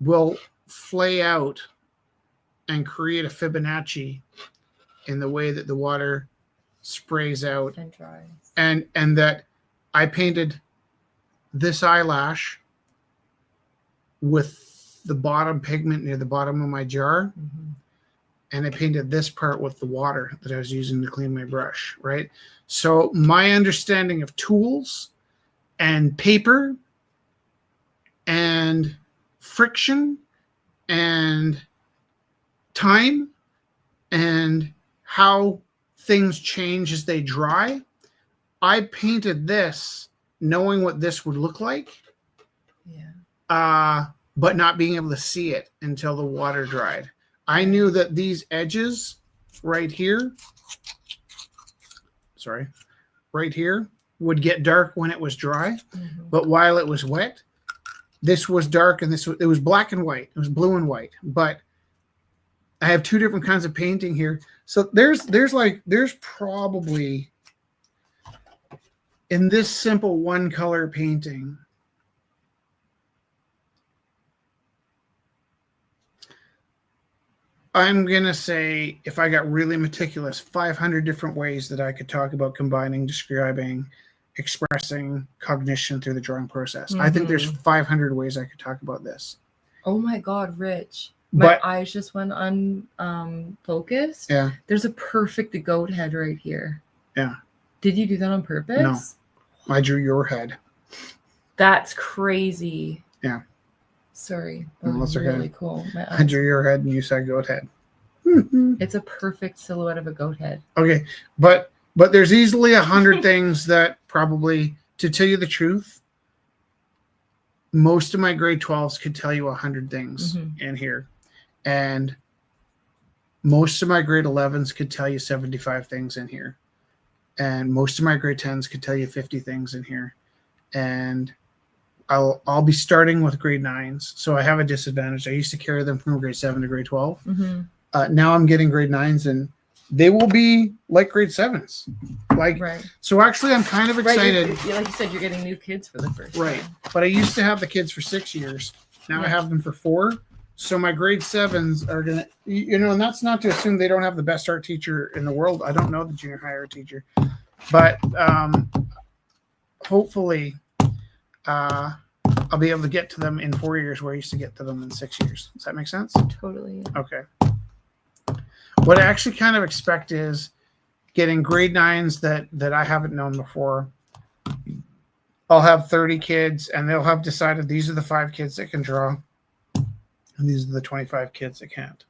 will flay out and create a Fibonacci in the way that the water sprays out and dries. And that I painted this eyelash with the bottom pigment near the bottom of my jar. Mm-hmm. And I painted this part with the water that I was using to clean my brush, right? So my understanding of tools and paper and friction and time and how things change as they dry, I painted this knowing what this would look like, but not being able to see it until the water dried. I knew that these edges right here, right here, would get dark when it was dry, but while it was wet, this was dark and it was black and white. It was blue and white, but I have two different kinds of painting here. So there's probably in this simple one color painting, I'm going to say, if I got really meticulous, 500 different ways that I could talk about combining, describing, expressing cognition through the drawing process. I think there's 500 ways I could talk about this. Oh my God, Rich. My eyes just went unfocused. Yeah. There's a perfect goat head right here. Yeah. Did you do that on purpose? No. I drew your head. That's crazy. Yeah. Sorry. That was really okay. Cool. I drew your head and you said goat head. It's a perfect silhouette of a goat head. Okay. But there's easily 100 things that probably, to tell you the truth, most of my grade 12s could tell you 100 things in here. And most of my grade 11s could tell you 75 things in here. And most of my grade 10s could tell you 50 things in here. And I'll be starting with grade 9s. So I have a disadvantage. I used to carry them from grade 7 to grade 12. Now I'm getting grade 9s and they will be like grade 7s. So actually I'm kind of excited. Right, like you said, you're getting new kids for the first time. But I used to have the kids for 6 years. Now I have them for 4. So my grade 7s are going to, and that's not to assume they don't have the best art teacher in the world. I don't know the junior high art teacher, but hopefully I'll be able to get to them in 4 years where I used to get to them in 6 years. Does that make sense? Totally. Okay. What I actually kind of expect is getting grade 9s that I haven't known before. I'll have 30 kids and they'll have decided these are the 5 kids that can draw. And these are the 25 kids that can't.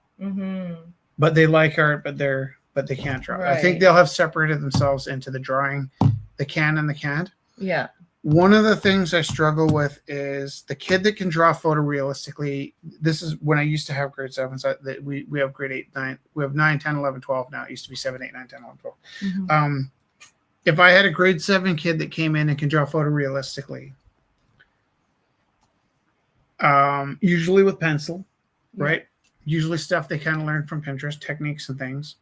But they like art, but they can't draw. I think they'll have separated themselves into the drawing, the can and the can't. Yeah. One of the things I struggle with is the kid that can draw photorealistically. This is when I used to have grade 7s. We have grade 8, 9. We have 9, 10, 11, 12 now. It used to be 7, 8, 9, 10, 11, 12. If I had a grade 7 kid that came in and can draw photorealistically, usually with pencil, right? Usually stuff they kind of learned from Pinterest, techniques and things.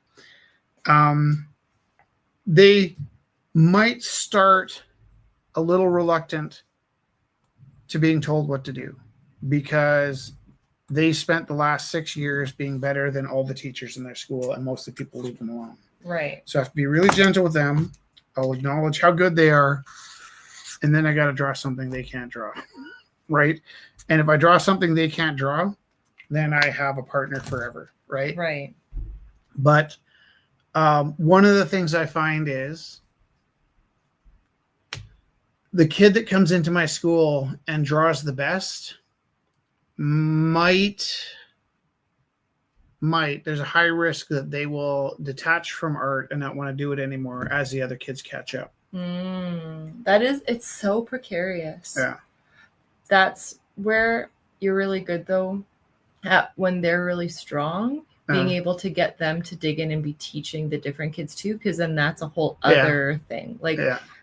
They might start a little reluctant to being told what to do because they spent the last 6 years being better than all the teachers in their school, and most of the people leave them alone. Right. So I have to be really gentle with them. I'll acknowledge how good they are, and then I got to draw something they can't draw, right? And if I draw something they can't draw, then I have a partner forever, right? Right. But One of the things I find is the kid that comes into my school and draws the best might there's a high risk that they will detach from art and not want to do it anymore as the other kids catch up. It's so precarious. Yeah. That's where you're really good though, at when they're really strong, being able to get them to dig in and be teaching the different kids too, because then that's a whole other thing. Like,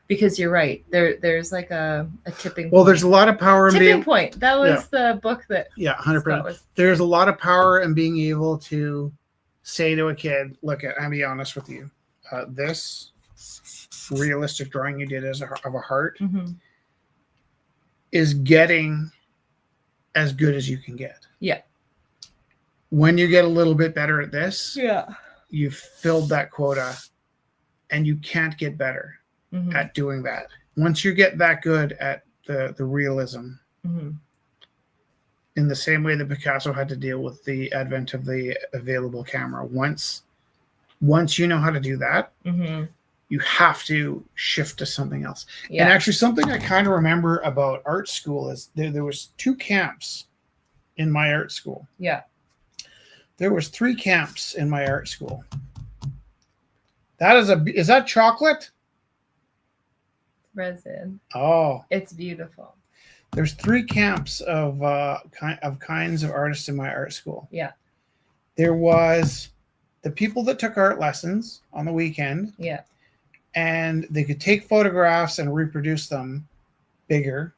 because you're right, there's like a tipping point. Well, there's a lot of power in tipping point. That was the book that 100%. There's a lot of power in being able to say to a kid, look, I'll be honest with you, this realistic drawing you did of a heart is getting as good as you can get. Yeah. When you get a little bit better at this, you've filled that quota and you can't get better at doing that. Once you get that good at the realism, in the same way that Picasso had to deal with the advent of the available camera, once you know how to do that, you have to shift to something else. And actually something I kind of remember about art school is there was 2 camps in my art school. There was 3 camps in my art school. Is that chocolate? Resin. Oh, it's beautiful. There's 3 camps of kinds of artists in my art school. There was the people that took art lessons on the weekend. And they could take photographs and reproduce them bigger.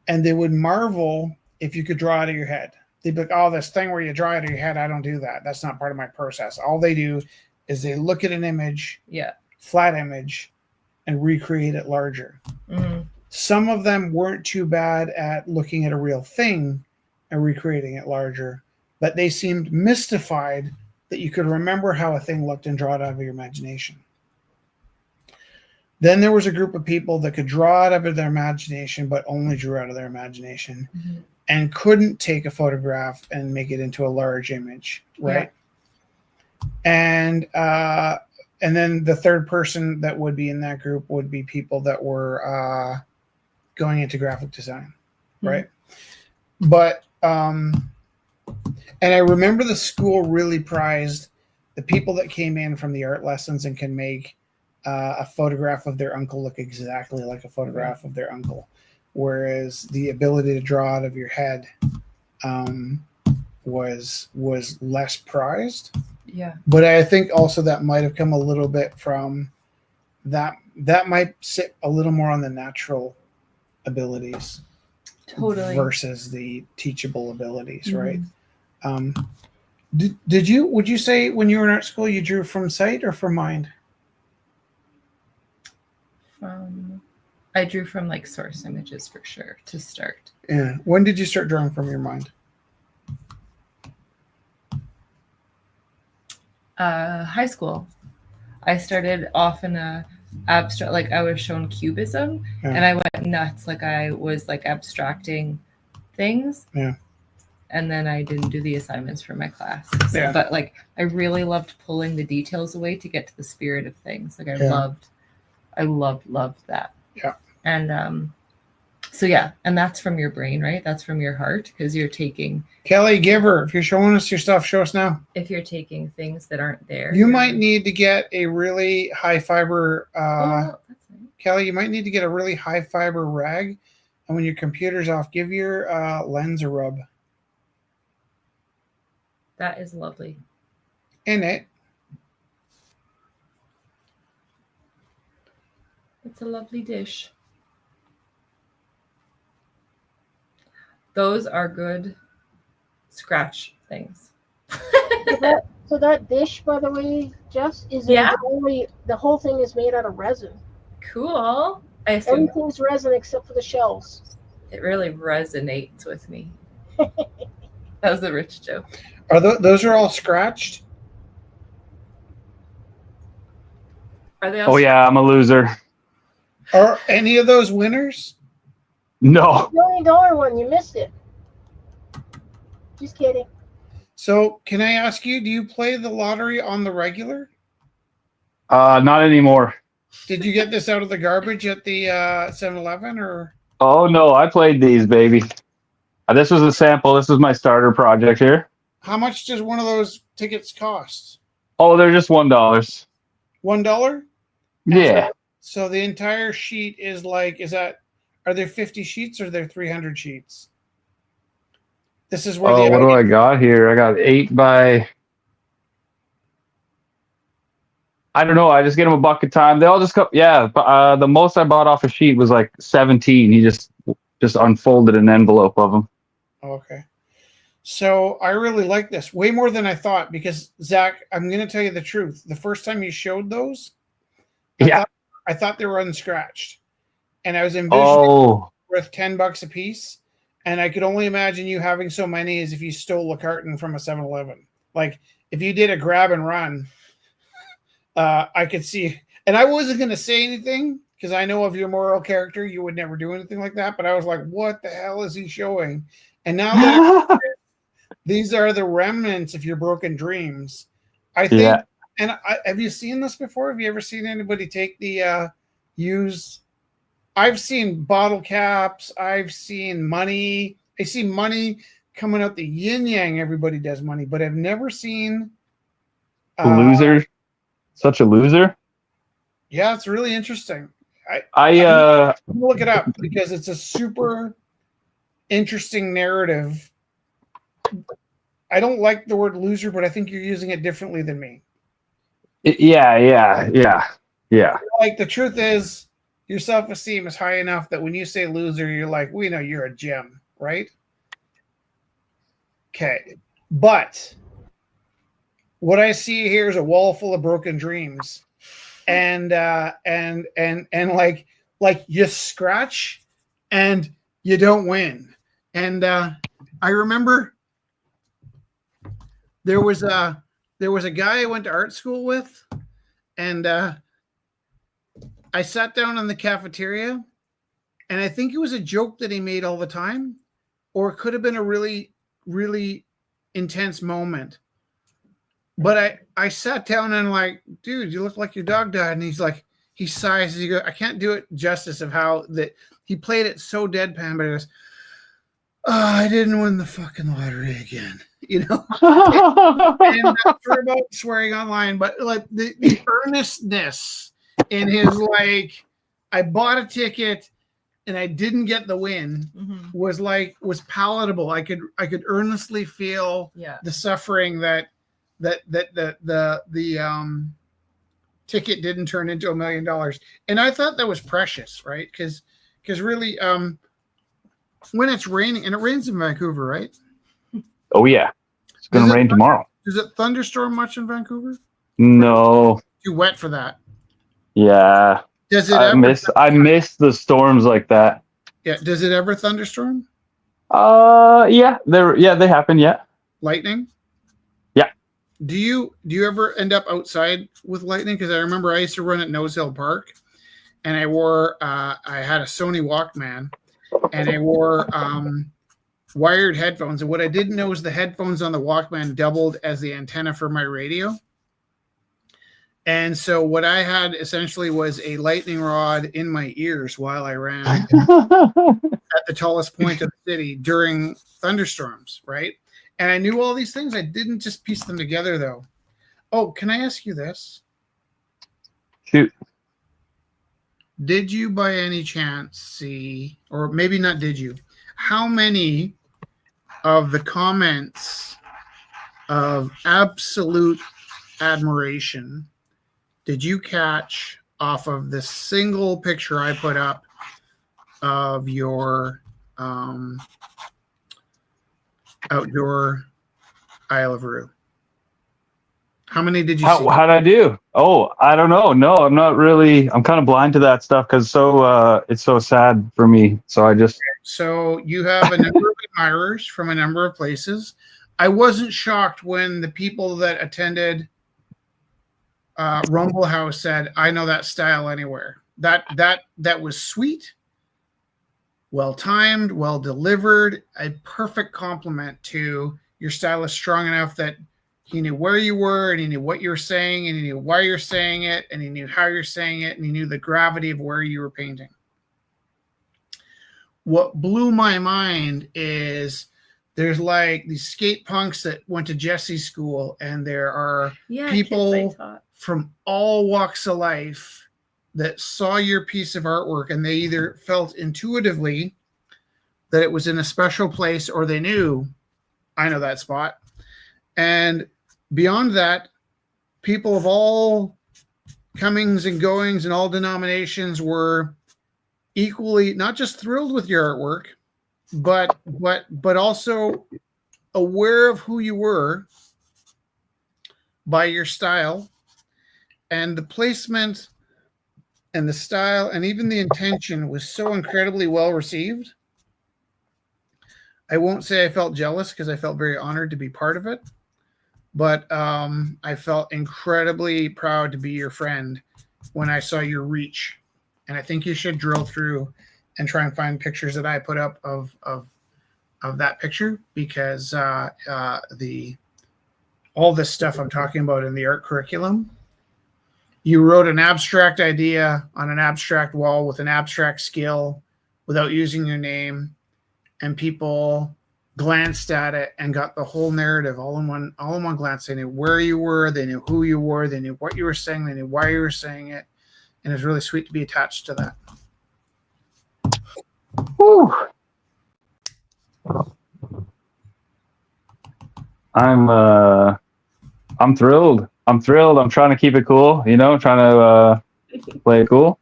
And they would marvel if you could draw out of your head. They'd be like, oh, this thing where you draw out of your head, I don't do that. That's not part of my process. All they do is they look at an image, flat image, and recreate it larger. Some of them weren't too bad at looking at a real thing and recreating it larger, but they seemed mystified that you could remember how a thing looked and draw it out of your imagination. Then there was a group of people that could draw out of their imagination, but only drew out of their imagination and couldn't take a photograph and make it into a large image, right? And then the third person that would be in that group would be people that were going into graphic design, right? But and I remember the school really prized the people that came in from the art lessons and can make a photograph of their uncle look exactly like a photograph of their uncle, whereas the ability to draw out of your head was less prized. But I think also that might have come a little bit from that might sit a little more on the natural abilities versus the teachable abilities, right? Would you say when you were in art school you drew from sight or from mind? I drew from like source images for sure to start. When did you start drawing from your mind? High school. I started off in a abstract, like I was shown cubism and I went nuts. Like I was like abstracting things. And then I didn't do the assignments for my class. But like I really loved pulling the details away to get to the spirit of things. Like I loved that. And and that's from your brain, right? That's from your heart, because you're taking Kelly Giver. If you're showing us your stuff, show us now. If you're taking things that aren't there, you might need to get a really high fiber. That's nice. Kelly, you might need to get a really high fiber rag, and when your computer's off, give your lens a rub. That is lovely. In it. It's a lovely dish. Those are good scratch things. So that dish, by the way, Jess, is only the whole thing is made out of resin. Cool. I assume everything's resin except for the shells. It really resonates with me. That was a rich joke. Are those are all scratched? Are they all? Oh yeah, I'm a loser. Are any of those winners? No. The $20 one, you missed it. Just kidding. So, can I ask you, do you play the lottery on the regular? Not anymore. Did you get this out of the garbage at the 7-Eleven or? Oh no, I played these, baby. This was a sample. This is my starter project here. How much does one of those tickets cost? Oh, they're just $1. $1? Yeah. So the entire sheet is like, are there 50 sheets or are there 300 sheets? This is where Oh, what do I got here? I got 8 by. I don't know. I just get them a buck at a time. They all just come. Yeah. The most I bought off a sheet was like 17. He just unfolded an envelope of them. Okay. So I really like this way more than I thought because Zach, I'm going to tell you the truth. The first time you showed those, I thought they were unscratched, and I was envisioning worth $10 a piece, and I could only imagine you having so many as if you stole a carton from a 7-Eleven. Like if you did a grab and run, I could see. And I wasn't going to say anything because I know of your moral character, you would never do anything like that. But I was like, what the hell is he showing? And now that these are the remnants of your broken dreams, I think. Yeah. And have you seen this before? Have you ever seen anybody take the used? I've seen bottle caps. I've seen money. I see money coming out the yin yang. Everybody does money, but I've never seen loser. Such a loser. Yeah, it's really interesting. I look it up because it's a super interesting narrative. I don't like the word loser, but I think you're using it differently than me. Yeah. Like the truth is, your self-esteem is high enough that when you say loser, you're like, we know you're a gem, right? Okay, but what I see here is a wall full of broken dreams, and like you scratch and you don't win. And I remember there was a guy I went to art school with, and I sat down in the cafeteria, and I think it was a joke that he made all the time, or it could have been a really, really intense moment. But I sat down and like, dude, you look like your dog died. And he's like, he sighs. He goes, I can't do it justice of how that he played it so deadpan, but he goes, oh, I didn't win the fucking lottery again. You know, and for about swearing online, but like the earnestness in his like, I bought a ticket and I didn't get the win was palatable. I could earnestly feel the suffering that the ticket didn't turn into $1 million, and I thought that was precious, right? Because really, when it's raining, and it rains in Vancouver, right? Oh yeah, it's going to rain tomorrow. Does it thunderstorm much in Vancouver? No. Too wet for that. Yeah. Does it? I miss the storms like that. Yeah. Does it ever thunderstorm? Yeah. They happen. Yeah. Lightning. Yeah. Do you ever end up outside with lightning? Because I remember I used to run at Nose Hill Park, and I had a Sony Walkman, and I wore wired headphones. And what I didn't know is the headphones on the Walkman doubled as the antenna for my radio. And so what I had essentially was a lightning rod in my ears while I ran at the tallest point of the city during thunderstorms, right? And I knew all these things. I didn't just piece them together, though. Oh, can I ask you this? Shoot. Did you by any chance see, or maybe not did you, how many of the comments of absolute admiration did you catch off of the single picture I put up of your outdoor Isle of Roux? How many did you see? How'd I do? Oh, I don't know. No, I'm not really. I'm kind of blind to that stuff because it's so sad for me. So I just. So you have a number of admirers from a number of places. I wasn't shocked when the people that attended Rumble House said, "I know that style anywhere." That was sweet, well timed, well delivered, a perfect compliment to your style is strong enough that he knew where you were, and he knew what you were saying, and he knew why you're saying it, and he knew how you're saying it, and he knew the gravity of where you were painting. What blew my mind is there's like these skate punks that went to Jesse's school, and there are people from all walks of life that saw your piece of artwork, and they either felt intuitively that it was in a special place, or they knew, I know that spot. And beyond that, people of all comings and goings and all denominations were equally not just thrilled with your artwork, but also aware of who you were by your style, and the placement and the style and even the intention was so incredibly well received. I won't say I felt jealous, because I felt very honored to be part of it, but I felt incredibly proud to be your friend when I saw your reach. And I think you should drill through and try and find pictures that I put up of that picture, because all this stuff I'm talking about in the art curriculum, you wrote an abstract idea on an abstract wall with an abstract skill without using your name, and people glanced at it and got the whole narrative all in one glance. They knew where you were, they knew who you were, they knew what you were saying, they knew why you were saying it, and it was really sweet to be attached to that. Whew. I'm thrilled. I'm trying to keep it cool, trying to play it cool.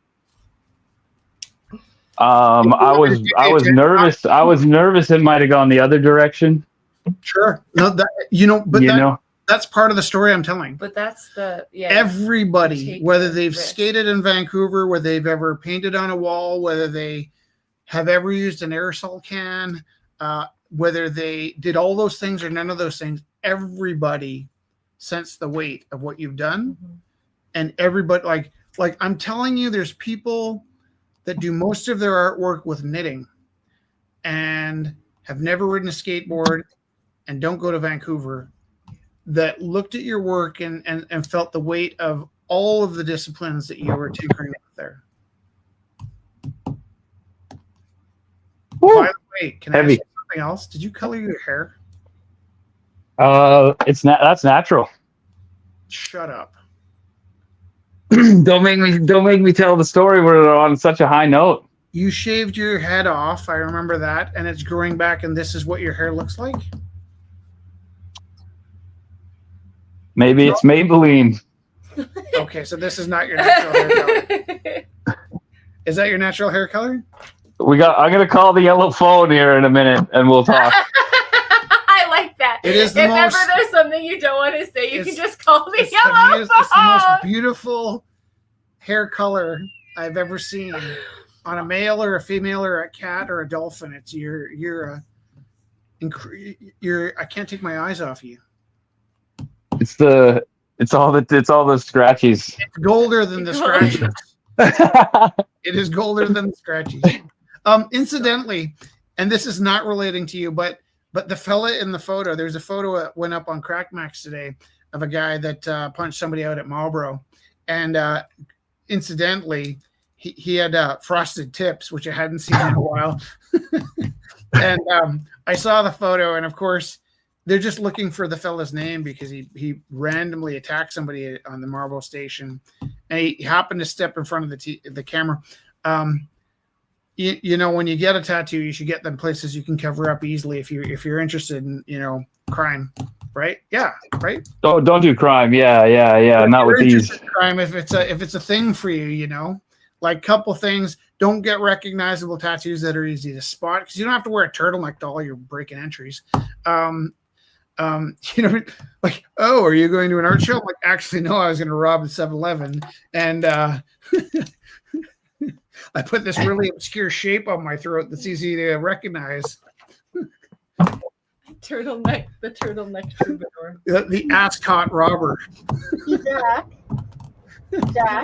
I was nervous. I was nervous it might have gone the other direction. Sure. No, that's part of the story I'm telling. But that's everybody, whether they've skated in Vancouver, whether they've ever painted on a wall, whether they have ever used an aerosol can, whether they did all those things or none of those things, everybody sensed the weight of what you've done. Mm-hmm. And everybody, like I'm telling you, there's people that do most of their artwork with knitting and have never ridden a skateboard and don't go to Vancouver, that looked at your work and felt the weight of all of the disciplines that you were tinkering with there. Woo. By the way, can I ask you something else? Did you color your hair? That's natural. Shut up. Don't make me tell the story. We're on such a high note. You shaved your head off. I remember that, and it's growing back, and this is what your hair looks like. Maybe it's Maybelline. Okay, so this is not your natural hair color. Is that your natural hair color? I'm gonna call the yellow phone here in a minute, and we'll talk. I like that. It is if ever there's something you don't want to say, you can just call the yellow phone. It's the most beautiful hair color I've ever seen on a male or a female or a cat or a dolphin. It's you're I can't take my eyes off you. It's all the scratchies. It's golder than the scratchies. It is golder than the scratchies. Incidentally, and this is not relating to you, but the fella in the photo, there's a photo that went up on Crackmax today of a guy that punched somebody out at Marlboro, and incidentally, he had frosted tips, which I hadn't seen in a while. And I saw the photo, and of course, they're just looking for the fella's name because he randomly attacked somebody on the Marlboro station, and he happened to step in front of the camera. You know, when you get a tattoo, you should get them places you can cover up easily if you're interested in crime, right? Yeah, right. Don't do crime. Yeah. Not with these. Crime if it's a thing for you, like couple things. Don't get recognizable tattoos that are easy to spot, because you don't have to wear a turtleneck to all your break-in entries. Like, oh, are you going to an art show? I'm like, actually, no, I was going to rob the 7-Eleven, and I put this really obscure shape on my throat that's easy to recognize. The turtleneck troubadour. The ascot robber. Jack.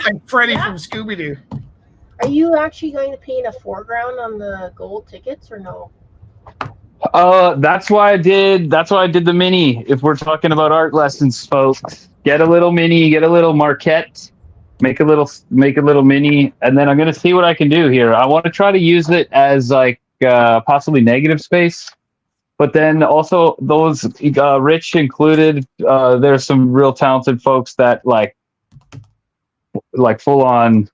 I'm Freddy from Scooby-Doo. Are you actually going to paint a foreground on the gold tickets or no? That's why I did the mini. If we're talking about art lessons, folks, get a little mini, get a little marquette, make a little mini, and then I'm gonna see what I can do here. I want to try to use it as like possibly negative space, but then also those Rich included. There's some real talented folks that like full on.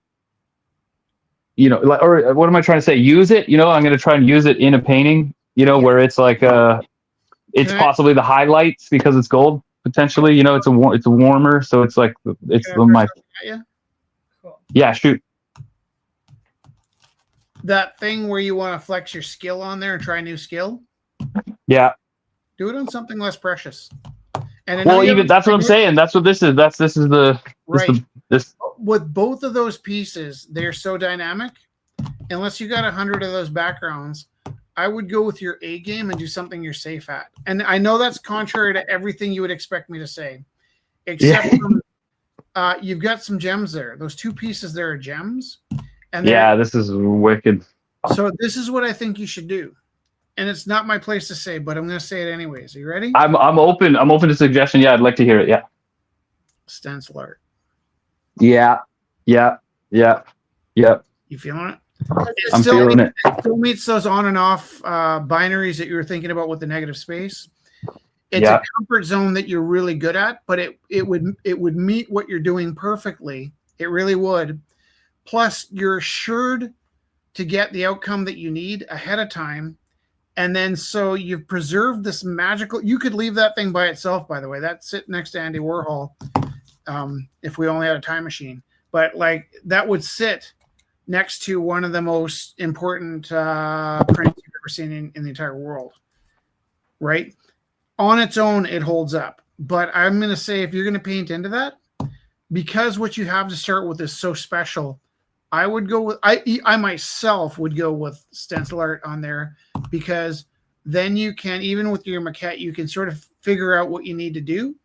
Or what am I trying to say? Use it. I'm going to try and use it in a painting. Where it's like it's possibly the highlights because it's gold potentially. It's a warmer, so it's like it's my. Cool. Yeah, shoot. That thing where you want to flex your skill on there and try a new skill. Yeah. Do it on something less precious. And that's what I'm saying. That's what this is. This is the right. This. With both of those pieces, they're so dynamic. Unless you got 100 of those backgrounds, I would go with your A game and do something you're safe at. And I know that's contrary to everything you would expect me to say, except you've got some gems there. Those two pieces there are gems. And this is wicked. So this is what I think you should do. And it's not my place to say, but I'm going to say it anyways. Are you ready? I'm open. I'm open to suggestion. Yeah, I'd like to hear it. Yeah. Stencil art. Yeah. You feeling it? I'm feeling it. It still meets those on and off binaries that you were thinking about with the negative space. It's a comfort zone that you're really good at, but it would meet what you're doing perfectly. It really would. Plus, you're assured to get the outcome that you need ahead of time. And then so you've preserved this magical. You could leave that thing by itself, by the way. That's sit next to Andy Warhol. If we only had a time machine, but like that would sit next to one of the most important prints you've ever seen in the entire world, right? On its own, it holds up. But I'm going to say if you're going to paint into that, because what you have to start with is so special, I would go with, I myself would go with stencil art on there, because then you can, even with your maquette, you can sort of figure out what you need to do.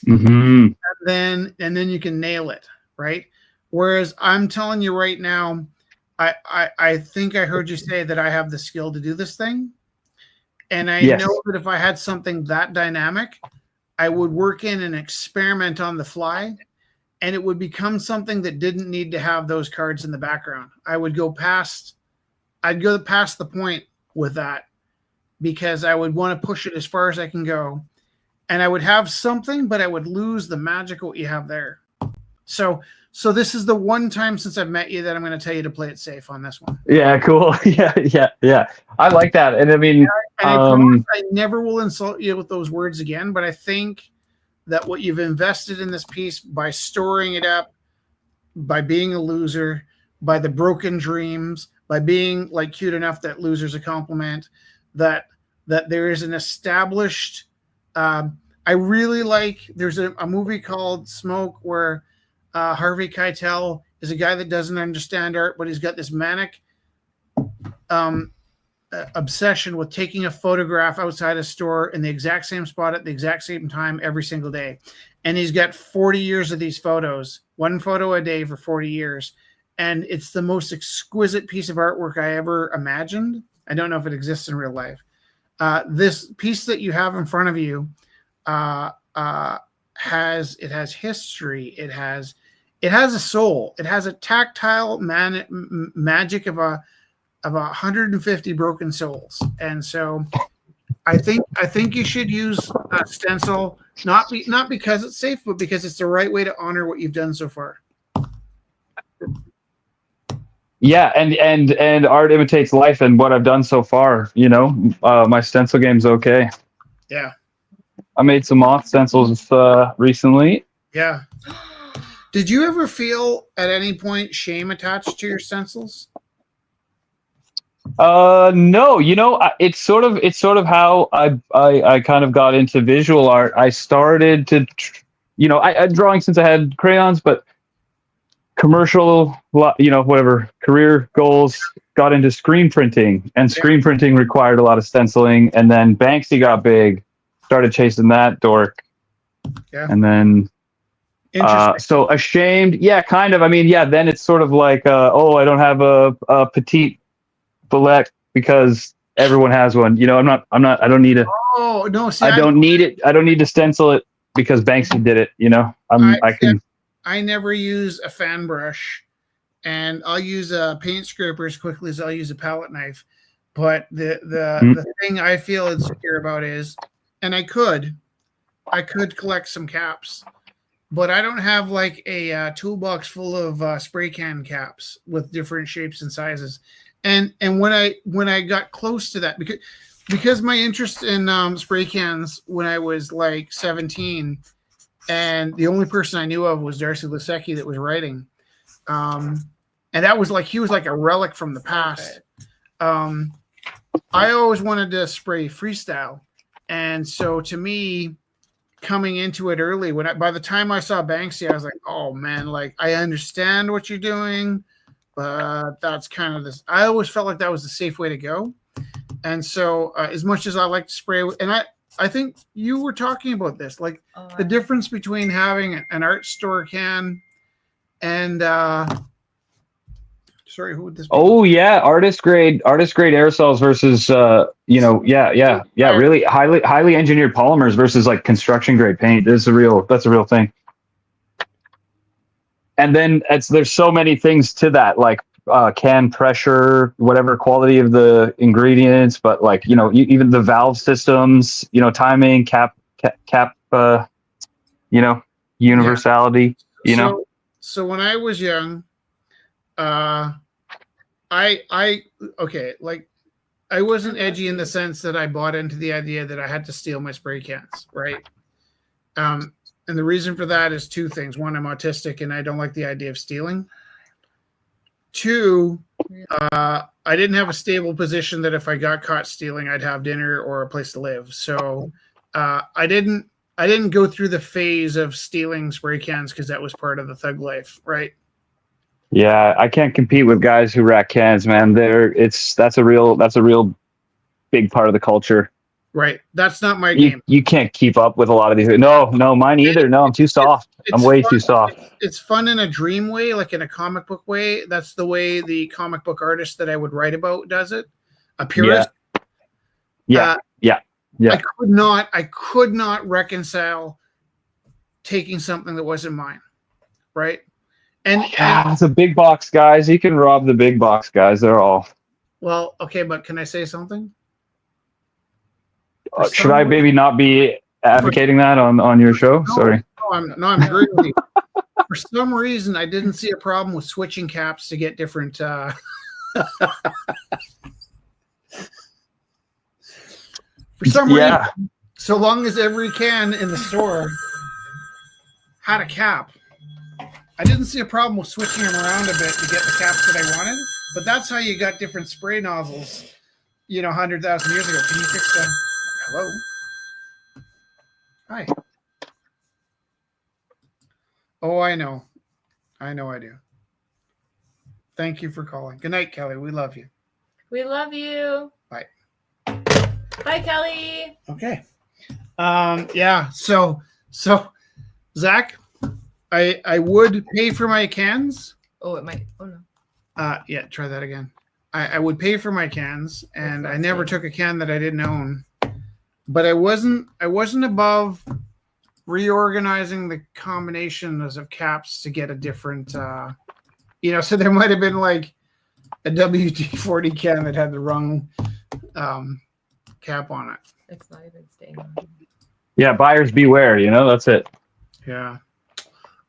Mm-hmm. And then you can nail it, right? Whereas I'm telling you right now, I think I heard you say that I have the skill to do this thing. And I know that if I had something that dynamic, I would work in and experiment on the fly, and it would become something that didn't need to have those cards in the background. I'd go past the point with that, because I would want to push it as far as I can go. And I would have something, but I would lose the magic of what you have there. So this is the one time since I've met you that I'm going to tell you to play it safe on this one. Yeah, cool. Yeah. I like that. And I mean, I promise I never will insult you with those words again, but I think that what you've invested in this piece by storing it up, by being a loser, by the broken dreams, by being like cute enough that loser's a compliment, that there is an established, I really like, there's a movie called Smoke where Harvey Keitel is a guy that doesn't understand art, but he's got this manic obsession with taking a photograph outside a store in the exact same spot at the exact same time every single day. And he's got 40 years of these photos, one photo a day for 40 years. And it's the most exquisite piece of artwork I ever imagined. I don't know if it exists in real life. This piece that you have in front of you has history. It has a soul. It has a tactile magic of 150 broken souls. And so I think you should use a stencil, not because it's safe, but because it's the right way to honor what you've done so far. Yeah, and art imitates life, and what I've done so far, my stencil game's okay. Yeah. I made some moth stencils recently. Yeah. Did you ever feel at any point shame attached to your stencils? No, it's sort of how I kind of got into visual art. I started to, I drawing since I had crayons, but commercial, whatever career goals, got into screen printing, and screen printing required a lot of stenciling. And then Banksy got big, started chasing that dork. Yeah. And then, so ashamed. Yeah, kind of. I mean, yeah, then it's sort of like, I don't have a petite fillet because everyone has one. You know, I don't need to. Oh no! See, I don't need it. I don't need to stencil it because Banksy did it. You know, I can. I never use a fan brush, and I'll use a paint scraper as quickly as I'll use a palette knife. But the thing I feel insecure about is, and I could collect some caps, but I don't have like a toolbox full of spray can caps with different shapes and sizes. And when I got close to that, because my interest in spray cans when I was like 17, and the only person I knew of was Darcy Lasecki that was writing, and that was like he was like a relic from the past. I always wanted to spray freestyle, and so to me, coming into it early, by the time I saw Banksy, I was like, oh man, like I understand what you're doing, but that's kind of this. I always felt like that was the safe way to go, and so as much as I like to spray, and I think you were talking about this, like the difference between having an art store can and sorry, who would this be? Oh yeah, artist grade aerosols versus really highly engineered polymers versus like construction grade paint. That's a real thing. And then there's so many things to that, like can pressure, whatever quality of the ingredients, but like even the valve systems, timing, cap, universality. So when I was young, I wasn't edgy in the sense that I bought into the idea that I had to steal my spray cans, right? And the reason for that is two things. One, I'm autistic and I don't like the idea of stealing. Two, I didn't have a stable position that if I got caught stealing, I'd have dinner or a place to live. So I didn't go through the phase of stealing spray cans because that was part of the thug life, right? Yeah, I can't compete with guys who rack cans, man. That's a real big part of the culture. Right. That's not my game. You can't keep up with a lot of these. No, mine either. No, I'm too soft. I'm way too soft. It's fun in a dream way, like in a comic book way. That's the way the comic book artist that I would write about does it. A purist. Yeah. I could not reconcile taking something that wasn't mine. Right. And it's a big box, guys. You can rob the big box, guys. They're all. Well, okay, but can I say something? Should I maybe not be advocating that on your show? Sorry. I'm agreeing with you. For some reason, I didn't see a problem with switching caps to get different. For some reason, so long as every can in the store had a cap, I didn't see a problem with switching them around a bit to get the caps that I wanted. But that's how you got different spray nozzles, 100,000 years ago. Can you fix that? Hello. Hi. Oh, I know. I do. Thank you for calling. Good night, Kelly. We love you. We love you. Bye. Bye, Kelly. Okay. Yeah. So Zach, I would pay for my cans. Oh, it might. Oh no. Yeah. Try that again. I would pay for my cans, and I never took a can that I didn't own. But I wasn't above reorganizing the combinations of caps to get a different, so there might have been like a WD-40 can that had the wrong cap on it. It's not even staying on. Yeah, buyers beware, that's it. Yeah.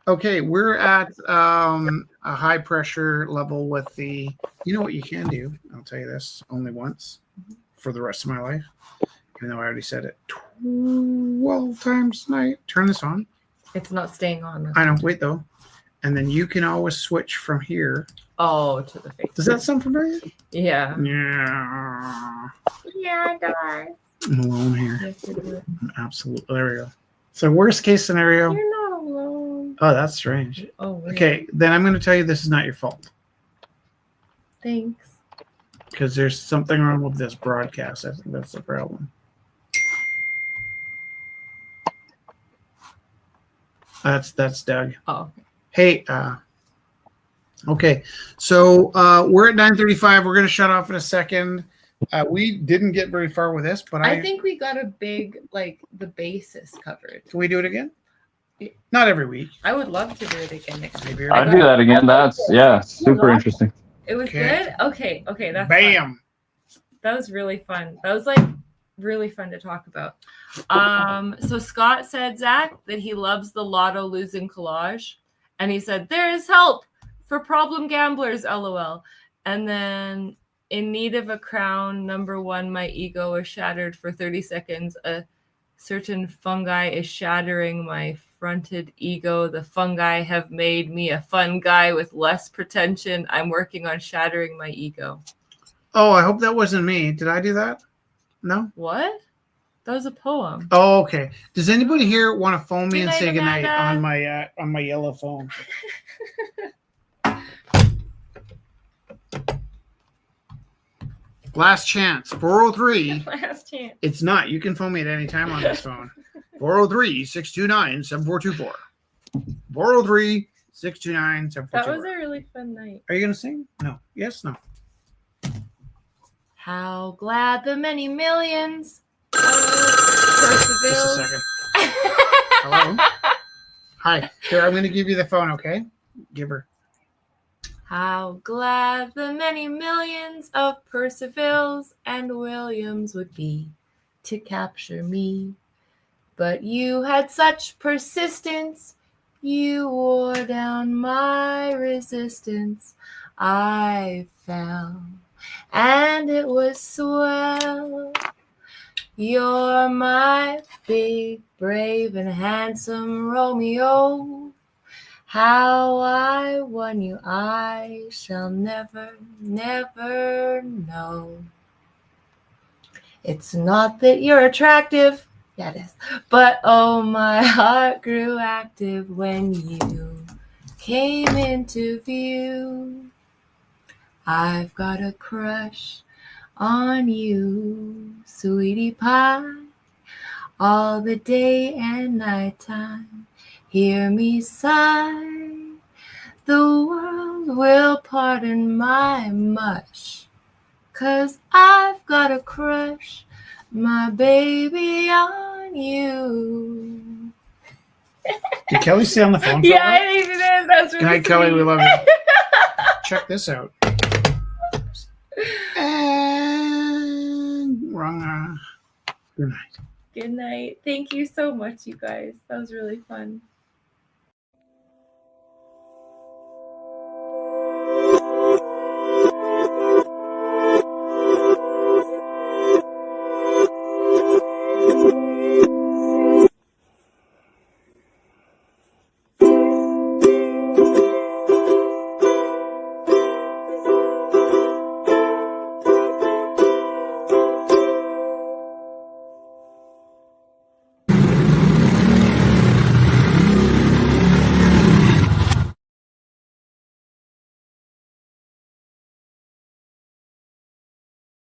Okay, we're at a high pressure level with the, what you can do? I'll tell you this only once for the rest of my life. Even though I already said it 12 times tonight. Turn this on. It's not staying on. I know. Wait, though. And then you can always switch from here. Oh, to the face. Does that sound familiar? Yeah. Yeah. Yeah, it does. I'm alone here. Absolutely. There we go. So worst case scenario. You're not alone. Oh, that's strange. Oh, weird. Okay. Then I'm going to tell you this is not your fault. Thanks. Because there's something wrong with this broadcast. I think that's the problem. That's Doug. Oh. Hey, okay. So we're at 9:35. We're going to shut off in a second. We didn't get very far with this, but I think we got a big, like, the basis covered. Can we do it again? Not every week. I would love to do it again next week. Maybe I'd do that again. That's super interesting. It was Okay. good? Okay, that's Bam. fun. That was really fun. That was like really fun to talk about. So Scott said, Zach, that he loves the lotto losing collage. And he said, there's help for problem gamblers, LOL. And then in need of a crown, number one, my ego is shattered for 30 seconds. A certain fungi is shattering my fronted ego. The fungi have made me a fun guy with less pretension. I'm working on shattering my ego. Oh, I hope that wasn't me. Did I do that? No? What? That was a poem. Oh, okay. Does anybody here want to phone me and say Goodnight, goodnight on my yellow phone? Last chance. 403. Last chance. It's not. You can phone me at any time on this phone. 403-629-7424. 403-629-7424. That was a really fun night. Are you going to sing? No. Yes, no. How glad the many millions of Just a Percival. second. Hello? Hi. Here, I'm going to give you the phone, okay? Give her. How glad the many millions of Percivals and Williams would be to capture me. But you had such persistence, you wore down my resistance. I fell, and it was swell. You're my big, brave, and handsome Romeo. How I won you, I shall never, never know. It's not that you're attractive, yeah, it is, but oh, my heart grew active when you came into view. I've got a crush on you, sweetie pie, all the day and night time. Hear me sigh, the world will pardon my mush, 'cause I've got a crush, my baby, on you. Did Kelly stay on the phone for Yeah, a I while? think it is. That's really Good night, Kelly. We sweet. love you. Check this out. And wrong. Good night. Good night. Thank you so much, you guys. That was really fun.